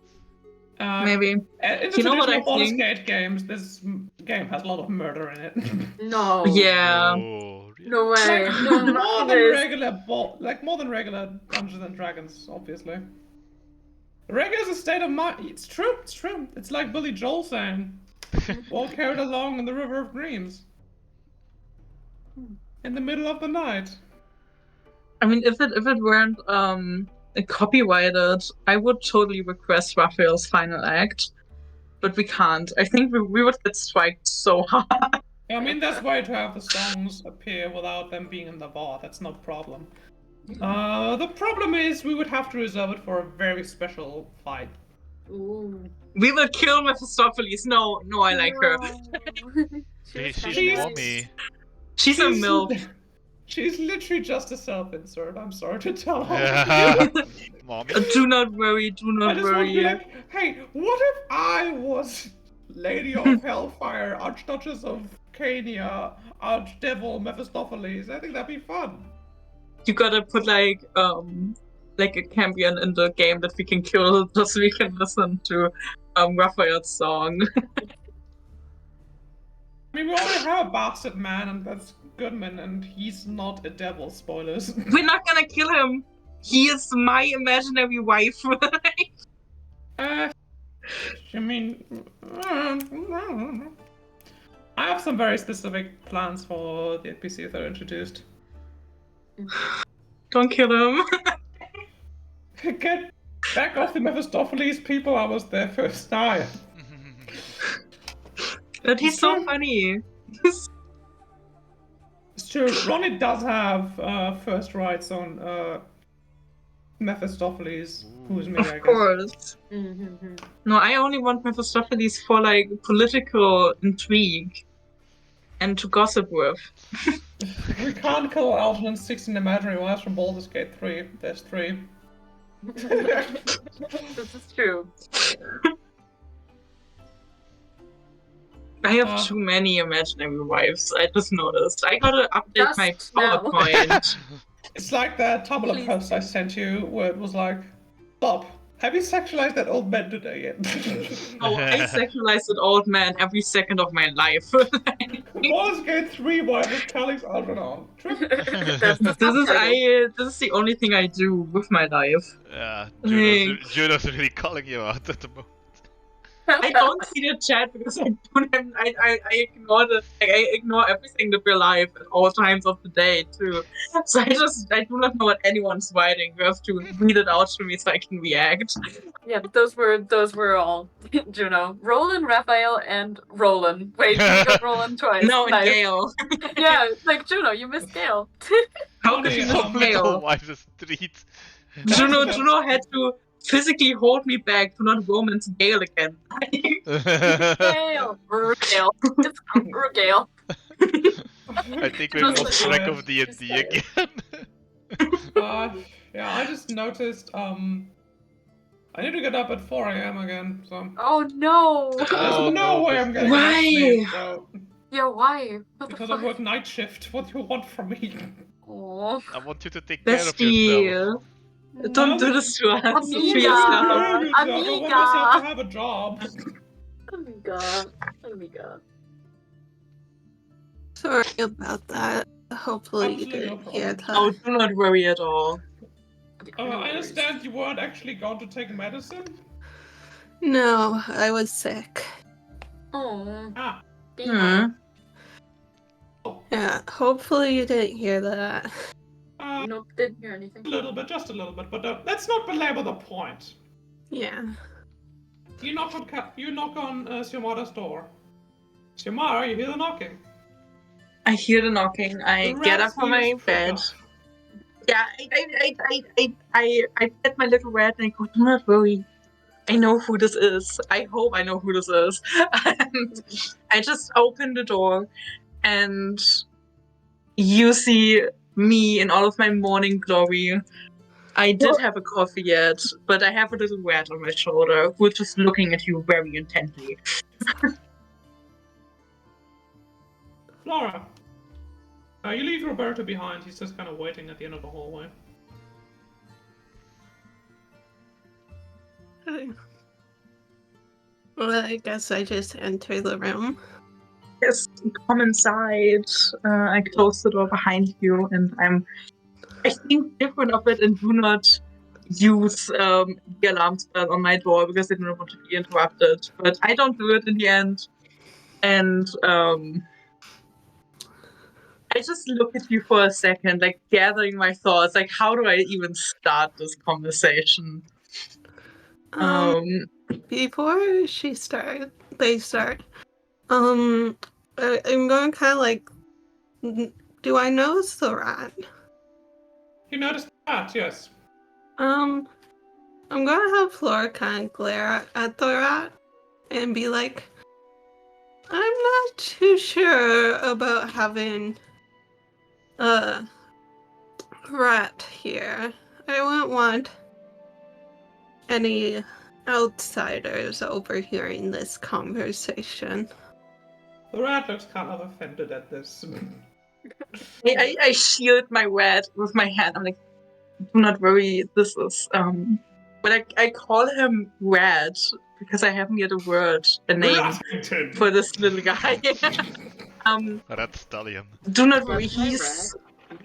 S6: Maybe.
S3: In the
S6: You know what
S3: traditional
S6: I
S3: Baldur's
S6: think?
S3: Gate games, this game has a lot of murder in it.
S2: No.
S6: Yeah.
S1: Oh, really?
S2: No way.
S3: Like
S2: No
S3: more than
S2: way.
S3: regular more than regular Dungeons and Dragons, obviously. Regular is a state of mind. It's true. It's true. It's like Billy Joel saying, "All carried along in the river of dreams, in the middle of the night."
S6: I mean, if it weren't copyrighted, I would totally request Raphael's final act, but we can't. I think we would get striked so hard.
S3: I mean, there's way to have the songs appear without them being in the VOD. That's no problem. The problem is we would have to reserve it for a very special fight.
S2: Ooh.
S6: We will kill Mephistopheles. No, I like her.
S1: She's
S3: She's-
S1: mommy.
S6: She's a MILF.
S3: She's literally just a self-insert. I'm sorry to tell all of
S1: Yeah.
S3: you.
S1: Mommy.
S6: Do not worry, do
S3: I
S6: not
S3: just want to be
S6: worry.
S3: like, hey, what if I was Lady of Hellfire, Archduchess of Cania, Archdevil Mephistopheles? I think that'd be fun.
S6: You gotta put like a champion in the game that we can kill just so we can listen to Raphael's song.
S3: I mean, we already have a bastard man, and that's Goodman, and he's not a devil. Spoilers.
S6: We're not gonna kill him. He is my imaginary wife.
S3: I mean, I have some very specific plans for the NPCs that are introduced.
S6: Don't kill him.
S3: Get back off the Mephistopheles, people. I was their first eye.
S6: But he's so funny.
S3: It's true. Ronnie does have first rights on Mephistopheles, who's me, I
S6: Of
S3: guess.
S6: course.
S2: Mm-hmm.
S6: No, I only want Mephistopheles for like political intrigue and to gossip with.
S3: We can't kill Algernon 16 imaginary wives from Baldur's Gate 3. There's 3.
S2: This is true.
S6: I have
S3: Ah.
S6: too many imaginary wives. I just noticed. I gotta update my
S2: Just now.
S6: PowerPoint.
S3: It's like that Tumblr
S2: Please.
S3: post I sent you where it was like, stop. Have you sexualized that old man today yet?
S6: Oh, I sexualize an old man every second of my life.
S3: Baldur's Gate 3 wife of Calix Algernon. True.
S2: That's the
S6: This is
S2: subtitle.
S6: this is the only thing I do with my life.
S1: Yeah,
S6: Hey.
S1: Juno's really calling you out at the moment.
S6: I don't see the chat because I don't have, I ignore I ignore everything that we're live at all times of the day too. So I do not know what anyone's writing. You have to read it out to me so I can react.
S2: Yeah, those were all Juno. Roland, Raphael, and Roland. Wait, you got Roland twice.
S6: No, and
S2: Nice.
S6: Gale.
S2: Yeah, like Juno, you missed Gale.
S6: How could
S3: Funny,
S6: you miss
S1: Oh,
S6: Gale?
S1: wipe the street.
S6: Juno had to physically hold me back to not romance Gale again.
S2: Gale. Gale. It's Gale.
S1: I think we
S2: Just
S1: lost
S3: like-
S1: track of D&D
S2: Just like-
S1: again.
S3: Yeah, I just noticed, I need to get up at 4 a.m. again, so...
S2: Oh no.
S3: There's
S1: Oh,
S3: no
S1: no,
S3: way I'm getting
S6: Why?
S3: enough sleep, so...
S2: Yeah, why? What the
S3: Because
S2: fuck?
S3: I work night shift, what do you want from me?
S2: Aw.
S1: I want you to take care of yourself.
S6: Bestie, don't do this to us. To
S2: Amiga.
S6: yourself.
S3: I want
S2: Amiga.
S3: myself to have a job.
S2: Amiga.
S5: Sorry about that. Hopefully you
S3: Absolutely no
S5: didn't hear
S6: Oh,
S5: that.
S6: do not worry at all.
S3: I understand you weren't actually going to take medicine?
S5: No, I was sick.
S2: Oh.
S3: Ah,
S6: Hmm.
S5: Yeah, hopefully you didn't hear that.
S2: Nope, didn't hear anything.
S3: a little bit, just a little bit, but let's not belabor the point.
S5: Yeah.
S3: You knock on Xiomara's door. Xiomara, you hear the knocking.
S6: I hear the knocking. I
S3: The
S6: get
S3: rat
S6: up from
S3: hears
S6: my bed.
S3: Trigger.
S6: Yeah, I pet my little rat and I go, do not worry. I know who this is. I hope I know who this is. And I just open the door and you see me in all of my morning glory. I did have a coffee yet, but I have a little rat on my shoulder who's just looking at you very intently.
S3: Flora, you leave Roberto behind. He's just kind of waiting at the end of the hallway.
S5: Well, I guess I just enter the room.
S6: Yes, come inside. I close the door behind you, and I think different of it and do not use the alarm spell on my door because I do not want to be interrupted. But I don't do it in the end. And I just look at you for a second, like gathering my thoughts, like how do I even start this conversation?
S5: Before they start. I'm going kind of like, do I notice the rat?
S3: You notice that, yes.
S5: I'm gonna have Flora kind of glare at the rat and be like, I'm not too sure about having a rat here. I wouldn't want any outsiders overhearing this conversation.
S3: The rat looks kind of offended at this.
S6: I shield my rat with my hand. I'm like, do not worry, this is but I call him Rat because I haven't yet a name
S3: Rattington.
S6: for this little guy.
S1: Red Stallion.
S6: Do not worry,
S2: That's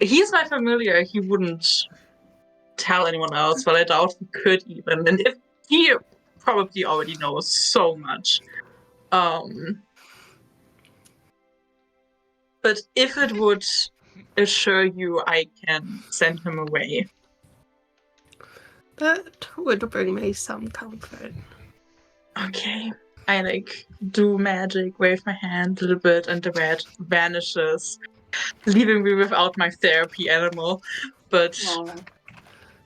S2: my
S6: he's my familiar. He wouldn't tell anyone else, but I doubt he could even. And if he probably already knows so much. But if it would assure you, I can send him away.
S5: That would bring me some comfort.
S6: Okay. I do magic, wave my hand a little bit, and the rat vanishes, leaving me without my therapy animal. But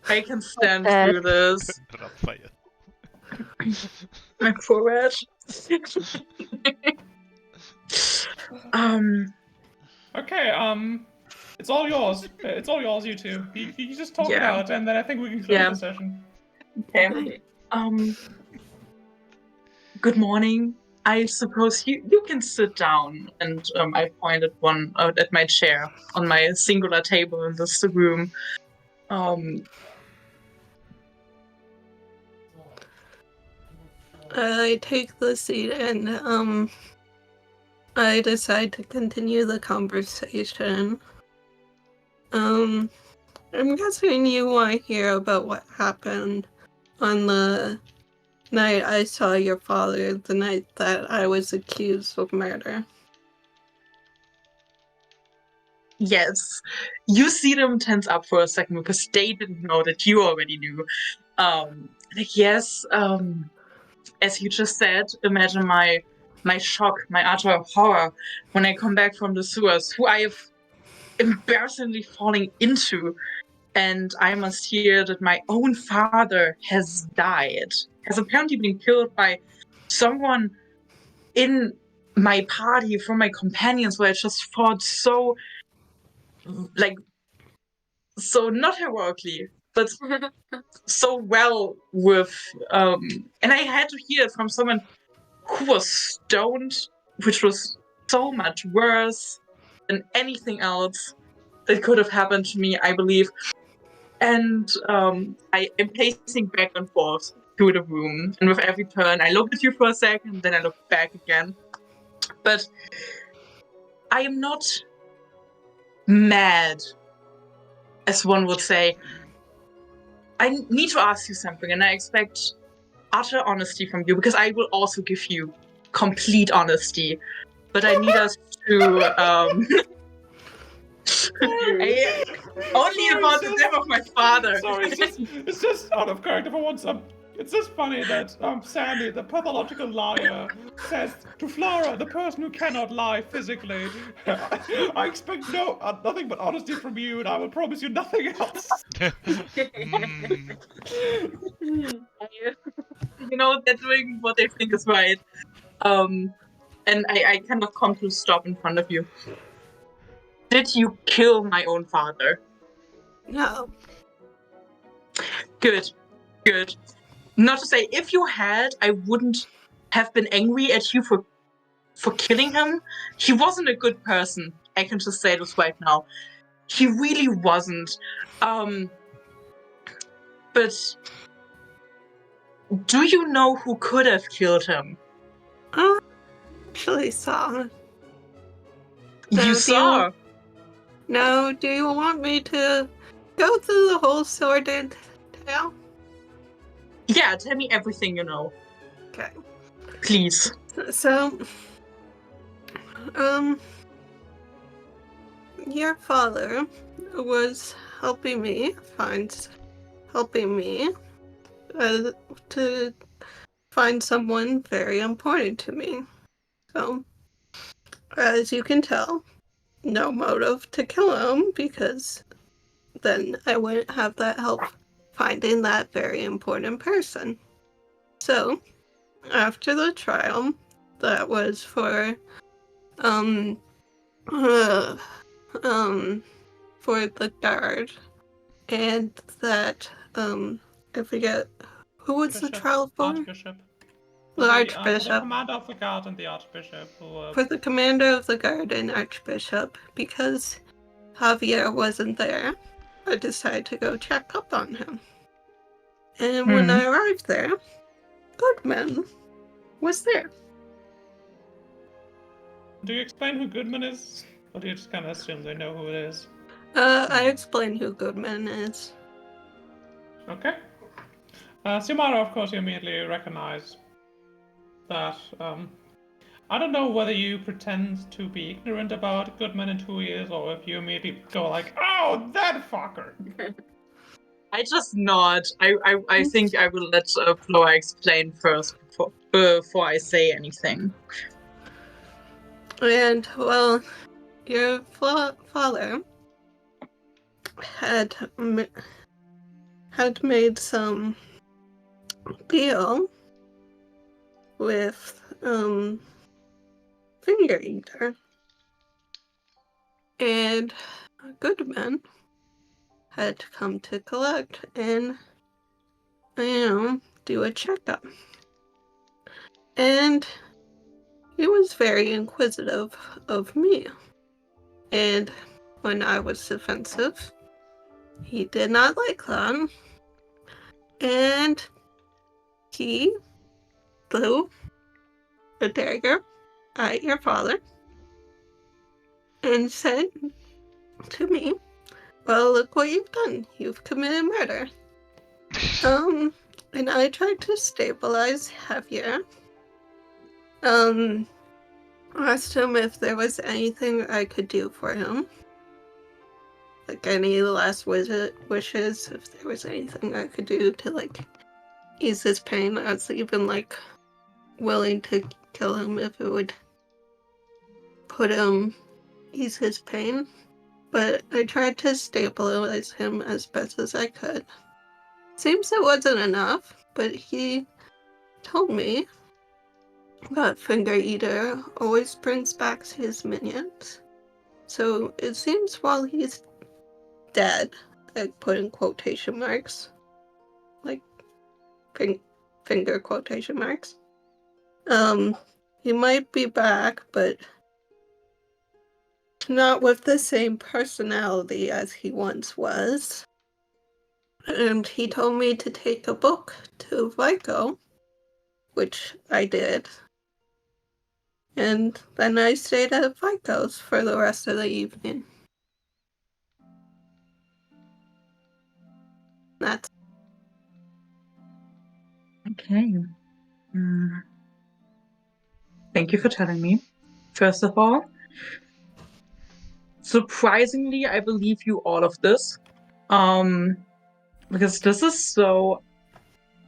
S6: I can stand through this.
S1: Ratfire.
S6: My poor rat.
S3: Okay, it's all yours. It's all yours, you two. You just talk it
S6: Yeah.
S3: out, and then I think we can close the session.
S6: Okay. Good morning. I suppose you can sit down, and I pointed one out at my chair on my singular table in this room.
S5: I take the seat and I decide to continue the conversation. I'm guessing you want to hear about what happened on the night I saw your father, the night that I was accused of murder.
S6: Yes. You see them tense up for a second because they didn't know that you already knew. Yes, as you just said, imagine my shock, my utter horror when I come back from the sewers, who I have embarrassingly falling into, and I must hear that my own father has died, has apparently been killed by someone in my party from my companions, where I just fought so not heroically, but so well with and I had to hear it from someone who was stoned, which was so much worse than anything else that could have happened to me, I believe. And I am pacing back and forth through the room, and with every turn I look at you for a second, then I look back again. But I am not mad, as one would say. I need to ask you something, and I expect utter honesty from you, because I will also give you complete honesty. But I need us to only about the death of my father.
S3: Sorry, it's just out of character for once. It's just funny that Sandy, the pathological liar, says to Flora, the person who cannot lie physically, I expect nothing but honesty from you, and I will promise you nothing else.
S1: Mm.
S6: They're doing what they think is right. And I cannot come to a stop in front of you. Did you kill my own father?
S5: No.
S6: Good. Not to say, if you had, I wouldn't have been angry at you for killing him. He wasn't a good person. I can just say this right now. He really wasn't. But do you know who could have killed him?
S5: I actually saw.
S6: You saw.
S5: No, do you want me to go through the whole sordid tale?
S6: Yeah, tell me everything you know.
S5: Okay.
S6: Please.
S5: So, your father was helping me to find someone very important to me. So, as you can tell, no motive to kill him because then I wouldn't have that help finding that very important person. So, after the trial, that was for uh, for the guard, and that I forget who was the trial for.
S3: Archbishop.
S5: The
S3: The
S5: Archbishop.
S3: commander of the guard and the Archbishop.
S5: For the commander of the guard and Archbishop, because Javier wasn't there, I decided to go check up on him. And when I arrived there, Goodman was there.
S3: Do you explain who Goodman is? Or do you just kind of assume they know who it is?
S5: I explained who Goodman is.
S3: Okay. Xiomara, of course, you immediately recognize that. I don't know whether you pretend to be ignorant about Goodman and who he is, or if you immediately go like, "Oh, that fucker."
S6: I just nod. I think I will let Flora explain first before I say anything.
S5: And, well, your father had made some deal with Finger Eater, and Goodman had to come to collect and do a checkup. And he was very inquisitive of me. And when I was defensive, he did not like that. And he threw a dagger at your father and said to me, "Well, look what you've done. You've committed murder." And I tried to stabilize Javier. Asked him if there was anything I could do for him. Like any last wishes, if there was anything I could do to ease his pain. I was even willing to kill him if it would ease his pain. But I tried to stabilize him as best as I could. Seems it wasn't enough, but he told me that Finger Eater always brings back his minions. So it seems while he's dead, I put in quotation marks, finger quotation marks, he might be back, but not with the same personality as he once was. And he told me to take a book to Vico, which I did. And then I stayed at Vico's for the rest of the evening. That's
S6: Okay. Thank you for telling me. First of all, surprisingly, I believe you all of this. Because this is so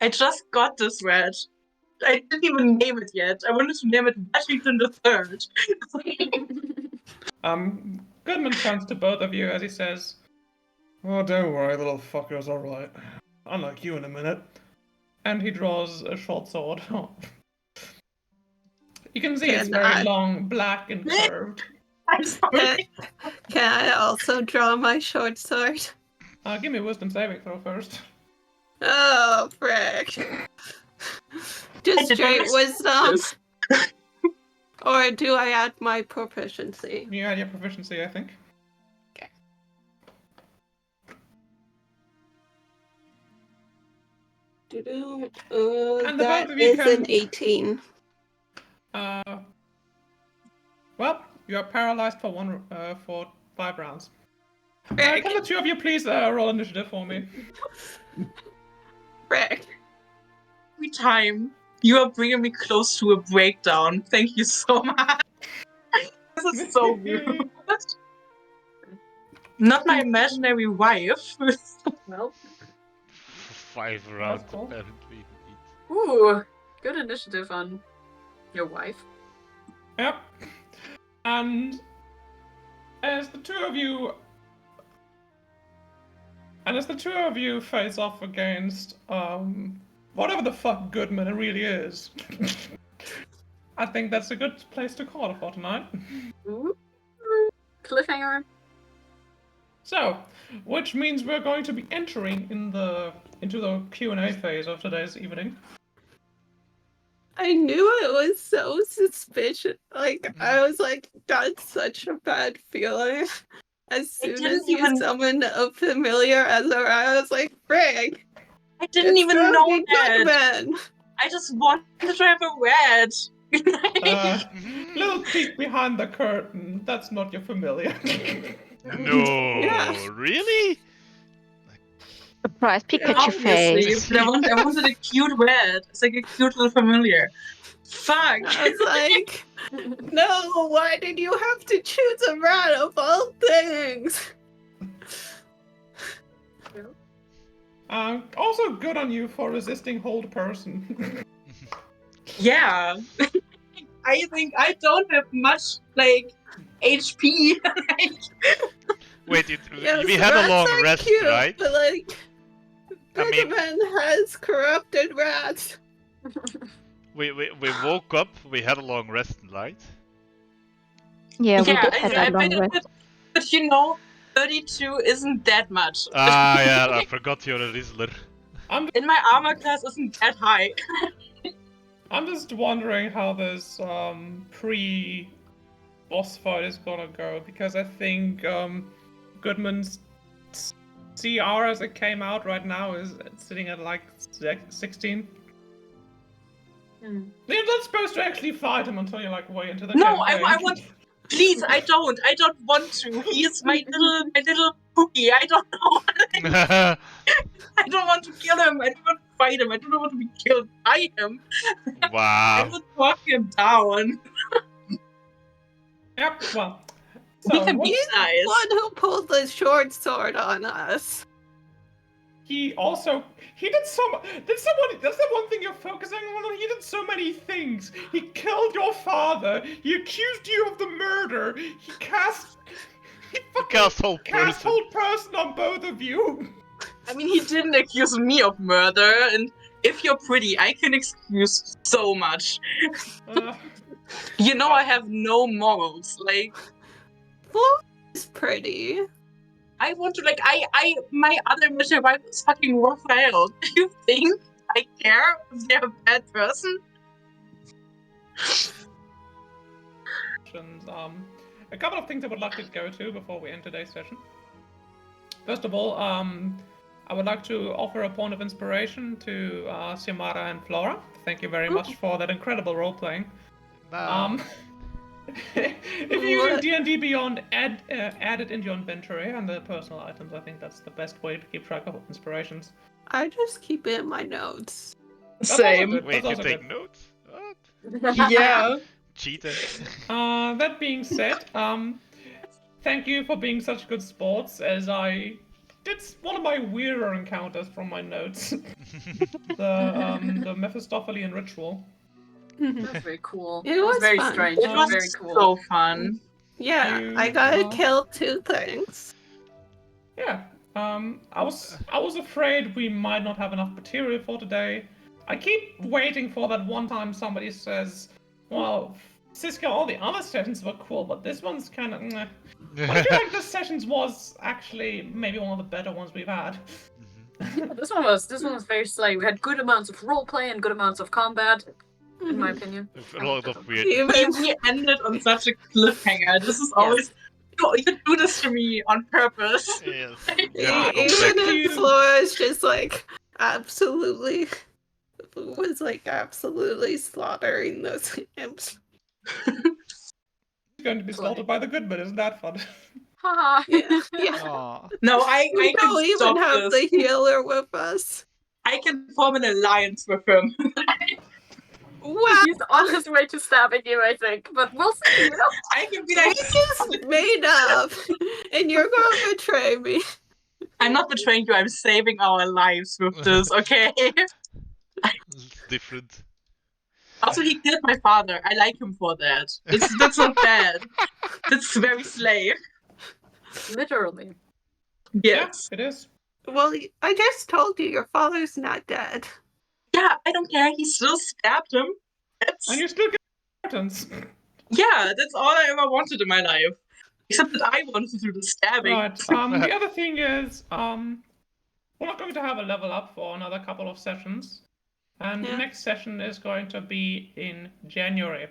S6: I just got this red. I didn't even name it yet. I wanted to name it Washington III.
S3: Goodman turns to both of you as he says,
S7: Oh, don't worry, little fucker's alright. Unlike you in a minute.
S3: and he draws a short sword. You can see it's
S5: Can
S3: very
S5: I-
S3: long, black, and curved.
S6: I'm sorry.
S5: Can I also draw my short sword?
S3: Give me a wisdom saving throw first.
S5: Oh, frick. Just
S6: I
S5: straight
S6: didn't
S5: wisdom?
S6: this.
S5: Or do I add my proficiency?
S3: You had your proficiency, I think.
S5: Doo-doo.
S3: And the
S5: That
S3: both of you
S5: is an
S3: can-
S5: 18.
S3: Well, you are paralyzed for 5 rounds.
S5: Frick.
S3: Can the two of you please roll initiative for me?
S5: Frick.
S6: Every time you are bringing me close to a breakdown. Thank you so much. This is so rude. Not my imaginary wife.
S2: Well,
S1: 5 rounds
S3: cool.
S1: apparently indeed.
S2: ooh, good initiative on your wife.
S3: Yep. And as the two of you face off against whatever the fuck Goodman really is, I think that's a good place to call it for tonight.
S2: Ooh. Cliffhanger.
S3: So, which means we're going to be entering into the Q&A phase of today's evening.
S5: I knew it was so suspicious. Like, I was like, that's such a bad feeling. As soon
S6: didn't
S5: as you
S6: even-
S5: summoned a familiar as a rat, I was like, frick.
S6: I didn't
S5: it's
S6: even
S5: gonna
S6: know
S5: be
S6: that.
S5: Goodman.
S6: I just wanted to have a red.
S3: Little peek behind the curtain. That's not your familiar.
S1: No,
S5: Yeah.
S1: really?
S4: Surprise Pikachu
S6: Obviously,
S4: face.
S6: but I wanted a cute red. It's like a cute little familiar. Fuck.
S5: I was like, no, why did you have to choose a rat of all things?
S3: Also good on you for resisting hold person.
S6: Yeah. I think I don't have much, like, HP.
S1: Wait,
S5: Yes,
S1: we had a
S5: rats
S1: long
S5: are
S1: rest,
S5: cute,
S1: right?
S5: But like,
S1: I mean-
S5: Goodman has corrupted rats.
S1: We woke up, we had a long rest, right?
S4: Yeah, we
S6: Yeah,
S4: did have that long rest.
S6: but you know, 32 isn't that much.
S1: Ah, yeah, I forgot you're a Rizzler.
S6: In my armor class isn't that high.
S3: I'm just wondering how this pre-boss fight is gonna go, because I think Goodman's CR as it came out right now is sitting at like 16. You're not supposed to actually fight him until you're like way into the
S6: No,
S3: campaign.
S6: I want. Please, I don't want to. He's my little cookie. I don't know. I don't want to kill him. I don't want to fight him. I don't want to be killed by him. I
S1: Wow.
S6: will talk him down.
S3: Yep, well.
S6: We
S3: So,
S6: can be
S5: He's
S6: nice.
S5: the one who pulled the short sword on us.
S3: he did so much. That's the one thing you're focusing on. He did so many things. He killed your father. He accused you of the murder. He fucking
S1: Cast whole
S3: cast
S1: person.
S3: whole person on both of you.
S6: I mean, he didn't accuse me of murder, and if you're pretty, I can excuse so much. You know, I have no morals. Like,
S5: Flo is pretty.
S6: I want to, like, my other mission wife is fucking Raphael. Do you think I care if they're a bad person?
S3: A couple of things I would like to go to before we end today's session. First of all, I would like to offer a point of inspiration to Xiomara and Flora. Thank you very much for that incredible role playing.
S1: Nah.
S3: If you're using D&D Beyond, add it into your inventory and the personal items. I think that's the best way to keep track of inspirations.
S5: I just keep it in my notes.
S6: Same.
S3: That's
S1: Wait, you
S3: also
S1: take
S3: good.
S1: notes? What?
S6: Yeah.
S1: Cheater.
S3: That being said, thank you for being such good sports, as I it's one of my weirder encounters from my notes. The Mephistophelian ritual.
S2: That's very cool.
S5: It
S2: It was
S5: was
S2: very
S5: fun.
S2: strange.
S6: It
S2: It was
S6: was
S2: very cool.
S6: so fun.
S5: Yeah,
S3: You-
S5: I gotta
S3: well-
S5: kill 2 things.
S3: Yeah. I was afraid we might not have enough material for today. I keep waiting for that one time somebody says, "Well, Cisco, all the other sessions were cool, but this one's kind of." But I feel like this sessions was actually maybe one of the better ones we've had.
S2: This one was very slight. We had good amounts of roleplay and good amounts of combat, in my opinion.
S1: A lot of weird.
S6: We ended on such a cliffhanger. This is always you do this to me on purpose.
S1: Yes.
S3: Yeah,
S1: Go
S5: Even
S1: back.
S5: if Flora's just like absolutely slaughtering those imps.
S3: He's going to be slaughtered by the Goodman. Isn't that fun?
S2: Haha.
S5: Yeah.
S1: Aw.
S6: No, I
S5: We
S6: can
S5: don't
S6: stop
S5: even have
S6: this.
S5: the healer with us.
S6: I can form an alliance with him.
S5: Wow.
S2: He's on his way to stabbing you, I think. But we'll see, you know?
S6: I can be
S5: We
S6: like,
S5: just made up, and you're gonna betray me.
S6: I'm not betraying you. I'm saving our lives with this. Okay.
S1: It's different.
S6: Also, he killed my father. I like him for that. That's not bad. That's very slave.
S2: Literally.
S6: Yes.
S3: Yeah, it is.
S5: Well, I just told you your father's not dead.
S6: Yeah, I don't care. He still stabbed him. That's,
S3: And you still get curtains.
S6: yeah, that's all I ever wanted in my life. Except that I wanted to do the stabbing.
S3: Right. The other thing is, we're not going to have a level up for another couple of sessions, and the
S5: Yeah.
S3: next session is going to be in January.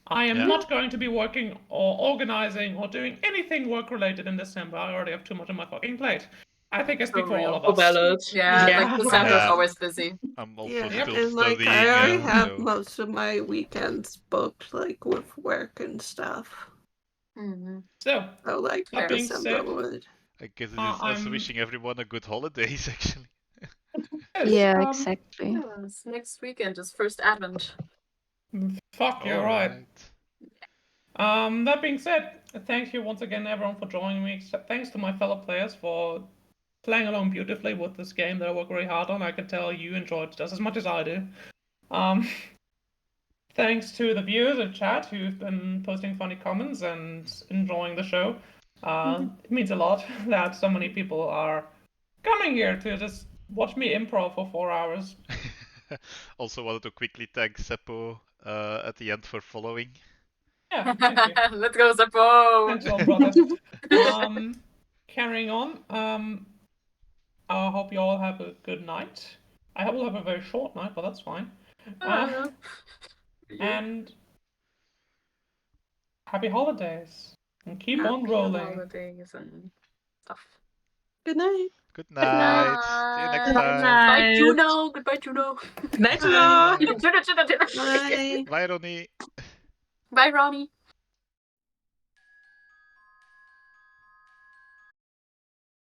S3: I am
S1: Yeah.
S3: not going to be working or organizing or doing anything work related in December. I already have too much on my fucking plate. I think I speak for all of
S6: Oh,
S3: us.
S6: valid.
S2: Yeah,
S6: Yeah.
S2: like December's
S1: Yeah.
S2: always busy.
S1: I'm also
S5: Yeah,
S1: still
S5: and like
S1: studying.
S5: I already have
S1: so-
S5: most of my weekends booked, like with work and stuff.
S2: Mm-hmm.
S3: So,
S5: So like
S3: that being
S5: December
S3: said,
S5: would.
S1: I guess it is
S3: Uh,
S1: us
S3: I'm-
S1: wishing everyone a good holidays, actually.
S3: yes,
S4: Yeah, exactly.
S2: Yes, next weekend is first Advent.
S3: Fuck, you're right.
S1: Alright.
S3: That being said, thank you once again, everyone, for joining me. Thanks to my fellow players for playing along beautifully with this game that I work very hard on. I can tell you enjoyed it just as much as I do. Thanks to the viewers in chat who've been posting funny comments and enjoying the show. It means a lot that so many people are coming here to just watch me improv for 4 hours.
S1: Also wanted to quickly thank Seppo at the end for following.
S3: Yeah, thank you.
S2: Let's go, Zappo!
S3: Thanks, old brother. Carrying on. I hope you all have a good night. I will have a very short night, but that's fine. And happy holidays. And keep on
S2: Happy
S3: rolling.
S2: holidays and stuff.
S5: Good night.
S1: Good night. See you next
S2: Good
S1: time.
S2: Bye,
S6: Night.
S2: Juno. Goodbye, Juno.
S6: Night,
S1: Bye.
S2: Juno, Juno, Juno.
S5: Bye.
S1: Bye, Ronnie.
S2: Bye, Ronnie.